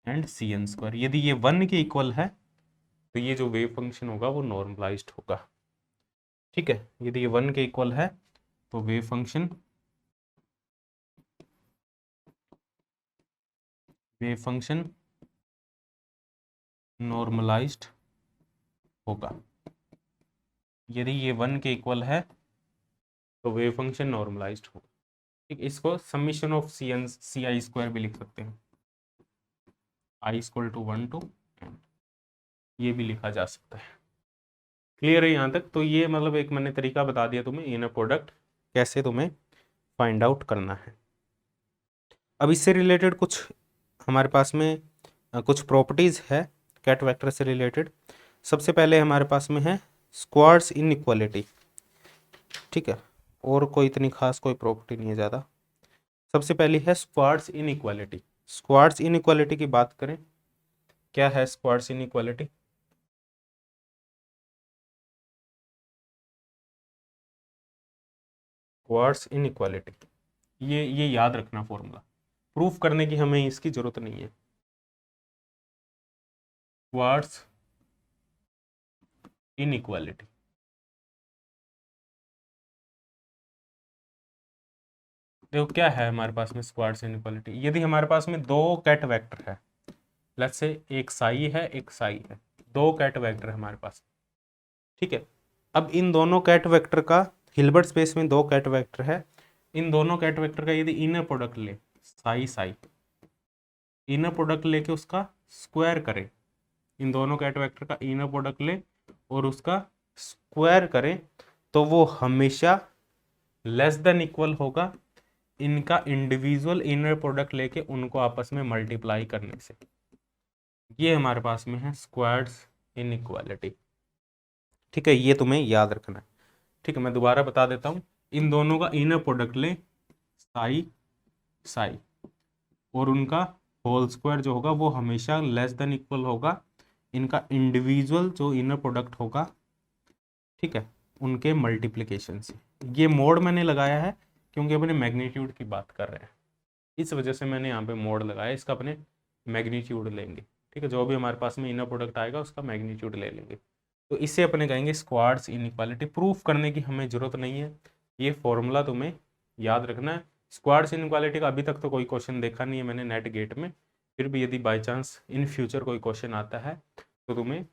and Cn square. यदि ये 1 के इक्वल है तो ये जो वेव फंक्शन होगा वो नॉर्मलाइज्ड होगा। ठीक है, यदि ये 1 के इक्वल है तो वेव फंक्शन नॉर्मलाइज्ड होगा। यदि ये 1 के इक्वल है तो वेव फंक्शन नॉर्मलाइज्ड होगा। ठीक, इसको summation of c i square भी लिख सकते हैं, i equal to 1 to n, ये भी लिखा जा सकता है। क्लियर है यहाँ तक? तो ये मतलब एक मैंने तरीका बता दिया तुम्हें इनर प्रोडक्ट कैसे तुम्हें फाइंड आउट करना है। अब इससे रिलेटेड कुछ हमारे पास में कुछ प्रॉपर्टीज़ है कैट वेक्टर से रिलेटेड। सबसे पहले हमारे पास में है स्क्वाड्स इनइक्वालिटी। ठीक है, और कोई इतनी खास कोई प्रॉपर्टी नहीं है ज़्यादा। सबसे पहली है स्क्वाड्स इनइक्वालिटी। स्क्वाड्स इनइक्वालिटी की बात करें, क्या है स्क्वाड्स इनइक्वालिटी? स्क्वाड्स इनइक्वालिटी, ये याद रखना फॉर्मूला, प्रूफ करने की हमें इसकी जरूरत नहीं है। स्क्वाड्स इनइक्वालिटी, देखो क्या है हमारे पास में स्क्वाड्स इनइक्वालिटी। यदि हमारे पास में दो कैट वेक्टर है, लेट्स से एक साई है एक साई है, दो कैट वेक्टर है हमारे पास। ठीक है, अब इन दोनों कैट वेक्टर का हिल्बर्ट स्पेस में दो कैट वेक्टर है, इन दोनों कैट वेक्टर का यदि इनर प्रोडक्ट ले, साई साई इनर प्रोडक्ट लेके उसका स्क्वायर करें, इन दोनों कैट वेक्टर का इनर प्रोडक्ट ले और उसका स्क्वायर करें, तो वो हमेशा लेस देन इक्वल होगा इनका इंडिविजुअल इनर प्रोडक्ट लेके उनको आपस में मल्टीप्लाई करने से। ये हमारे पास में है स्क्वाड्स इनइक्वालिटी। ठीक है, ये तुम्हें याद रखना है। ठीक है, मैं दोबारा बता देता हूँ, इन दोनों का इनर प्रोडक्ट ले साई साई और उनका होल स्क्वायर जो होगा वो हमेशा लेस देन इक्वल होगा इनका इंडिविजुअल जो इनर प्रोडक्ट होगा, ठीक है, उनके मल्टीप्लिकेशन से। ये मोड मैंने लगाया है क्योंकि अपने मैग्नीट्यूड की बात कर रहे हैं, इस वजह से मैंने यहाँ पे मोड लगाया, इसका अपने मैग्नीट्यूड लेंगे। ठीक है, जो भी हमारे पास में इनर प्रोडक्ट आएगा उसका मैग्नीट्यूड ले लेंगे, तो इससे अपने कहेंगे स्क्वाड्स इनइक्वालिटी। प्रूफ करने की हमें जरूरत नहीं है, ये फॉर्मूला तुम्हें याद रखना है। स्क्वाड्स इनइक्वालिटी का अभी तक तो कोई क्वेश्चन देखा नहीं है मैंने नेट गेट में, फिर भी यदि बाई चांस इन फ्यूचर कोई क्वेश्चन आता है तो तुम्हें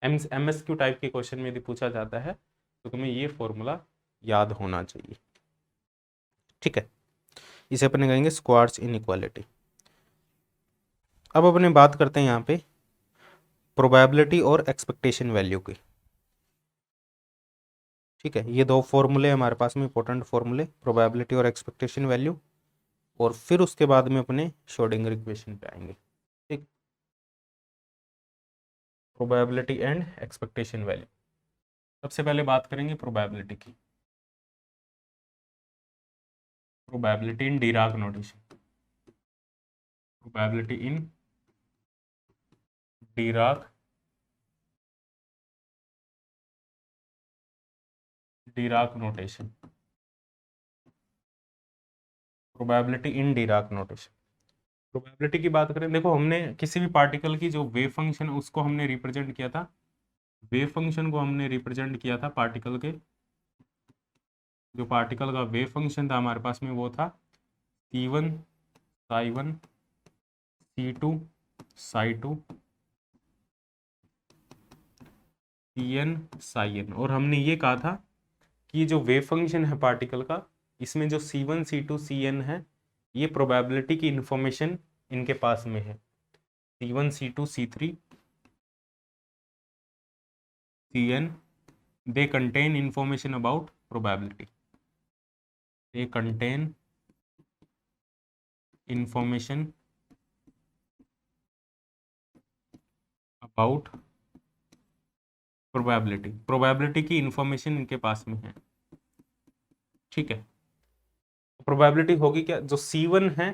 MSQ टाइप के क्वेश्चन में यदि पूछा जाता है तो तुम्हें ये फॉर्मूला याद होना चाहिए। ठीक है, इसे अपने कहेंगे स्क्वाड्स इनइक्वालिटी। अब अपने बात करते हैं यहाँ पे प्रोबेबिलिटी और एक्सपेक्टेशन वैल्यू की। ठीक है, ये दो फॉर्मूले हमारे पास में इंपॉर्टेंट फॉर्मूले, प्रोबेबिलिटी और एक्सपेक्टेशन वैल्यू, और फिर उसके बाद में अपने श्रोडिंगर इक्वेशन पे आएंगे। ठीक, प्रोबेबिलिटी एंड एक्सपेक्टेशन वैल्यू। सबसे पहले बात करेंगे प्रोबेबिलिटी की, probability in Dirac notation, probability in Dirac notation, probability in Dirac notation. Probability की बात करें, देखो हमने किसी भी पार्टिकल की जो वेव फंक्शन उसको हमने रिप्रेजेंट किया था, वेव फंक्शन को हमने रिप्रेजेंट किया था पार्टिकल के, जो पार्टिकल का वेव फंक्शन था हमारे पास में वो था C1 psi1 C2 psi2 Cn psi n, और हमने ये कहा था कि जो वेव फंक्शन है पार्टिकल का, इसमें जो C1 C2 Cn है, ये प्रोबेबिलिटी की इंफॉर्मेशन इनके पास में है, C1 C2 C3 Cn, they contain information about probability. They contain information about probability, probability की इंफॉर्मेशन इनके पास में है, ठीक है। प्रोबेबिलिटी होगी क्या, जो C1 है,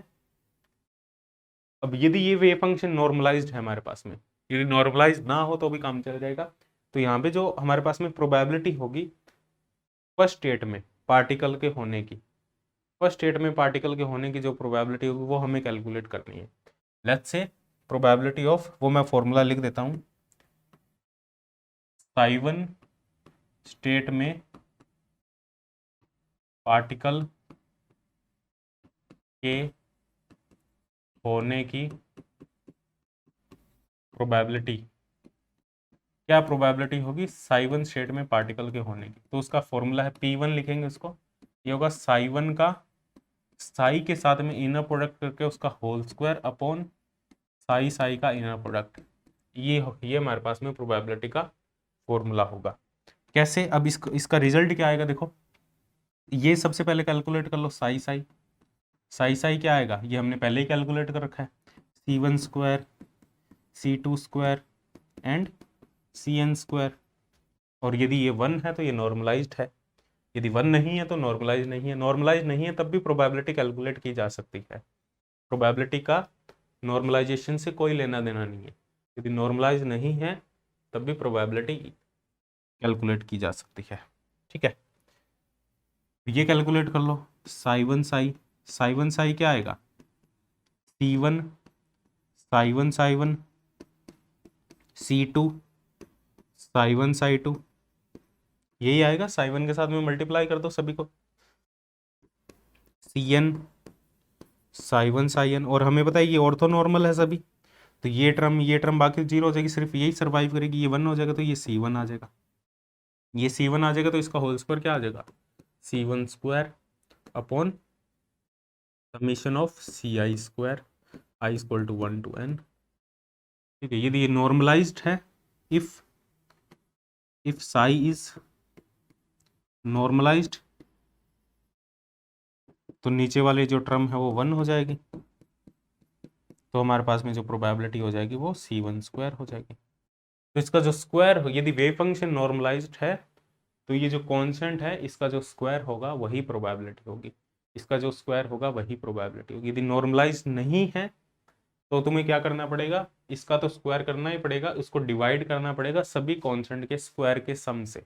अब यदि ये वेव फंक्शन नॉर्मलाइज्ड है हमारे पास में, यदि नॉर्मलाइज्ड ना हो तो भी काम चल जाएगा, तो यहाँ पे जो हमारे पास में प्रोबेबिलिटी होगी फर्स्ट स्टेट में पार्टिकल के होने की, फर्स्ट स्टेट में पार्टिकल के होने की जो प्रोबेबिलिटी होगी वो हमें कैलकुलेट करनी है। लेट्स से प्रोबेबिलिटी ऑफ, वो मैं फॉर्मूला लिख देता हूँ, साइवन स्टेट में पार्टिकल के होने की प्रोबेबिलिटी, क्या प्रोबेबिलिटी होगी साइवन स्टेट में पार्टिकल के होने की, तो उसका फॉर्मूला है P1 लिखेंगे उसको, ये होगा साइवन का साई के साथ में इनर प्रोडक्ट करके उसका whole square upon psi psi का इनर प्रोडक्ट, ये हमारे पास में प्रोबेबिलिटी का फॉर्मूला होगा। कैसे, अब इसका रिजल्ट क्या आएगा, देखो ये सबसे पहले कैलकुलेट कर लो, साई साई, साई साई क्या आएगा, ये हमने पहले ही कैलकुलेट कर रखा है, C1 square C2 square and Cn square, और यदि ये 1 है तो ये नॉर्मलाइज्ड है, यदि 1 नहीं है तो नॉर्मलाइज नहीं है, नॉर्मलाइज नहीं है तब भी प्रोबेबिलिटी कैलकुलेट की जा सकती है, प्रोबेबिलिटी का नॉर्मलाइजेशन से कोई लेना देना नहीं है, यदि नॉर्मलाइज नहीं है तब भी प्रोबेबिलिटी कैलकुलेट की जा सकती है, ठीक है। ये कैलकुलेट कर लो, साइवन साई, साइवन साई क्या आएगा, C1 साइवन साइवन, C2 साइवन साई 2, यही आएगा, साइवन के साथ में मल्टीप्लाई कर दो सभी को, Cn साइवन साइन, और हमें पता है ये ऑर्थो नॉर्मल है सभी, तो ये टर्म बाकी जीरो हो जाएगी, सिर्फ यही सर्वाइव करेगी, ये 1 हो जाएगा तो ये C1 आ जाएगा, ये C1 आ जाएगा, तो इसका होल स्क्वायर क्या आ जाएगा, C1 square upon summation of CI square I equal to 1 to n, ठीक है। यदि ये नॉर्मलाइज्ड है, इफ साई इज नॉर्मलाइज्ड, तो नीचे वाले जो टर्म है वो 1 हो जाएगी, तो हमारे पास में जो प्रोबेबिलिटी हो जाएगी वो C1 स्क्वायर हो जाएगी। तो इसका जो स्क्वायर हो, यदि वेव फंक्शन नॉर्मलाइज्ड है तो ये जो कांस्टेंट है इसका जो स्क्वायर होगा वही प्रोबेबिलिटी होगी, इसका जो स्क्वायर होगा वही प्रोबेबिलिटी होगी। यदि नॉर्मलाइज्ड नहीं है तो तुम्हें क्या करना पड़ेगा, इसका तो स्क्वायर करना ही पड़ेगा, इसको डिवाइड करना पड़ेगा सभी कांस्टेंट के स्क्वायर के सम से।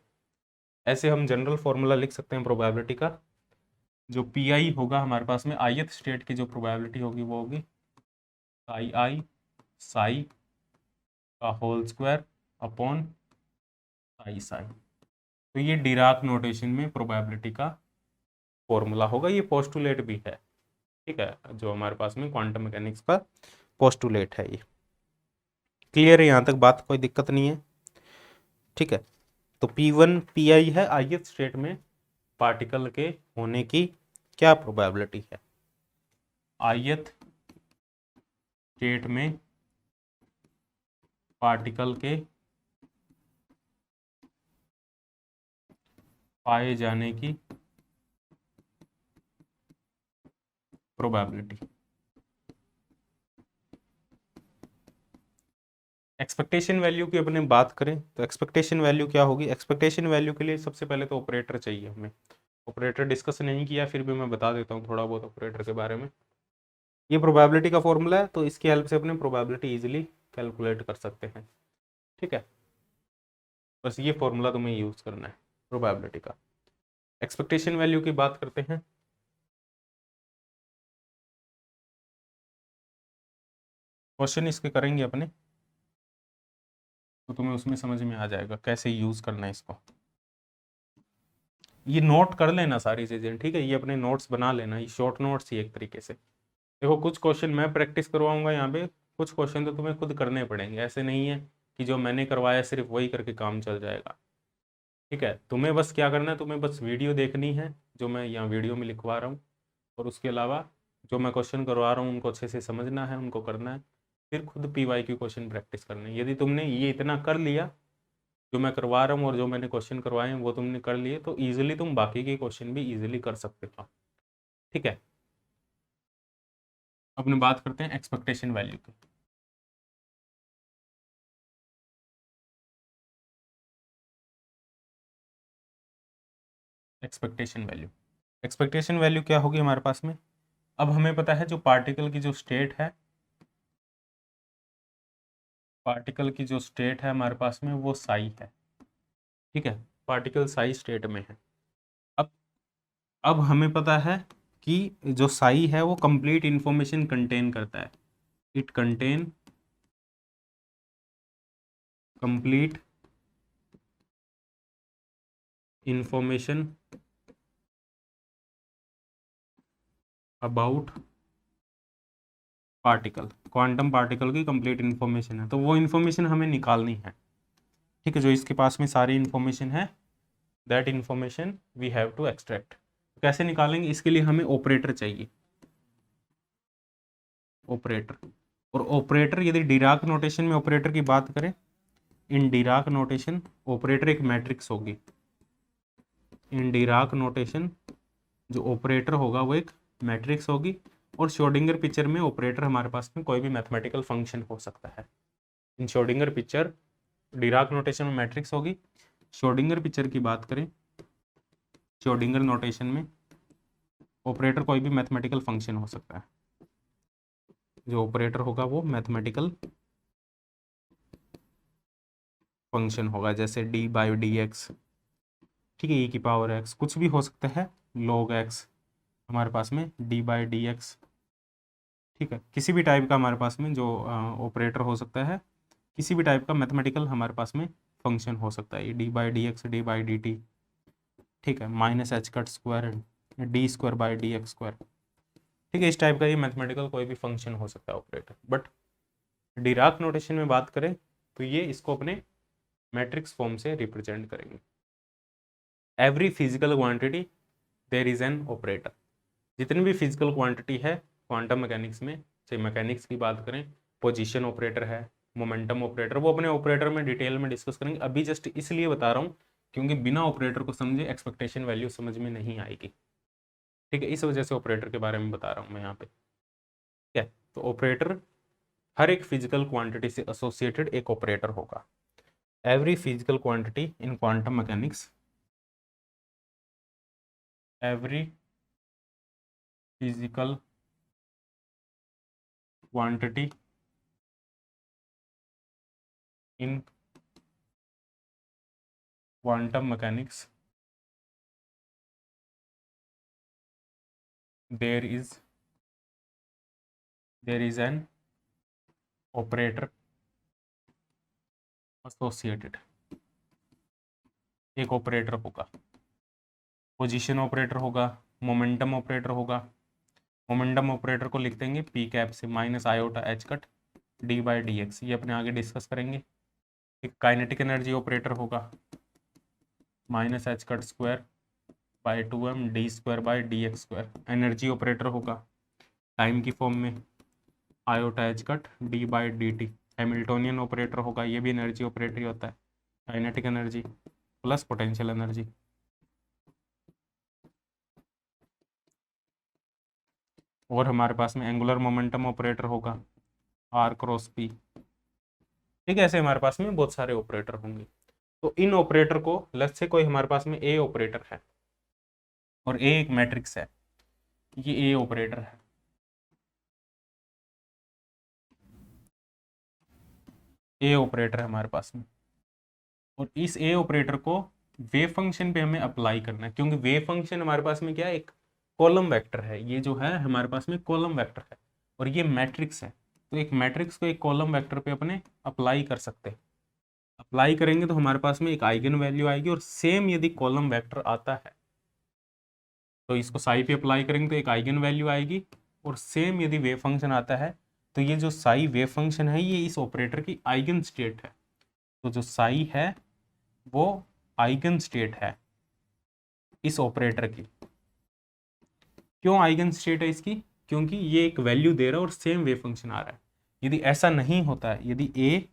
ऐसे हम जनरल फॉर्मूला लिख सकते हैं प्रोबेबिलिटी का, जो PI होगा हमारे पास में ith स्टेट की जो प्रोबेबिलिटी होगी वो होगी साई आई साई का whole square upon psi psi, तो ये डिराक नोटेशन में प्रोबेबिलिटी का फॉर्मूला होगा, ये पोस्टुलेट भी है, ठीक है, जो हमारे पास में क्वांटम मैकेनिक्स का पोस्टुलेट है। ये क्लियर है, यहाँ तक बात, कोई दिक्कत नहीं है, ठीक है। तो P1 PI है ith स्टेट में पार्टिकल के होने की क्या प्रोबेबिलिटी है, ith स्टेट में पार्टिकल के पाए जाने की प्रोबेबिलिटी। एक्सपेक्टेशन वैल्यू की अपने बात करें तो एक्सपेक्टेशन वैल्यू क्या होगी, एक्सपेक्टेशन वैल्यू के लिए सबसे पहले तो ऑपरेटर चाहिए हमें, ऑपरेटर डिस्कस नहीं किया फिर भी मैं बता देता हूँ थोड़ा बहुत ऑपरेटर के बारे में। ये प्रोबेबिलिटी का फॉर्मूला है, तो इसकी हेल्प से अपने प्रोबेबिलिटी इजीली कैलकुलेट कर सकते हैं, ठीक है। बस ये फॉर्मूला तुम्हें यूज करना है प्रोबेबिलिटी का। एक्सपेक्टेशन वैल्यू की बात करते हैं, क्वेश्चन इसके करेंगे अपने, तो तुम्हें उसमें समझ में आ जाएगा कैसे यूज करना है इसको। ये नोट कर लेना सारी चीजें, ठीक है, ये अपने नोट्स बना लेना, ये शॉर्ट नोट्स ही एक तरीके से। देखो कुछ क्वेश्चन मैं प्रैक्टिस करवाऊंगा यहाँ पे, कुछ क्वेश्चन तो तुम्हें खुद करने पड़ेंगे, ऐसे नहीं है कि जो मैंने करवाया सिर्फ वही करके काम चल जाएगा, ठीक है। तुम्हें बस क्या करना है, तुम्हें बस वीडियो देखनी है जो मैं यहाँ वीडियो में लिखवा रहा हूँ, और उसके अलावा जो मैं क्वेश्चन करवा रहा हूँ उनको अच्छे से समझना है, उनको करना है, फिर खुद PYQ क्वेश्चन प्रैक्टिस करने। यदि तुमने ये इतना कर लिया, जो मैं करवा रहा हूँ और जो मैंने क्वेश्चन करवाए हैं वो तुमने कर लिए, तो ईजिली तुम बाकी के क्वेश्चन भी ईजिली कर सकते हो। ठीक है, अपने बात करते हैं एक्सपेक्टेशन वैल्यू की। एक्सपेक्टेशन वैल्यू क्या होगी हमारे पास में? अब हमें पता है जो पार्टिकल की जो स्टेट है, पार्टिकल की जो स्टेट है हमारे पास में वो साई है। ठीक है, पार्टिकल साई स्टेट में है। अब अब हमें पता है कि जो साई है वो कंप्लीट इंफॉर्मेशन कंटेन करता है। It contain complete information about particle, quantum particle की कंप्लीट इंफॉर्मेशन है, तो वो इंफॉर्मेशन हमें निकालनी है। ठीक है, जो इसके पास में सारी इंफॉर्मेशन है, that information we have to extract. कैसे निकालेंगे? इसके लिए हमें ऑपरेटर चाहिए, ऑपरेटर। और ऑपरेटर, यदि डिराक नोटेशन में ऑपरेटर की बात करें, इन डिराक नोटेशन ऑपरेटर एक मैट्रिक्स होगी। इन डिराक नोटेशन जो ऑपरेटर होगा वो एक मैट्रिक्स होगी। और श्रोडिंगर पिक्चर में ऑपरेटर हमारे पास में कोई भी मैथमेटिकल फंक्शन हो सकता है। इन श्रोडिंगर पिक्चर डिराक नोटेशन में मैट्रिक्स होगी। श्रोडिंगर पिक्चर की बात करें, श्रोडिंगर नोटेशन में ऑपरेटर कोई भी मैथमेटिकल फंक्शन हो सकता है। जो ऑपरेटर होगा वो मैथमेटिकल फंक्शन होगा, जैसे d/dx, ठीक है, e की पावर x, कुछ भी हो सकता है, log x हमारे पास में d/dx। ठीक है, किसी भी टाइप का हमारे पास में जो ऑपरेटर हो सकता है, किसी भी टाइप का मैथमेटिकल हमारे पास में फंक्शन हो सकता है, d/dx, d/dt। ठीक है, -h² d²/dx²। ठीक है, इस टाइप का ये मैथमेटिकल कोई भी फंक्शन हो सकता है ऑपरेटर। बट डिराक नोटेशन में बात करें तो ये इसको अपने मैट्रिक्स फॉर्म से रिप्रेजेंट करेंगे। Every physical quantity there is an operator. जितनी भी फिजिकल क्वांटिटी है क्वांटम मैकेनिक्स में, चाहे मैकेनिक्स की बात करें, पोजीशन ऑपरेटर है, मोमेंटम ऑपरेटर, वो अपने ऑपरेटर में डिटेल में डिस्कस करेंगे। अभी जस्ट इसलिए बता रहा हूँ क्योंकि बिना ऑपरेटर को समझे एक्सपेक्टेशन वैल्यू समझ में नहीं आएगी। ठीक है, इस वजह से ऑपरेटर के बारे में बता रहा हूँ मैं यहाँ पे। ठीक है, तो ऑपरेटर हर एक फिजिकल क्वांटिटी से एसोसिएटेड एक ऑपरेटर होगा। Every physical quantity in quantum mechanics, every physical quantity in quantum mechanics there is an operator associated। एक ऑपरेटर होगा, पोजीशन ऑपरेटर होगा, मोमेंटम ऑपरेटर होगा। मोमेंटम ऑपरेटर को लिख देंगे पी कैप से -i/h d/dx, ये अपने आगे डिस्कस करेंगे। एक काइनेटिक एनर्जी ऑपरेटर होगा -h²/2m d²/dx²। एनर्जी ऑपरेटर होगा टाइम की फॉर्म में i/h d/dt। हैमिल्टोनियन ऑपरेटर होगा, ये भी एनर्जी ऑपरेटर ही होता है, kinetic energy plus potential energy. और हमारे पास में एंगुलर मोमेंटम ऑपरेटर होगा r×p। ठीक है, ऐसे हमारे पास में बहुत सारे ऑपरेटर होंगे। तो इन ऑपरेटर को, लेट्स से कोई हमारे पास में ए ऑपरेटर है और ए एक मैट्रिक्स है, ये ए ऑपरेटर है। ए ऑपरेटर है हमारे पास में, और इस ए ऑपरेटर को वेव फंक्शन पे हमें अप्लाई करना है, क्योंकि वेव फंक्शन हमारे पास में क्या है, एक कॉलम वेक्टर है। ये जो है हमारे पास में कॉलम वेक्टर है और ये मैट्रिक्स है। तो एक मैट्रिक्स को एक कॉलम वेक्टर पे अपने अप्लाई कर सकते हैं। अप्लाई करेंगे तो हमारे पास में एक आइगन वैल्यू आएगी, और सेम यदि कॉलम वेक्टर आता है तो इसको साई पे अप्लाई करेंगे तो एक आइगन वैल्यू आएगी। और सेम यदि वेव फंक्शन आता है तो ये जो साई वेव फंक्शन है ये इस ऑपरेटर की आइगन स्टेट है। तो जो साई है वो आइगन स्टेट है इस ऑपरेटर की। क्यों आइगन स्टेट है इसकी? क्योंकि ये एक वैल्यू दे रहा है और सेम वेव फंक्शन आ रहा है। यदि ऐसा नहीं होता है, यदि ए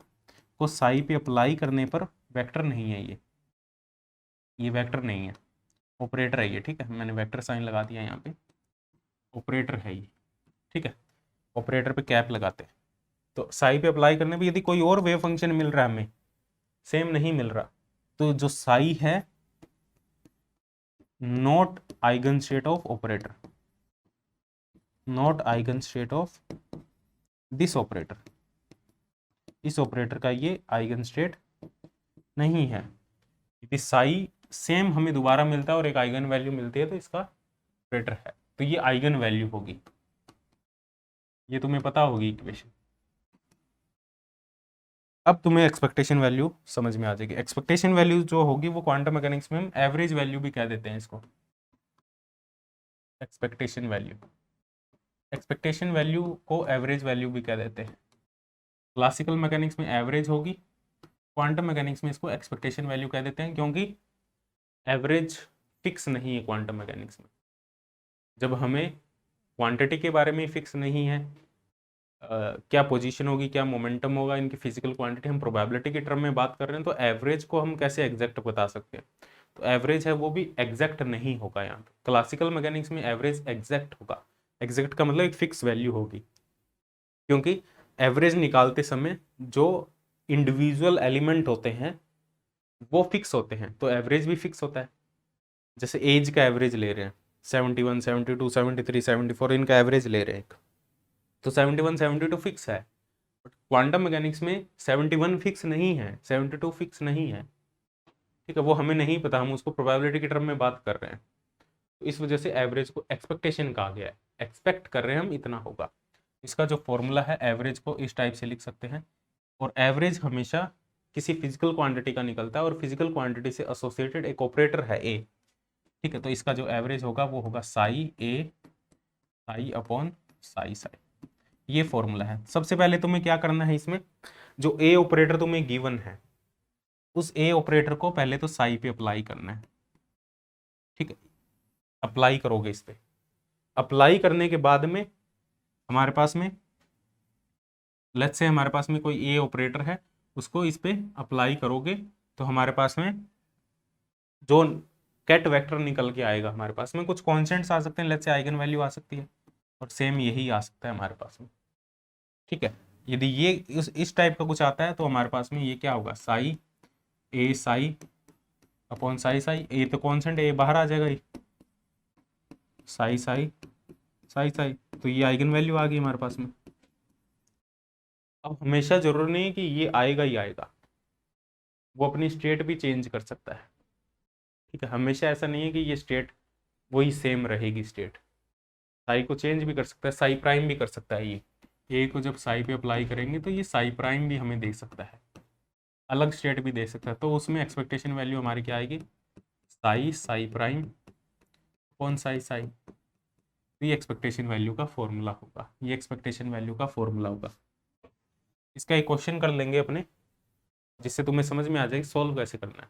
को साई पे अप्लाई करने पर वेक्टर नहीं है, ये वेक्टर नहीं है, ऑपरेटर है ये, ठीक है, मैंने वेक्टर साइन लगा दिया यहाँ पे, ऑपरेटर है ये, ठीक है, ऑपरेटर पे कैप लगाते हैं। तो साई पे अप्लाई करने पे यदि कोई और वेव फंक्शन मिल रहा है हमें, सेम नहीं मिल रहा, तो जो साई है not eigen state of operator, not eigen state of this operator, इस ऑपरेटर का ये आइगन स्टेट नहीं है। यदि साई सेम हमें दोबारा मिलता है और एक आइगन वैल्यू मिलती है तो इसका ऑपरेटर है, तो ये आइगन वैल्यू होगी, ये तुम्हें पता होगी इक्वेशन। अब तुम्हें एक्सपेक्टेशन वैल्यू समझ में आ जाएगी। एक्सपेक्टेशन वैल्यू जो होगी वो क्वांटम मैकेनिक्स में हम एवरेज वैल्यू भी कह देते हैं इसको, एक्सपेक्टेशन वैल्यू, एक्सपेक्टेशन वैल्यू को एवरेज वैल्यू भी कह देते हैं। क्लासिकल मैकेनिक्स में एवरेज होगी, क्वांटम मैकेनिक्स में इसको एक्सपेक्टेशन वैल्यू कह देते हैं, क्योंकि एवरेज फिक्स नहीं है क्वांटम मैकेनिक्स में। जब हमें क्वांटिटी के बारे में फिक्स नहीं है, क्या पोजीशन होगी, क्या मोमेंटम होगा, इनकी फिजिकल क्वांटिटी, हम प्रोबेबिलिटी के टर्म में बात कर रहे हैं, तो एवरेज को हम कैसे एग्जैक्ट बता सकते हैं। तो एवरेज है वो भी एग्जैक्ट नहीं होगा यहाँ पे। क्लासिकल मैकेनिक्स में एवरेज एग्जैक्ट होगा, एग्जैक्ट का मतलब एक फिक्स वैल्यू होगी, क्योंकि एवरेज निकालते समय जो इंडिविजुअल एलिमेंट होते हैं वो फिक्स होते हैं, तो एवरेज भी फिक्स होता है। जैसे एज का एवरेज ले रहे हैं, 71, 72, 73, 74, इनका एवरेज ले रहे हैं, तो 71, 72 फिक्स है। बट क्वांटम मैकेनिक्स में 71 फिक्स नहीं है, 72 फिक्स नहीं है, ठीक है, वो हमें नहीं पता, हम उसको प्रोबेबिलिटी के टर्म में बात कर रहे हैं, तो इस वजह से एवरेज को एक्सपेक्टेशन कहा गया है, एक्सपेक्ट कर रहे हैं हम इतना होगा। इसका जो फॉर्मूला है एवरेज को इस टाइप से लिख सकते हैं, और एवरेज हमेशा किसी फिजिकल क्वांटिटी का निकलता है और फिजिकल क्वांटिटी से एसोसिएटेड एक ऑपरेटर है ए, ठीक है, तो इसका जो एवरेज होगा वो होगा साई ए साई अपॉन साई साई, ये फॉर्मूला है। सबसे पहले तुम्हें क्या करना है, इसमें जो ए ऑपरेटर तुम्हें गिवन है उस ए ऑपरेटर को पहले तो साई पे अप्लाई करना है, ठीक है, अप्लाई करोगे इस पे, अप्लाई करने के बाद में हमारे पास में लेट्स से हमारे पास में कोई ए ऑपरेटर है, उसको इस पे अप्लाई करोगे तो हमारे पास में जो कैट वेक्टर निकल के आएगा, हमारे पास में कुछ कॉन्स्टेंट्स आ सकते हैं, लेट्स से आइगन वैल्यू आ सकती है, और सेम यही आ सकता है हमारे पास में, ठीक है। यदि ये इस टाइप का कुछ आता है तो हमारे पास में ये क्या होगा, साई ए साई अपॉन साई साई, ए तो कॉन्स्टेंट ए बाहर आ जाएगा, साई साई साई साई, तो ये आइगन वैल्यू आ गई हमारे पास में। अब हमेशा जरूरी नहीं है कि ये आएगा ही आएगा, वो अपनी स्टेट भी चेंज कर सकता है, ठीक है, हमेशा ऐसा नहीं है कि ये स्टेट वही सेम रहेगी, स्टेट साई को चेंज भी कर सकता है, साई प्राइम भी कर सकता है, ये ए को जब साई पे अप्लाई करेंगे तो ये साई प्राइम भी हमें दे सकता है, अलग स्टेट भी दे सकता है, तो उसमें एक्सपेक्टेशन वैल्यू हमारी क्या आएगी, साई साई प्राइम कौन साई साई, ये एक्सपेक्टेशन वैल्यू का फॉर्मूला होगा, ये एक्सपेक्टेशन वैल्यू का फॉर्मूला होगा। इसका एक क्वेश्चन कर लेंगे अपने, जिससे तुम्हें समझ में आ जाएगी सॉल्व कैसे करना है,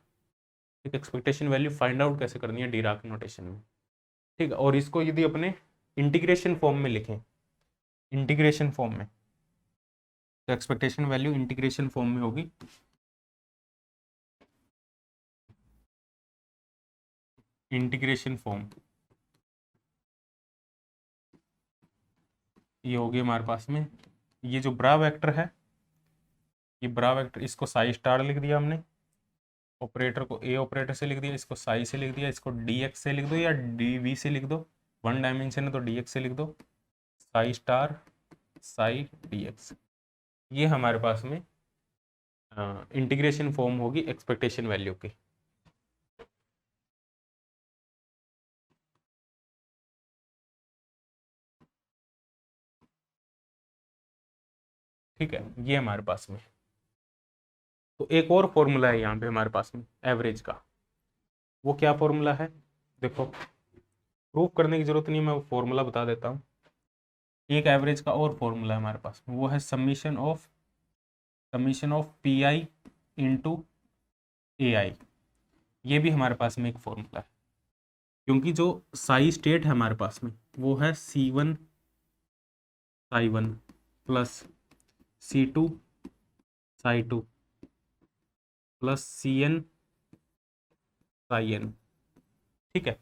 एक एक्सपेक्टेशन वैल्यू फाइंड आउट कैसे करनी है डिराक नोटेशन में, ठीक है। और इसको यदि अपने इंटीग्रेशन फॉर्म में लिखें, इंटीग्रेशन फॉर्म में, तो एक्सपेक्टेशन वैल्यू इंटीग्रेशन फॉर्म में होगी, इंटीग्रेशन फॉर्म ये होगी हमारे पास में, ये जो ब्रा वेक्टर है, ये ब्रा वेक्टर, इसको साई स्टार लिख दिया हमने, ऑपरेटर को ए ऑपरेटर से लिख दिया, इसको साई से लिख दिया, इसको डी एक्स से लिख दो या डी वी से लिख दो, वन डायमेंशन है तो डी एक्स से लिख दो, Sai star psi d x, ये हमारे पास में इंटीग्रेशन फॉर्म होगी एक्सपेक्टेशन वैल्यू की, ठीक है, ये हमारे पास में। तो एक और फॉर्मूला है यहाँ पे हमारे पास में एवरेज का, वो क्या फॉर्मूला है, देखो प्रूफ करने की जरूरत नहीं, मैं वो फॉर्मूला बता देता हूँ। एक एवरेज का और फॉर्मूला है हमारे पास में, वो है summation of P I into A I, ये भी हमारे पास में एक फॉर्मूला है, क्योंकि जो साई स्टेट है हमारे पास में वो है C1 Sai 1 plus C2 Psi2 plus Cn Psi n। ठीक है,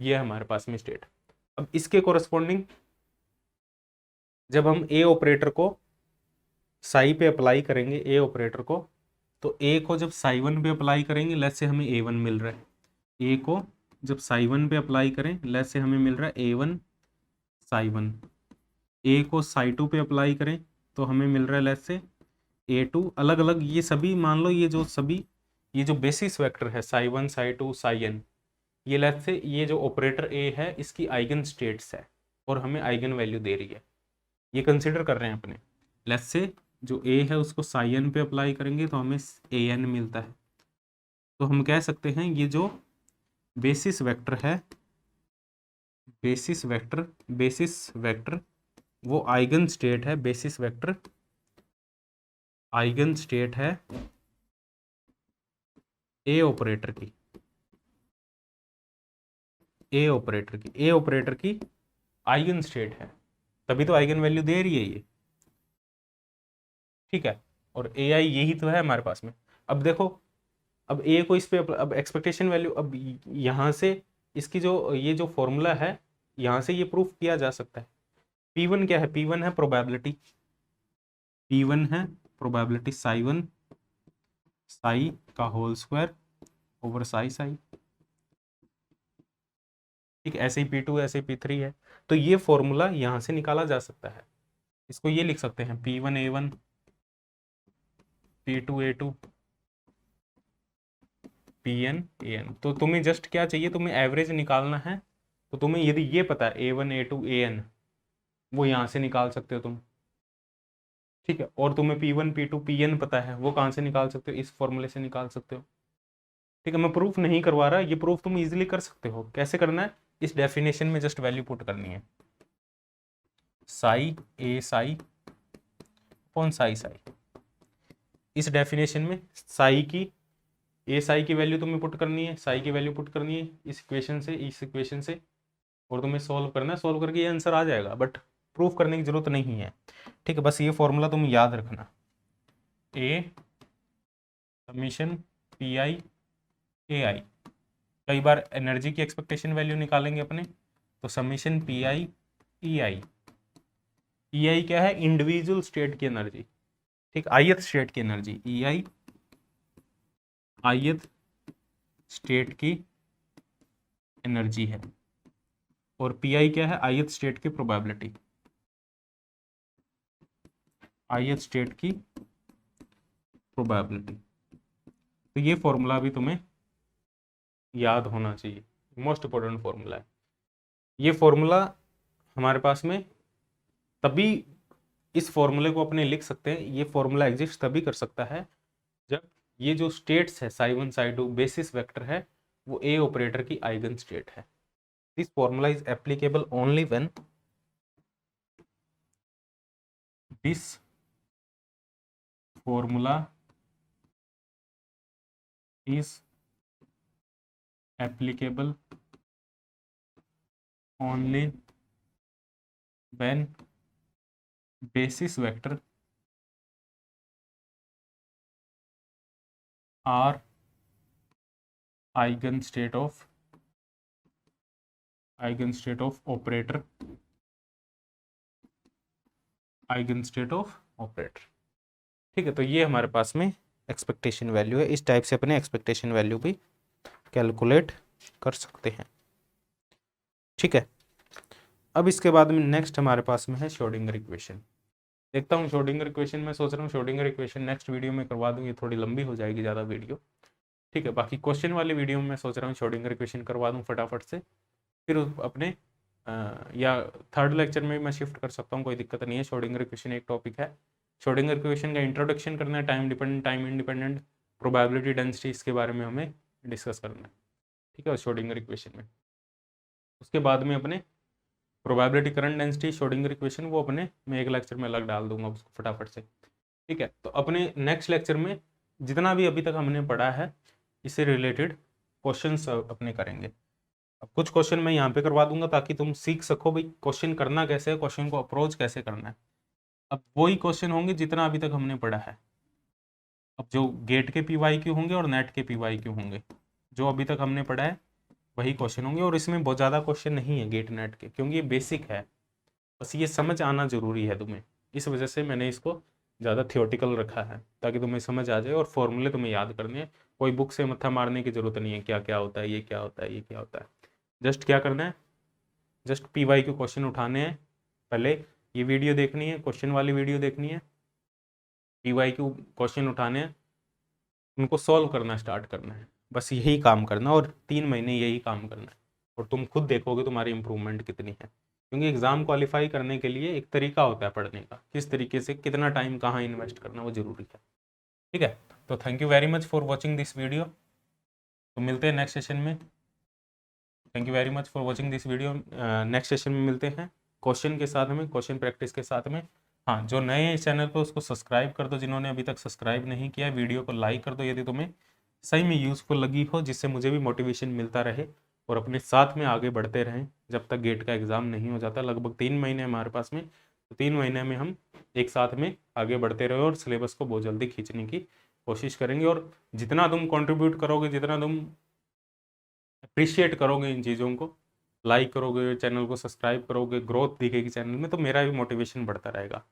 ये है हमारे पास में स्टेट। अब इसके कोरस्पॉन्डिंग जब हम ए ऑपरेटर को साई पे अप्लाई करेंगे, ए ऑपरेटर को, तो ए को जब साई वन पे अप्लाई करेंगे, लेट्स से हमें ए वन मिल रहा है। ए को जब साई वन पे अप्लाई करें, लेट्स से हमें मिल रहा है ए वन साई वन। ए को साई टू पे अप्लाई करें तो हमें मिल रहा है लेट्स से ए टू। अलग अलग ये सभी मान लो, ये जो बेसिस वेक्टर है psi one psi two psi n, ये लेट्स से ये जो ऑपरेटर ए है इसकी आइगन स्टेट्स है और हमें आइगन वैल्यू दे रही है, ये कंसिडर कर रहे हैं अपने। लेट्स से जो ए है उसको साई एन पे अप्लाई करेंगे तो हमें ए एन मिलता है। तो हम कह सकते हैं ये जो बेसिस वेक्टर है, बेसिस वेक्टर वो आइगन स्टेट है, बेसिस वेक्टर आइगन स्टेट है ए ऑपरेटर की, ए ऑपरेटर की आइगन स्टेट है, तभी तो आइगन वैल्यू दे रही है ये। ठीक है, और ए आई यही तो है हमारे पास में। अब देखो, अब ए को इस पे अब एक्सपेक्टेशन वैल्यू, अब यहाँ से इसकी जो ये जो फॉर्मूला है यहाँ से ये प्रूफ किया जा सकता है। P1 क्या है? P1 है प्रोबेबिलिटी, P1 है प्रोबेबिलिटी साई वन साई का whole square over psi psi. ठीक, ऐसे ही P2 ऐसे ही P3 है। तो ये फॉर्मूला यहाँ से निकाला जा सकता है, इसको ये लिख सकते हैं P1 A1 P2 A2 Pn An। तो तुम्हें जस्ट क्या चाहिए, तुम्हें एवरेज निकालना है। तो तुम्हें यदि ये पता है A1 A2 An, वो यहाँ से निकाल सकते हो तुम। ठीक है, और तुम्हें P1 P2 Pn पता है, वो कहाँ से निकाल सकते हो? इस फॉर्मूले से निकाल सकते हो। ठीक है, मैं प्रूफ नहीं करवा रहा, ये प्रूफ तुम इजीली कर सकते हो। कैसे करना है? इस डेफिनेशन में जस्ट वैल्यू पुट करनी है, साई ए साई अपॉन साई साई। इस डेफिनेशन में साई की ए साई की वैल्यू तुम्हें पुट करनी है, साई की वैल्यू पुट करनी है इस इक्वेशन से, और तुम्हें सॉल्व करना है। सॉल्व करके ये आंसर आ जाएगा, बट प्रूफ करने की जरूरत नहीं है। ठीक है, बस ये फॉर्मूला तुम याद रखना, ए समीशन पी आई ए आई। कई बार एनर्जी की एक्सपेक्टेशन वैल्यू निकालेंगे अपने, तो समीशन पी आई ई आई। ई आई क्या है? इंडिविजुअल स्टेट की एनर्जी। ठीक, ith स्टेट की एनर्जी, ई आई ith स्टेट की एनर्जी है, और पी आई क्या है? ith स्टेट की प्रोबेबिलिटी, ith स्टेट की प्रोबेबिलिटी। तो ये फॉर्मूला भी तुम्हें याद होना चाहिए, मोस्ट इंपॉर्टेंट फॉर्मूला है ये। फॉर्मूला हमारे पास में तभी इस फॉर्मूले को अपने लिख सकते हैं, ये फॉर्मूला एग्जिस्ट तभी कर सकता है जब ये जो स्टेट्स है psi one psi to basis vector है, वो ए ऑपरेटर की आइगन स्टेट है। This formula is applicable only when this formula is applicable only when basis vector are eigenstate of operator, eigenstate of operator। ठीक है, तो ये हमारे पास में एक्सपेक्टेशन वैल्यू है। इस टाइप से अपने एक्सपेक्टेशन वैल्यू भी कैलकुलेट कर सकते हैं। ठीक है, अब इसके बाद में नेक्स्ट हमारे पास में है श्रोडिंगर इक्वेशन। देखता हूँ श्रोडिंगर इक्वेशन, मैं सोच रहा हूँ श्रोडिंगर इक्वेशन नेक्स्ट वीडियो में करवा दूँ, ये थोड़ी लंबी हो जाएगी ज़्यादा वीडियो। ठीक है, बाकी क्वेश्चन वाले वीडियो में मैं सोच रहा हूँ श्रोडिंगर इक्वेशन करवा दूँ फटाफट से, फिर अपने या थर्ड लेक्चर में मैं शिफ्ट कर सकता हूँ, कोई दिक्कत नहीं है। श्रोडिंगर इक्वेशन एक टॉपिक है, श्रोडिंगर इक्वेशन का इंट्रोडक्शन करना है, time dependent time independent probability density, इसके बारे में हमें डिस्कस करना है। ठीक है, श्रोडिंगर इक्वेशन में उसके बाद में अपने probability current density Schrodinger equation, वो अपने मैं एक लेक्चर में अलग डाल दूंगा उसको फटाफट से। ठीक है, तो अपने नेक्स्ट लेक्चर में जितना भी अभी तक हमने पढ़ा है इससे रिलेटेड क्वेश्चंस अपने करेंगे। अब कुछ क्वेश्चन मैं यहाँ पे करवा दूंगा ताकि तुम सीख सको भाई क्वेश्चन करना कैसे है, क्वेश्चन को अप्रोच कैसे करना है। अब वही क्वेश्चन होंगे जितना अभी तक हमने पढ़ा है। अब जो गेट के PYQ होंगे और नेट के PYQ होंगे, जो अभी तक हमने पढ़ा है वही क्वेश्चन होंगे। और इसमें बहुत ज़्यादा क्वेश्चन नहीं है गेट नेट के, क्योंकि ये बेसिक है, बस ये समझ आना जरूरी है तुम्हें। इस वजह से मैंने इसको ज़्यादा थियोटिकल रखा है, ताकि तुम्हें समझ आ जाए और फॉर्मूले तुम्हें याद करने हैं। कोई बुक से मत्था मारने की जरूरत नहीं है, क्या क्या होता है, ये क्या होता है, ये क्या होता है। जस्ट क्या करना है, जस्ट PYQ क्वेश्चन उठाने हैं। पहले ये वीडियो देखनी है, क्वेश्चन वाली वीडियो देखनी है, PYQ क्वेश्चन उठाने हैं, उनको सॉल्व करना स्टार्ट करना है। बस यही काम करना, और 3 महीने यही काम करना है, और तुम खुद देखोगे तुम्हारी इंप्रूवमेंट कितनी है। क्योंकि एग्ज़ाम क्वालिफाई करने के लिए एक तरीका होता है पढ़ने का, किस तरीके से कितना टाइम कहाँ इन्वेस्ट करना वो जरूरी है। ठीक है, तो thank you very much for watching this video. तो मिलते हैं नेक्स्ट सेशन में। Thank you very much for watching this video. Next session में मिलते हैं क्वेश्चन के साथ में, क्वेश्चन प्रैक्टिस के साथ में। हाँ, जो नए हैं इस चैनल पर उसको सब्सक्राइब कर दो, जिन्होंने अभी तक सब्सक्राइब नहीं किया। वीडियो को लाइक कर दो यदि तुम्हें सही में यूज़फुल लगी हो, जिससे मुझे भी मोटिवेशन मिलता रहे और अपने साथ में आगे बढ़ते रहें जब तक गेट का एग्ज़ाम नहीं हो जाता। लगभग 3 महीने हमारे पास में, तो 3 महीने में हम एक साथ में आगे बढ़ते रहे और सिलेबस को बहुत जल्दी खींचने की कोशिश करेंगे। और जितना तुम कंट्रीब्यूट करोगे, जितना तुम अप्रिशिएट करोगे इन चीज़ों को, लाइक करोगे, चैनल को सब्सक्राइब करोगे, ग्रोथ दिखेगी चैनल में, तो मेरा भी मोटिवेशन बढ़ता रहेगा।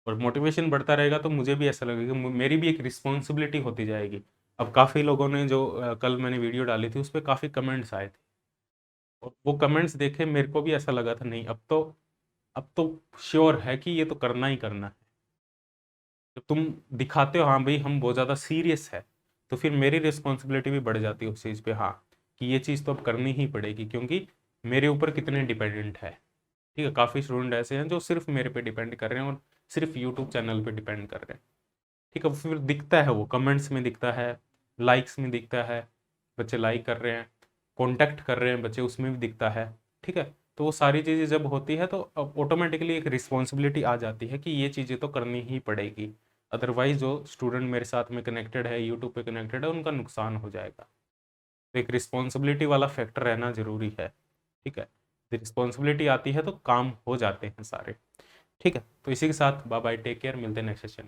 और मोटिवेशन बढ़ता रहेगा तो मुझे भी ऐसा लगेगा, मेरी भी एक रिस्पॉन्सिबिलिटी होती जाएगी। अब काफ़ी लोगों ने जो कल मैंने वीडियो डाली थी उस पर काफ़ी कमेंट्स आए थे, और वो कमेंट्स देखे मेरे को भी ऐसा लगा था, नहीं अब तो श्योर है कि ये तो करना ही करना है। जब तुम दिखाते हो हाँ भाई हम बहुत ज़्यादा सीरियस है, तो फिर मेरी रिस्पॉन्सिबिलिटी भी बढ़ जाती है उस चीज़ पे, हाँ कि ये चीज़ तो अब करनी ही पड़ेगी, क्योंकि मेरे ऊपर कितने डिपेंडेंट है। ठीक है, काफ़ी स्टूडेंट ऐसे हैं जो सिर्फ मेरे पे डिपेंड कर रहे हैं और सिर्फ यूट्यूब चैनल पे डिपेंड कर रहे हैं। ठीक है, फिर दिखता है, वो कमेंट्स में दिखता है, लाइक्स में दिखता है, बच्चे लाइक कर रहे हैं, कॉन्टैक्ट कर रहे हैं बच्चे, उसमें भी दिखता है। ठीक है, तो वो सारी चीज़ें जब होती है तो ऑटोमेटिकली एक रिस्पॉन्सिबिलिटी आ जाती है कि ये चीज़ें तो करनी ही पड़ेगी, अदरवाइज जो स्टूडेंट मेरे साथ में कनेक्टेड है, यूट्यूब पे कनेक्टेड है, उनका नुकसान हो जाएगा। तो एक रिस्पॉन्सिबिलिटी वाला फैक्टर रहना जरूरी है। ठीक है, रिस्पॉन्सिबिलिटी आती है तो काम हो जाते हैं सारे। ठीक है, तो इसी के साथ बाय बाय, टेक केयर, मिलते हैं नेक्स्ट सेशन में।